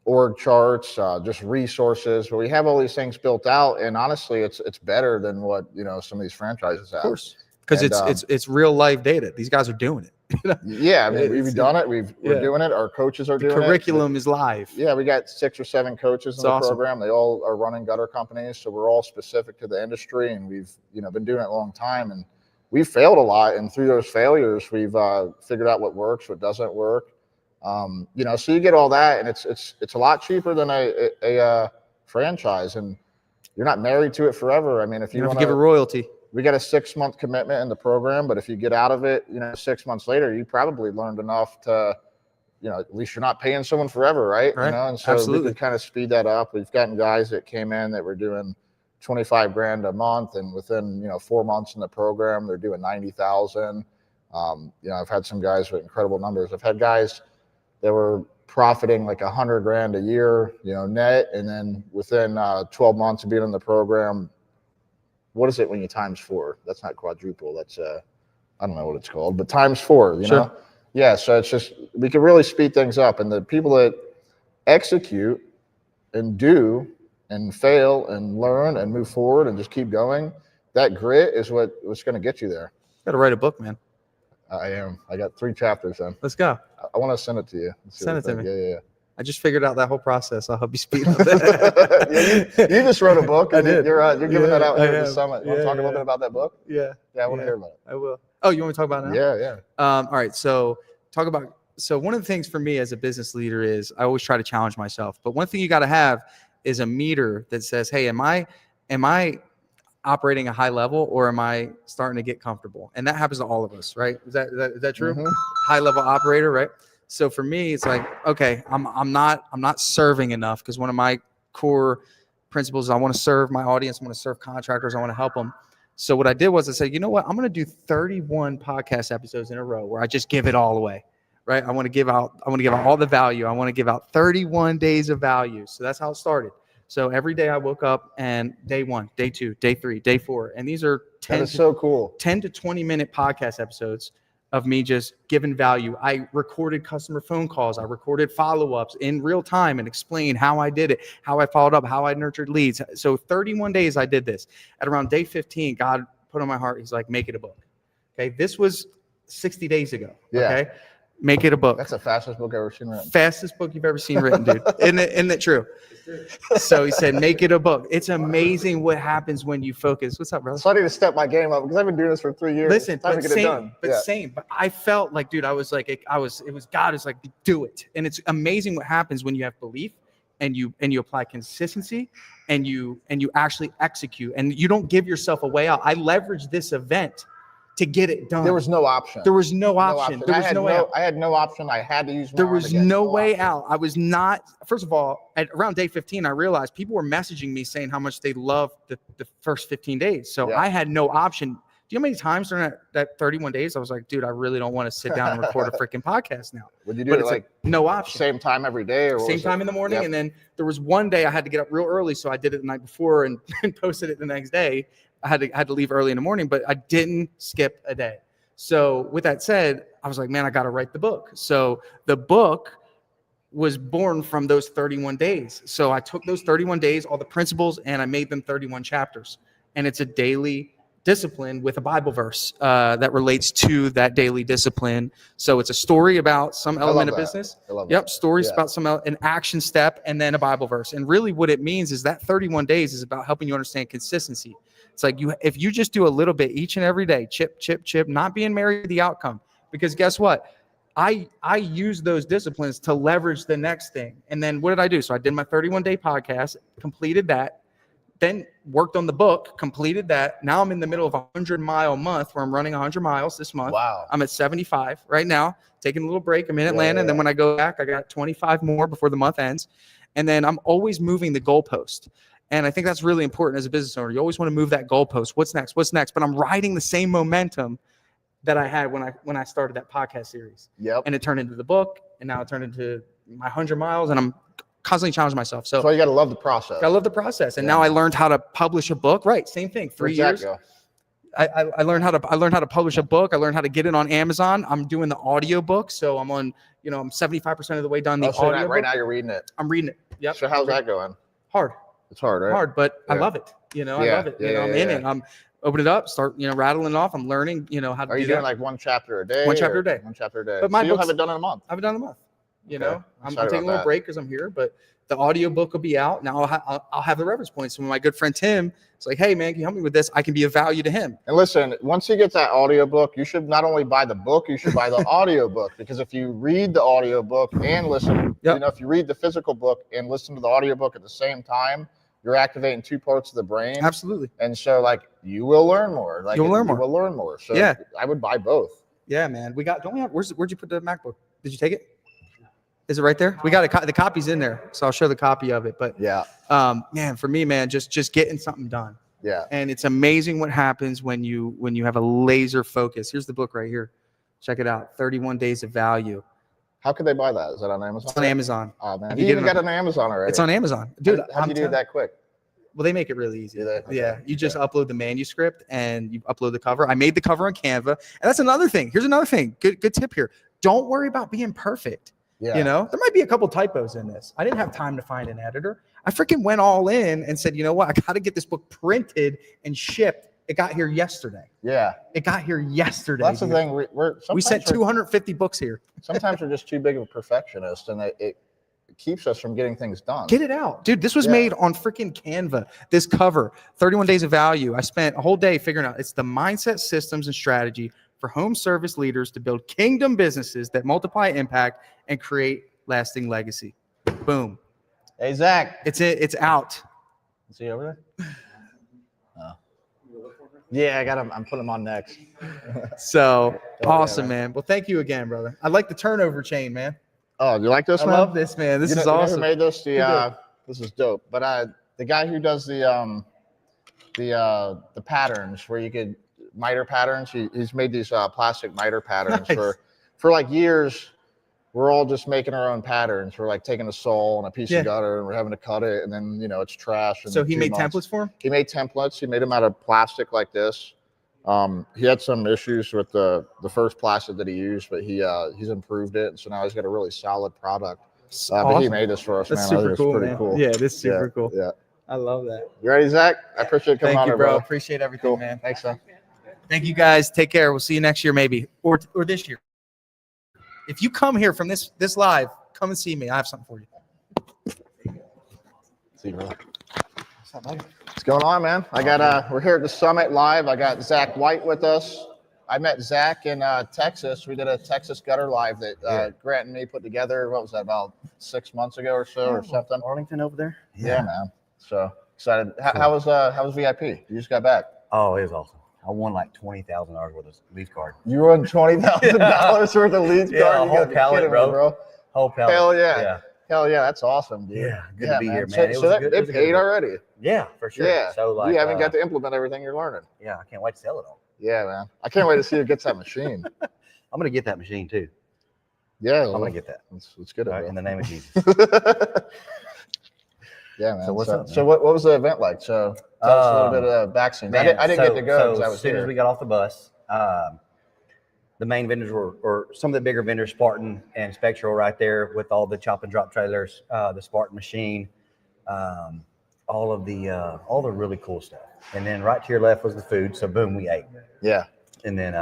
org charts, just resources. But we have all these things built out, and honestly, it's better than what, some of these franchises have. Of course, because it's real life data. These guys are doing it. Yeah, we've done it. We're doing it. Our coaches are doing it. The curriculum is live. Yeah, we got 6 or 7 coaches in the awesome. program. They all are running gutter companies, so we're all specific to the industry, and we've been doing it a long time, and we've failed a lot. And through those failures, we've figured out what works, what doesn't work. So you get all that, and it's a lot cheaper than a franchise, and you're not married to it forever. If you want to give a royalty. We got a 6-month commitment in the program, but if you get out of it, 6 months later, you probably learned enough to, at least you're not paying someone forever, right? Right. And so we can kind of speed that up. We've gotten guys that came in that were doing $25,000 a month, and within 4 months in the program, they're doing $90,000. I've had some guys with incredible numbers. I've had guys that were profiting like $100,000 a year, net, and then within 12 months of being in the program. What is it when you times 4? That's not quadruple. That's I don't know what it's called, but times 4. You know? Yeah. So it's just, we can really speed things up, and the people that execute and do and fail and learn and move forward and just keep going. That grit is what's going to get you there. Got to write a book, man. I am. I got 3 chapters in. Let's go. I want to send it to you. Send it to me. Yeah. I just figured out that whole process. I'll help you speed up that. Yeah, you just wrote a book. I did. You're giving that out I here at the have. summit. Want to talk a little bit about that book? Yeah. Yeah, I want to hear about it. I will. Oh, you want me to talk about it now? Yeah. All right. So one of the things for me as a business leader is I always try to challenge myself. But one thing you got to have is a meter that says, hey, am I operating a high level or am I starting to get comfortable? And that happens to all of us, right? Is that true? Mhm. High level operator, right? So for me, it's like, okay, I'm not serving enough, because one of my core principles is I want to serve my audience. I want to serve contractors. I want to help them. So what I did was I said, you know what? I'm going to do 31 podcast episodes in a row where I just give it all away, right? I want to give out all the value. I want to give out 31 days of value. So that's how it started. So every day I woke up and day 1, day 2, day 3, day 4. And these are 10 to 20 minute podcast episodes of me just giving value. I recorded customer phone calls. I recorded follow-ups in real time and explained how I did it, how I followed up, how I nurtured leads. So 31 days I did this. At around day 15, God put on my heart, he's like, make it a book. Okay. This was 60 days ago. Yeah. Okay. Make it a book. That's the fastest book I've ever seen written. Fastest book you've ever seen written, dude. Isn't it true? So he said, make it a book. It's amazing what happens when you focus. What's up, brother? So I need to step my game up because I've been doing this for 3 years. Listen, Time but to get it done. same. But I felt like, dude, it was God is like, do it. And it's amazing what happens when you have belief and you apply consistency and you actually execute and you don't give yourself a way out. I leveraged this event to get it done. There was no option. There was no option. There was no way out. I had no option. I had to use my There arm was again. no way option. out. I was not, first of all, at around day 15, I realized people were messaging me saying how much they loved the first 15 days. So Yeah. I had no option. Do you know how many times during that 31 days, I was like, dude, I really don't want to sit down and record a freaking podcast now. Would you do But it it's like no option. same time every day? Or what Same was time it? in the morning. Yep. And then there was one day I had to get up real early. So I did it the night before and posted it the next day. I had to leave early in the morning, but I didn't skip a day. So with that said, I was like, man, I got to write the book. So the book was born from those 31 days. So I took those 31 days, all the principles, and I made them 31 chapters. And it's a daily discipline with a Bible verse that relates to that daily discipline. So it's a story about some element of business. I love Yep. Stories Yeah. about an action step and then a Bible verse. And really what it means is that 31 days is about helping you understand consistency. It's like if you just do a little bit each and every day, chip, not being married to the outcome. Because guess what? I use those disciplines to leverage the next thing. And then what did I do? So I did my 31-day podcast, completed that, then worked on the book, completed that. Now I'm in the middle of a 100-mile month where I'm running 100 miles this month. Wow. I'm at 75 right now, taking a little break. I'm in Atlanta. And then when I go back, I got 25 more before the month ends. And then I'm always moving the goalpost. And I think that's really important as a business owner. You always want to move that goalpost. What's next? But I'm riding the same momentum that I had when I started that podcast series. Yep. And it turned into the book, and now it turned into my 100 miles, and I'm constantly challenging myself. So you got to love the process. I love the process. And now I learned how to publish a book. Right. Same thing. 3 years. I learned how to publish a book. I learned how to get it on Amazon. I'm doing the audio book. So I'm on, I'm 75% of the way done the audio right book. now you're reading it. I'm reading it. Yep. So how's that going? Hard. It's hard, right? Hard, but I love it. I love it. I'm in it. I'm open it up, start, rattling it off. I'm learning, how to do that. Are you doing like one chapter a day? One chapter a day. One chapter a day. But my you'll books- have it done in a month. I haven't done a month. I'm sorry taking a about little that. break because I'm here, but the audio book will be out. Now I'll have the reference points. So when my good friend Tim is like, hey man, can you help me with this? I can be of value to him. And listen, once you get that audio book, you should not only buy the book, you should buy the audio book, because if you read the audio book and listen, if you read the physical book and listen to the audio book at the same time, you're activating 2 parts of the brain. Absolutely. And so you will learn more. You'll learn more. You will learn more. So Yeah. I would buy both. Yeah, man. Where'd you put the MacBook? Did you take it? Is it right there? We got the copy's in there. So I'll show the copy of it. But yeah, man, for me, man, just getting something done. Yeah. And it's amazing what happens when you have a laser focus. Here's the book right here. Check it out. 31 Days of Value. How could they buy that? Is that on Amazon? It's on Amazon. Oh man, You you get even it got it on Amazon already. It's on Amazon. Dude, How do you do it that quick? Well, they make it really easy. Do they? Okay. Yeah. You just upload the manuscript and you upload the cover. I made the cover on Canva. And that's another thing. Here's another thing. Good tip here. Don't worry about being perfect. Yeah. There might be a couple typos in this. I didn't have time to find an editor. I freaking went all in and said, you know what? I got to get this book printed and shipped. It got here yesterday. Yeah. It got here yesterday. That's the dude. thing. We sent 250 books here. Sometimes we're just too big of a perfectionist, and it keeps us from getting things done. Get it out. Dude, this was made on freaking Canva. This cover, 31 Days of Value. I spent a whole day figuring out it's the mindset, systems, and strategy for home service leaders to build kingdom businesses that multiply impact and create lasting legacy. Boom. Hey, Zach. It's out. Is he over there? Oh. Yeah, I got him. I'm putting him on next. So awesome, yeah, man. Well, thank you again, brother. I like the turnover chain, man. Oh, you like this, I man? love this, man. This is You awesome. never made this? This is dope. But the guy who does the patterns where you could miter patterns, he's made these plastic miter patterns Nice. for like years. We're all just making our own patterns. We're like taking a sole and a piece of gutter and we're having to cut it, and then it's trash. So he made templates for him? He made templates. He made them out of plastic like this. He had some issues with the first plastic that he used, but he's improved it, and so now he's got a really solid product. But he made this for us, That's man. I super think cool, it's pretty man. cool. Yeah, this is super cool. Yeah. I love that. You ready, Zach? I appreciate you coming Thank on you, here, bro. brother. Appreciate everything, man. Thanks, man. Thank you, guys. Take care. We'll see you next year, maybe, or this year. If you come here from this live, come and see me. I have something for you. See you, brother. What's going on, man? I got we're here at the summit live. I got Zach White with us. I met Zach in Texas. We did a Texas gutter live that Grant and me put together. What was that, about 6 months ago or so, or something? Arlington over there. Yeah, man. So excited. How was VIP? You just got back. Oh, it was awesome. I won like $20,000 worth of lead card. You won $20,000 worth of leads Yeah, card. a whole pallet, bro. Whole pallet. Hell yeah. Yeah. Hell yeah, that's awesome, dude. Yeah, good to be here, man. So, It was a good- it they was a good paid event. already. Yeah, for sure. Yeah. So like, you haven't got to implement everything you're learning. Yeah, I can't wait to sell it all. Yeah, man. I can't wait to see who gets that machine. I'm gonna get that machine too. Yeah, I'm gonna get that. Let's get it, Right, bro. in the name of Jesus. Yeah, man. So what's up, man? So what was the event like? So tell us a little bit of back scenes. I didn't get to go because I was as soon here. as we got off the bus, the main vendors were some of the bigger vendors, Spartan and Spectral, right there with all the chop and drop trailers, the Spartan machine, all the really cool stuff. And then right to your left was the food. So boom, we ate. Yeah. And then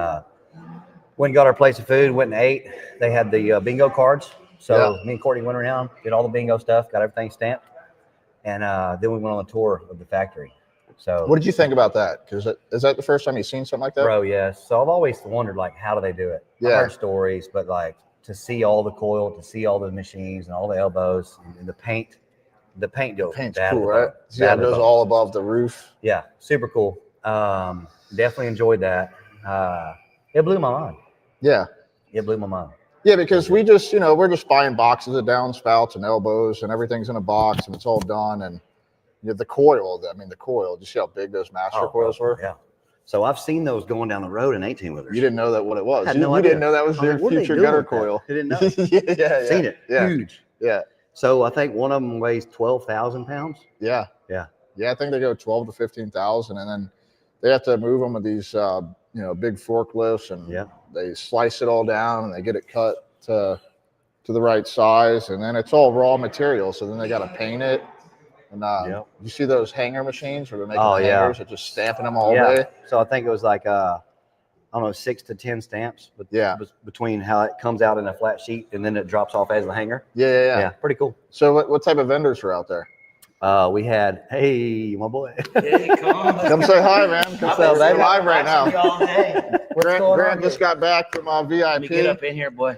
went and got our place of food, went and ate. They had the bingo cards. So me and Courtney went around, did all the bingo stuff, got everything stamped. And then we went on a tour of the factory. So What did you think about that? Because is that the first time you've seen something like that? bro, yes. So I've always wondered, like, how do they do it? Yeah. I heard stories, but like to see all the coil, to see all the machines and all the elbows and the paint deal. Paint's bad cool, as a right? bone. Yeah, Bad it as a goes bone. all above the roof. Yeah, super cool. Definitely enjoyed that. It blew my mind. Yeah. It blew my mind. Yeah, because we just, we're just buying boxes of downspouts and elbows, and everything's in a box, and it's all done. And the coil, the coil, did you see how big those master coils were? Yeah. So I've seen those going down the road in 18-wheelers. You didn't know that what it was. Had You no you idea. didn't know that was I was your like, what are they future doing gutter with that? coil. I didn't know. yeah. Seen it. Yeah. Huge. Yeah. So I think one of them weighs 12,000 pounds. Yeah. Yeah. Yeah, I think they go 12 to 15,000, and then they have to move them with these, big forklifts, and they slice it all down, and they get it cut to the right size, and then it's all raw material. So then they got to paint it. And you see those hanger machines where they're making hangers, they're just stamping them all day. So I think it was like I don't know, 6 to 10 stamps. But between how it comes out in a flat sheet and then it drops off as a hanger. Yeah. Pretty cool. So what type of vendors were out there? We had, hey, my boy. Hey, Come say hi, man. Come say baby. we're live right now. What's going Grant on just got back from VIP. Let me get up in here, boy.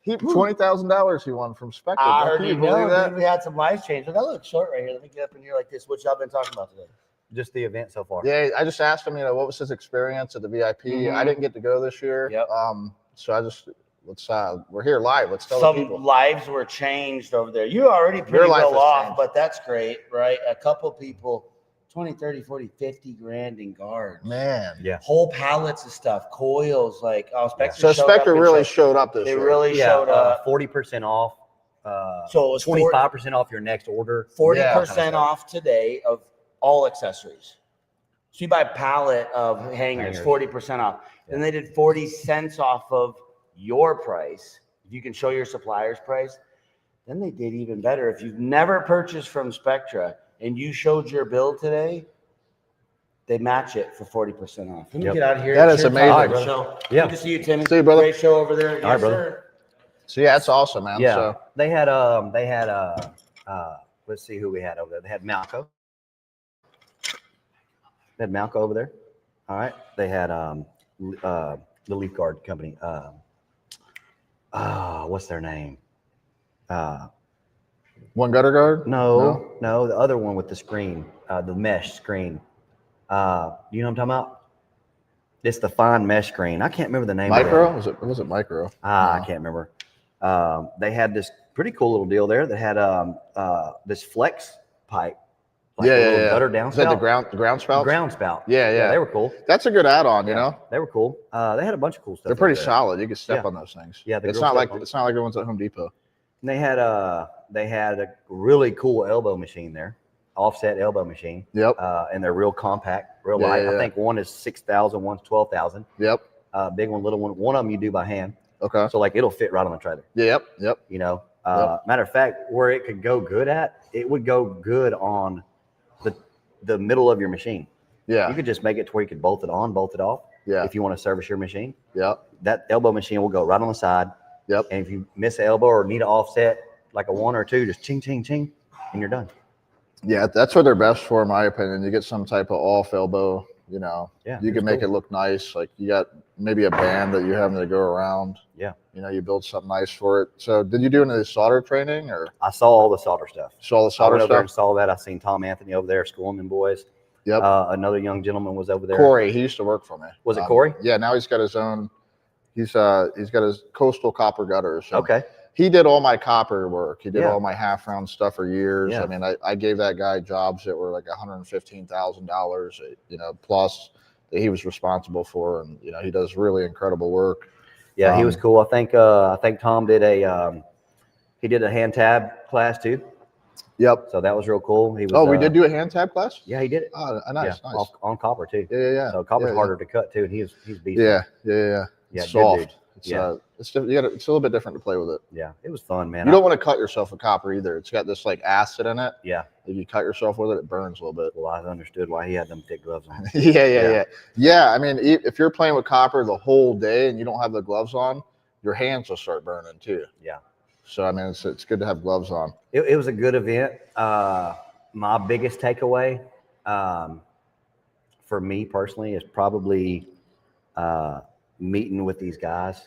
He $20,000 he won from Spectre. I heard Can you you believe that? We had some life change. Look, I look short right here. Let me get up in here like this. What y'all been talking about today? Just the event so far. Yeah, I just asked him, what was his experience at the VIP? I didn't get to go this year. Yep. So I just we're here live. Let's tell the Some people. lives were changed over there. You're already pretty life well has off, changed. but that's great, right? A couple people, 20, 30, 40, 50 grand in guards. Man. Yeah. Whole pallets of stuff, coils, like Spectre. So showed Spectre up and really showed- showed up this They year. really showed up. 40% off. So it was 25% off your next order. 40% off today of all accessories. So you buy a pallet of hangers, 40% off. Then they did 40 cents off of your price. If you can show your supplier's price, Then they did even better. If you've never purchased from Spectra and you showed your bill today, they match it for 40% off. Let me get out of here. That is Sure, amazing. Tyler, brother. Yeah. Good to see you, Timmy. See you, brother. Great show over there. All right, brother. So yeah, that's awesome, man. Yeah. So They had let's see who we had over there. They had Malco. They had Malco over there. All right. They had the Leaf Guard company. What's their name? One Gutter Guard? No, the other one with the screen, the mesh screen. You know what I'm talking about? It's the fine mesh screen. I can't remember the name. Micro? Of it. Was it Micro? I can't remember. They had this pretty cool little deal there that had this flex pipe. Like a little gutter downspout. Is that the ground spout? Ground spout. Yeah. They were cool. That's a good add-on, you know. They were cool. They had a bunch of cool stuff. They're pretty there. solid. You can step on those things. Yeah, it's not like the ones at Home Depot. And they had a really cool elbow machine there, offset elbow machine. Yep. And they're real compact, real light. I think one is 6,000, one's 12,000. Yep. Big one, little one. One of them you do by hand. Okay. So like it'll fit right on the trailer. Yep. You know, matter of fact, where it could go good at, it would go good on the middle of your machine. Yeah. You could just make it to where you could bolt it on, bolt it off. Yeah. If you want to service your machine. Yep. That elbow machine will go right on the side. Yep. And if you miss an elbow or need an offset, like a 1 or 2, just ching, ching, ching, and you're done. Yeah, that's what they're best for, in my opinion. You get some type of off elbow, you know. Yeah. You can make it look nice. Like you got maybe a band that you're having to go around. Yeah. You know, you build something nice for it. So did you do any solder training or? I saw all the solder stuff. Saw the solder I went over there and stuff? saw that. I seen Tom Anthony over there schooling them boys. Yep. Another young gentleman was over there. Corey, he used to work for me. Was it Corey? Yeah, now he's got his own. He's got his coastal copper gutters. So Okay. He did all my copper work. He did Yeah. all my half round stuff for years. Yeah. I mean, I gave that guy jobs that were like $115,000, you know, plus that he was responsible for, and you know, he does really incredible work. Yeah, he was cool. I think Tom did he did a hand tab class too. Yep. So that was real cool. He was. Oh, we did do a hand tab class? Yeah, he did it. Oh, nice, Yeah, nice. on copper too. Yeah. So copper's Yeah, harder to cut too, and he's beast. Yeah. Yeah, It's good soft. dude. It's Yeah. it's a little bit different to play with it. Yeah, it was fun, man. You don't want to cut yourself with copper either. It's got this like acid in it. Yeah. If you cut yourself with it, it burns a little bit. Well, I understood why he had them thick gloves on. Yeah. I mean, if you're playing with copper the whole day and you don't have the gloves on, your hands will start burning too. Yeah. So I mean, it's good to have gloves on. It was a good event. My biggest takeaway for me personally is probably meeting with these guys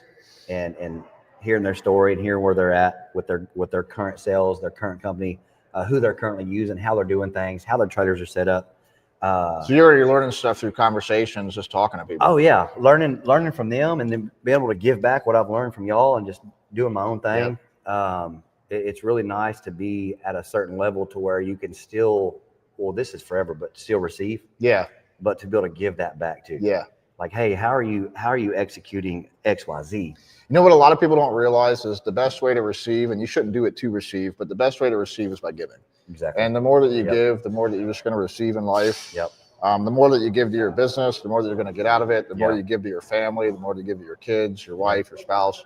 and hearing their story and hearing where they're at with their current sales, their current company, who they're currently using, how they're doing things, how their trailers are set up. So you're already learning stuff through conversations, just talking to people. Oh yeah, learning from them, and then be able to give back what I've learned from y'all, and just doing my own thing. Yep. It's really nice to be at a certain level to where you can still, well, this is forever, but still receive. Yeah. But to be able to give that back too. Yeah. Like, hey, how are you executing XYZ? You know what a lot of people don't realize is the best way to receive, and you shouldn't do it to receive, but the best way to receive is by giving. Exactly. And the more that you give, the more that you're just going to receive in life. Yep. The more that you give to your business, the more that you're going to get out of it. The more Yeah. you give to your family, the more you give to your kids, your wife, your spouse,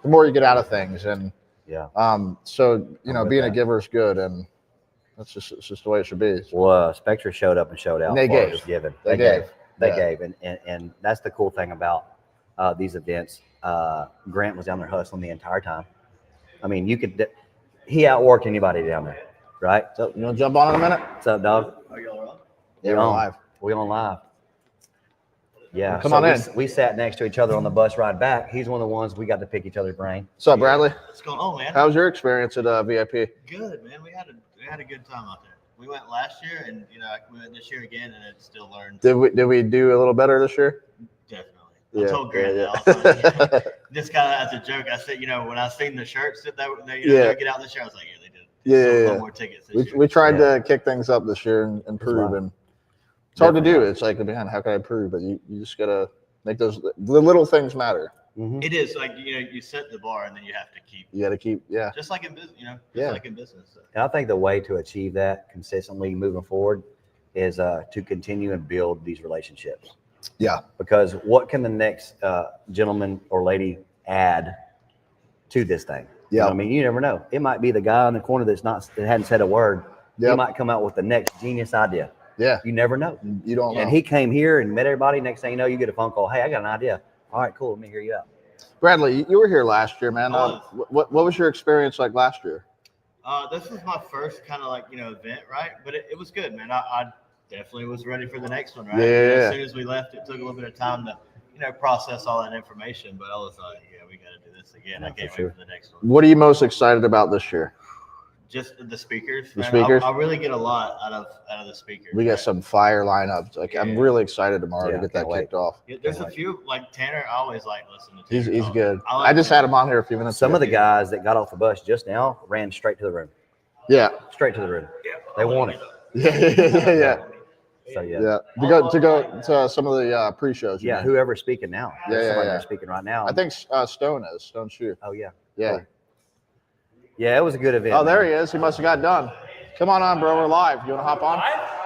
the more you get out of things. And yeah. So you know, with being that. a giver is good, and it's just the way it should be. Well, Spectre showed up and showed out. And they while it gave. was given. They They Yeah. gave, and that's the cool thing about these events. Grant was down there hustling the entire time. I mean, he outworked anybody down there, right? So you want to jump on in a minute? What's up, dog? Are y'all on? Yeah, we're live. We on live. Yeah. Come so on in. We sat next to each other on the bus ride back. He's one of the ones we got to pick each other's brain. What's up, Bradley? What's going on, man? How was your experience at VIP? Good, man. We had a good time out there. We went last year, and we went this year again, and it still learned. Did we do a little better this year? Definitely. Yeah, I told Grant yeah. that. Just kind of as a joke, I said, when I seen the shirts that they Yeah. get out this year, I was like, yeah, they did. Yeah, Sold yeah. more tickets this year. We tried to kick things up this year and improve, and it's hard to do. It's like, man, how can I improve? But you just gotta make the little things matter. Mm-hmm. It is like you set the bar, and then you have to keep. You gotta keep, yeah. Just like in business, Yeah. like in business. So. And I think the way to achieve that consistently moving forward is to continue and build these relationships. Yeah. Because what can the next gentleman or lady add to this thing? You know Yeah. what I mean, you never know. It might be the guy in the corner that hadn't said a word. He Yep. might come out with the next genius idea. Yeah. You never know. You don't know. And he came here and met everybody. Next thing you know, you get a phone call. Hey, I got an idea. All right, cool. Let me hear you out. Bradley, you were here last year, man. Oh. What was your experience like last year? This was my first kind of like, event, right? But it was good, man. I definitely was ready for the next one, right? Yeah. As soon as we left, it took a little bit of time to, process all that information. But I was like, yeah, we got to do this again. I can't wait for the next one. What are you most excited about this year? Just the speakers. The man. speakers? I'll really get a lot out of the speakers. We got right? some fire lineups. Like I'm really excited tomorrow Yeah, to get that can't wait. kicked off. Yeah, there's a few like Tanner. I always like listening to. He's Tanner talk. good. I like I just Tanner. had him on here a few minutes Some ago. of the guys that got off the bus just now ran straight to the room. Yeah. Straight to the room. They want it. Yeah. So yeah. Yeah. To go to some of the pre-shows. you Yeah, mean. whoever's speaking now. Yeah, There's yeah, somebody yeah. there speaking right now. I think Stone Shoe. Oh yeah. Yeah. Cool. Yeah, it was a good event. Oh, there man. he is. He must have got done. Come on, bro. We're live. You want to hop on?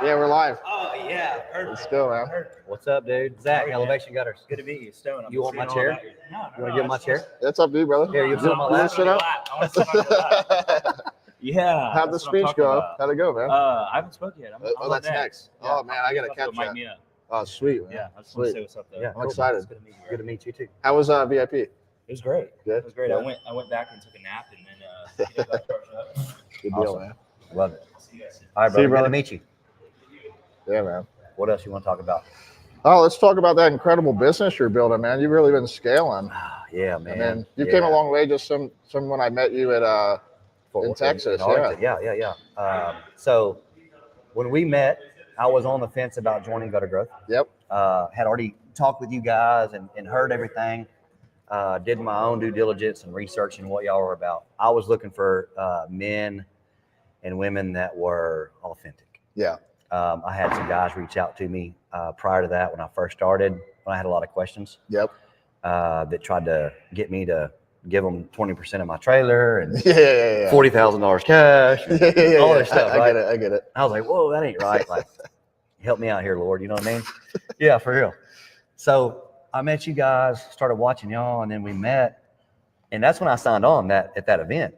Yeah, we're live. Oh yeah, Let's go, man. What's up, dude? Zach, Elevation Gutters. Good to meet you, Stone. You want my chair? You want to get my chair? That's up to you, brother. Here, you sit on my You wanna lap. sit up? I want to sit on your lap. Yeah. How'd the that's what I'm speech talking go? about. How'd it go, man? I haven't spoken yet. Oh, that's next. Oh, man, I gotta catch mic that. me up. Oh, sweet, man. Yeah, I just want to Sweet. say what's up though. Yeah, I'm excited. Good to meet you. Good to meet you too. How was VIP? It was great. Good. It was great. Yeah. I went back and took a nap and then got charged up. Good deal, Awesome. man. Love it. See you guys soon. All right, See you, brother. Good brother. to meet you. Yeah, man. What else you want to talk about? Oh, let's talk about that incredible business you're building, man. You've really been scaling. Yeah, And man. then you Yeah. came a long way just from when I met you at in Texas. Arlington. Yeah. So when we met, I was on the fence about joining Gutter Growth. Yep. Had already talked with you guys and heard everything. Did my own due diligence and research and what y'all were about. I was looking for men and women that were authentic. Yeah. I had some guys reach out to me prior to that when I first started, when I had a lot of questions. Yep. That tried to get me to give them 20% of my trailer and Yeah. $40,000 cash, and all this stuff. I right? get it. I get it. I was like, whoa, that ain't right. Like, help me out here, Lord. You know what I mean? Yeah, for real. So I met you guys, started watching y'all, and then we met. And that's when I signed on at that event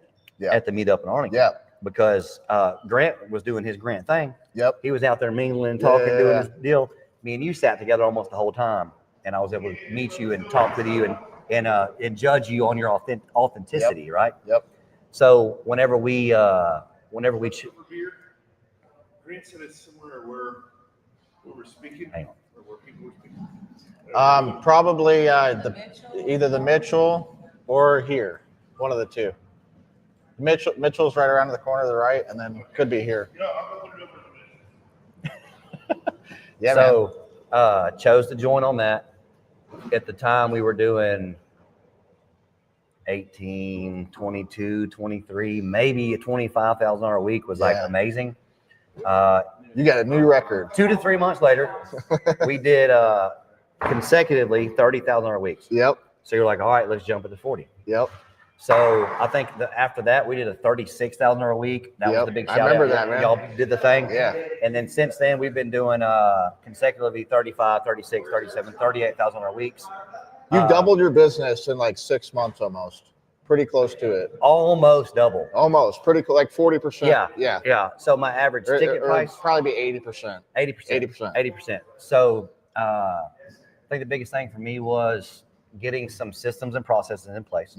at the meetup in Arlington. Yeah. Because Grant was doing his Grant thing. Yep. He was out there mingling, talking, Yeah. doing his deal. Me and you sat together almost the whole time. And I was able to meet you and talk with you and judge you on your authenticity, right? Yep. So whenever we Grant said it's similar where we're speaking. Hang on. Or where people were speaking. Probably either the Mitchell or here, one of the two. Mitchell's right around the corner to the right, and then could be here. Yeah, I'm gonna put it up in a minute. Yeah, man. So chose to join on that. At the time we were doing 18, 22, 23, maybe a $25,000 a week was like Yeah. amazing. You got a new record. 2 to 3 months later, we did consecutively $30,000 weeks. Yep. So you're like, all right, let's jump into 40. Yep. So I think that after that, we did a $36,000 a week. That was Yep. the big I shout remember out. that, man. Y'all did the thing. Yeah. And then since then, we've been doing consecutively 35, 36, 37, $38,000 weeks. You doubled your business in like 6 months almost. Pretty close to it. Almost double. Almost. Pretty cool. Like 40%. Yeah. Yeah. Yeah. So my average ticket price, probably be 80%. 80%. 80%. 80%. So I think the biggest thing for me was getting some systems and processes in place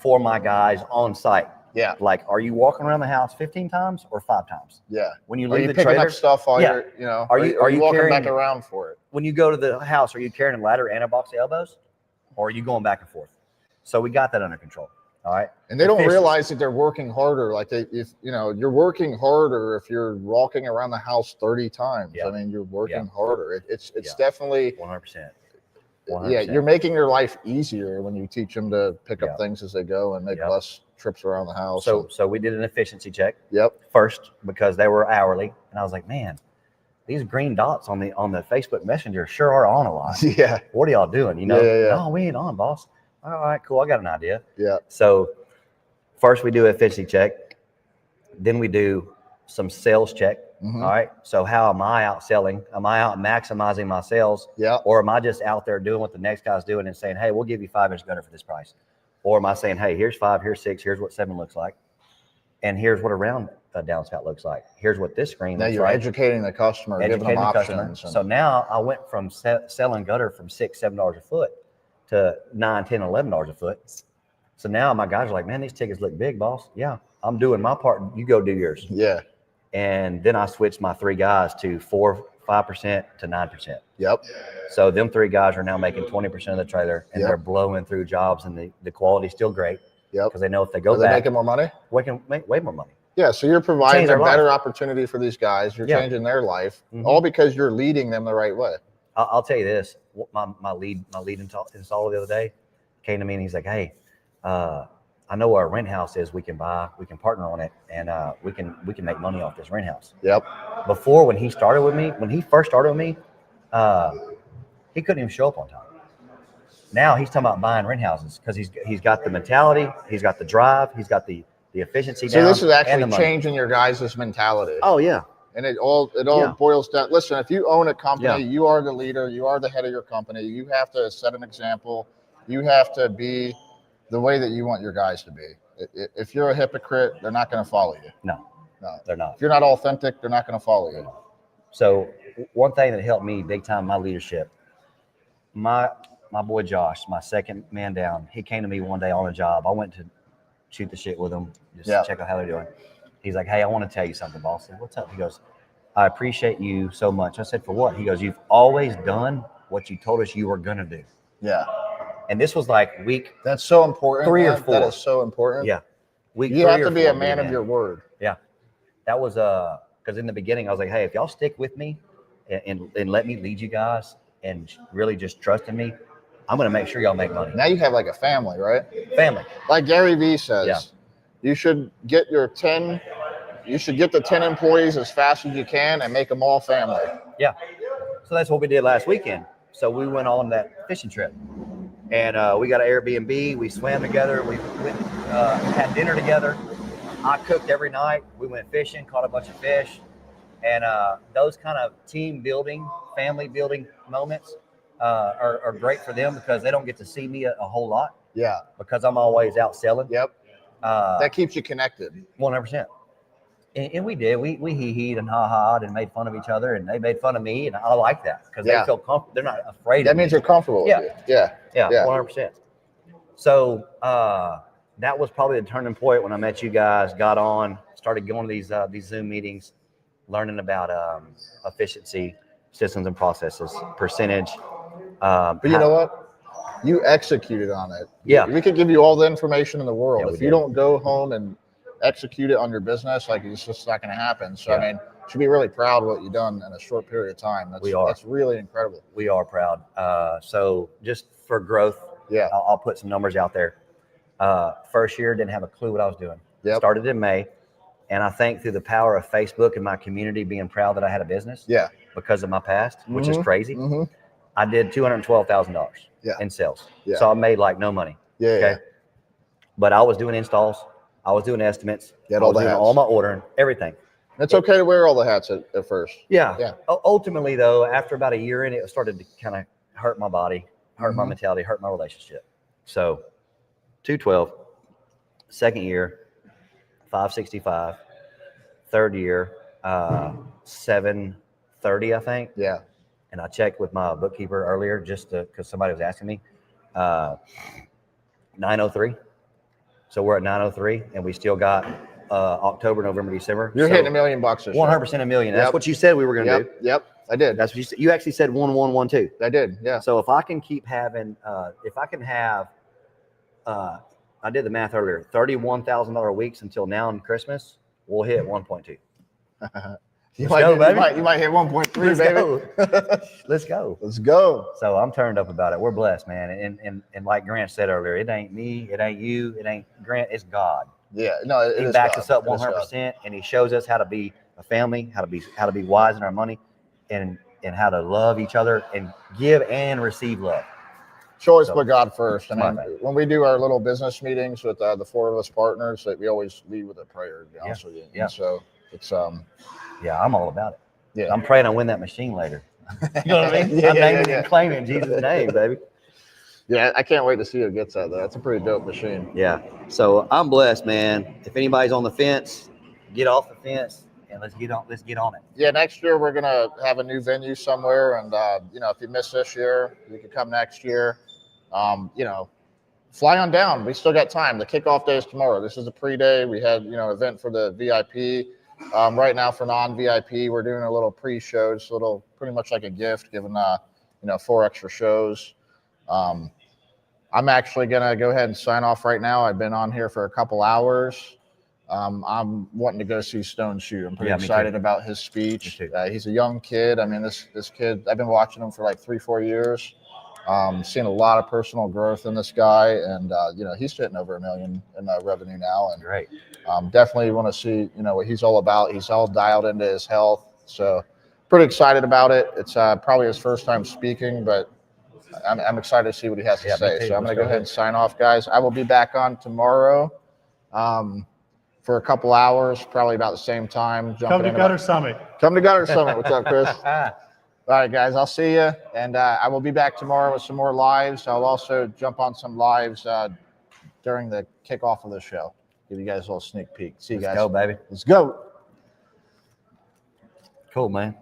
for my guys on site. Yeah. Like, are you walking around the house 15 times or 5 times? Yeah. When you Are leave you the picking trailer, up stuff while Yeah. you're, you know, Are you walking carrying- back around for it? when you go to the house, are you carrying a ladder and a box of elbows, or are you going back and forth? So we got that under control. All right. And they don't Efficiency. realize that they're working harder. Like if you know, you're working harder if you're walking around the house 30 times. Yeah. I mean, you're working Yeah. harder. It's Yeah. definitely 100%. Yeah, you're making your life easier when you teach them to pick Yeah. up things as they go and make Yeah. less trips around the house. So we did an efficiency check Yep. first because they were hourly, and I was like, man, these green dots on the Facebook Messenger sure are on a lot. Yeah. What are y'all doing? You know? Yeah. No, we ain't on, boss. All right, cool. I got an idea. Yeah. So first we do an efficiency check, then we do some sales check. Mhm. All right. So how am I out selling? Am I out maximizing my sales? Yeah. Or am I just out there doing what the next guy's doing and saying, hey, we'll give you 5-inch gutter for this price? Or am I saying, hey, here's 5, here's 6, here's what 7 looks like, and here's what a round downspout looks like. Here's what this screen Now looks you're like. educating the customer, giving them Educating the customer. options. and- So now I went from selling gutter from $6, $7 a foot to $9, $10, $11 a foot. So now my guys are like, man, these tickets look big, boss. Yeah, I'm doing my part. You go do yours. Yeah. And then I switched my 3 guys to 4, 5% to 9%. Yep. So them 3 guys are now making 20% of the trailer, and Yep. they're blowing through jobs, and the quality's still great. Yep. Because they know if they go Are they back, making more money? we can make way more money. Yeah. So you're providing Change a their better life. opportunity for these guys. You're Yeah. changing their life, Mhm. all because you're leading them the right way. I'll tell you this. My lead installer the other day came to me and he's like, hey, I know where a rent house is we can buy, we can partner on it, and we can make money off this rent house. Yep. Before, when he first started with me, he couldn't even show up on time. Now he's talking about buying rent houses because he's got the mentality, he's got the drive, he's got the efficiency So down. this is and actually the money. changing your guys' mentality. Oh yeah. And it all Yeah. boils down. Listen, if you own a company, Yeah. you are the leader, you are the head of your company. You have to set an example. You have to be the way that you want your guys to be. If you're a hypocrite, they're not going to follow you. No, they're not. If you're not authentic, they're not going to follow you. So one thing that helped me big time in my leadership, my boy Josh, my second man down, he came to me one day on a job. I went to shoot the shit with him, just Yeah. to check out how they're doing. He's like, hey, I want to tell you something, boss. I said, what's up? He goes, I appreciate you so much. I said, for what? He goes, you've always done what you told us you were going to do. Yeah. And this was like week That's so important. 3 or man. 4. That is so important. Yeah. Week You 3 have or to be 4, a man of your word. Yeah. That was because in the beginning I was like, hey, if y'all stick with me and let me lead you guys and really just trust in me, I'm going to make sure y'all make money. Now you have like a family, right? Family. Like Gary Vee says, Yeah. you should get the 10 employees as fast as you can and make them all family. Yeah. So that's what we did last weekend. So we went on that fishing trip, and we got an Airbnb. We swam together. We went, had dinner together. I cooked every night. We went fishing, caught a bunch of fish, and those kind of team building, family building moments are great for them because they don't get to see me a whole lot. Yeah. Because I'm always out selling. Yep. That keeps you connected. 100%. And we did. We hee-heed and ha-ha'd and made fun of each other, and they made fun of me, and I like that because Yeah. they feel comfortable. They're not afraid That of me. means you're comfortable Yeah. with you. Yeah. Yeah, Yeah. 100%. So that was probably the turning point when I met you guys, got on, started going to these Zoom meetings, learning about efficiency, systems and processes, percentage. But you know what? You executed on it. Yeah. We could give you all the information in the world. Yeah, we if you did. don't go home and execute it on your business, like it's just not going to happen. So, Yeah. I mean, you should be really proud of what you've done in a short period of time. We are. That's really incredible. We are proud. So just for growth, Yeah. I'll put some numbers out there. First year, didn't have a clue what I was doing. Yep. Started in May. And I think through the power of Facebook and my community being proud that I had a business Yeah. because of my past, which is Mhm. crazy, Mhm. I did $212,000 Yeah. in sales. Yeah. So I made like no money. Yeah. Okay. But I was doing installs. I was doing estimates. You had I all was the doing hats. all my ordering, everything. It's okay to wear all the hats at first. Yeah. Yeah. Ultimately, though, after about a year in, it started to kind of hurt my body, hurt my Mhm. mentality, hurt my relationship. So 212, second year, 565, third year, 730, I think. Yeah. And I checked with my bookkeeper earlier just because somebody was asking me. 903. So we're at 903, and we still got October, November, December. You're So hitting $1 million this year. 100% a million. That's Yep. what you said we were going to Yep. do. Yep. I did. That's what you said. You actually said 1112. I did. Yeah. So if I can keep having, if I can have, I did the math earlier, $31,000 weeks until now and Christmas, we'll hit 1.2. You Let's go, baby. You might hit 1.3, Let's baby. go. Let's go. Let's go. So I'm turned up about it. We're blessed, man. And like Grant said earlier, it ain't me, it ain't you, it ain't Grant, it's God. Yeah. No, it He is backs God. us up It is God. 100%, and he shows us how to be a family, how to be wise in our money, and how to love each other and give and receive love. Should always So, put God first. I my mean, bad. when we do our little business meetings with the 4 of us partners, we always lead with a prayer, to be honest with you. Yeah. And so it's Yeah, I'm all about it. yeah. I'm praying I win that machine later. You know what I mean? Yeah, I'm yeah, naming yeah. and claiming in Jesus' name, baby. Yeah, I can't wait to see who gets that though. That's a pretty dope machine. Yeah. So I'm blessed, man. If anybody's on the fence, get off the fence and let's get on it. Yeah, next year we're gonna have a new venue somewhere, and if you miss this year, you can come next year. Fly on down. We still got time. The kickoff day is tomorrow. This is a pre-day. We had event for the VIP. Right now for non-VIP, we're doing a little pre-show, just a little pretty much like a gift, giving 4 extra shows. I'm actually gonna go ahead and sign off right now. I've been on here for a couple hours. I'm wanting to go see Stone shoot. I'm pretty excited about his speech. He's a young kid. I mean, this kid, I've been watching him for like 3-4 years. Seeing a lot of personal growth in this guy, and he's hitting over $1 million in revenue now. And Great. Definitely want to see what he's all about. He's all dialed into his health, so pretty excited about it. It's probably his first time speaking, but I'm excited to see what he has to say. So I'm going to go ahead and sign off, guys. I will be back on tomorrow for a couple hours, probably about the same time. Come to Gutter Summit. Come to Gutter Summit. What's up, Chris? All right, guys, I'll see you. And I will be back tomorrow with some more lives. I'll also jump on some lives during the kickoff of the show. Give you guys a little sneak peek. See you guys. Let's go, baby. Let's go. Cool, man.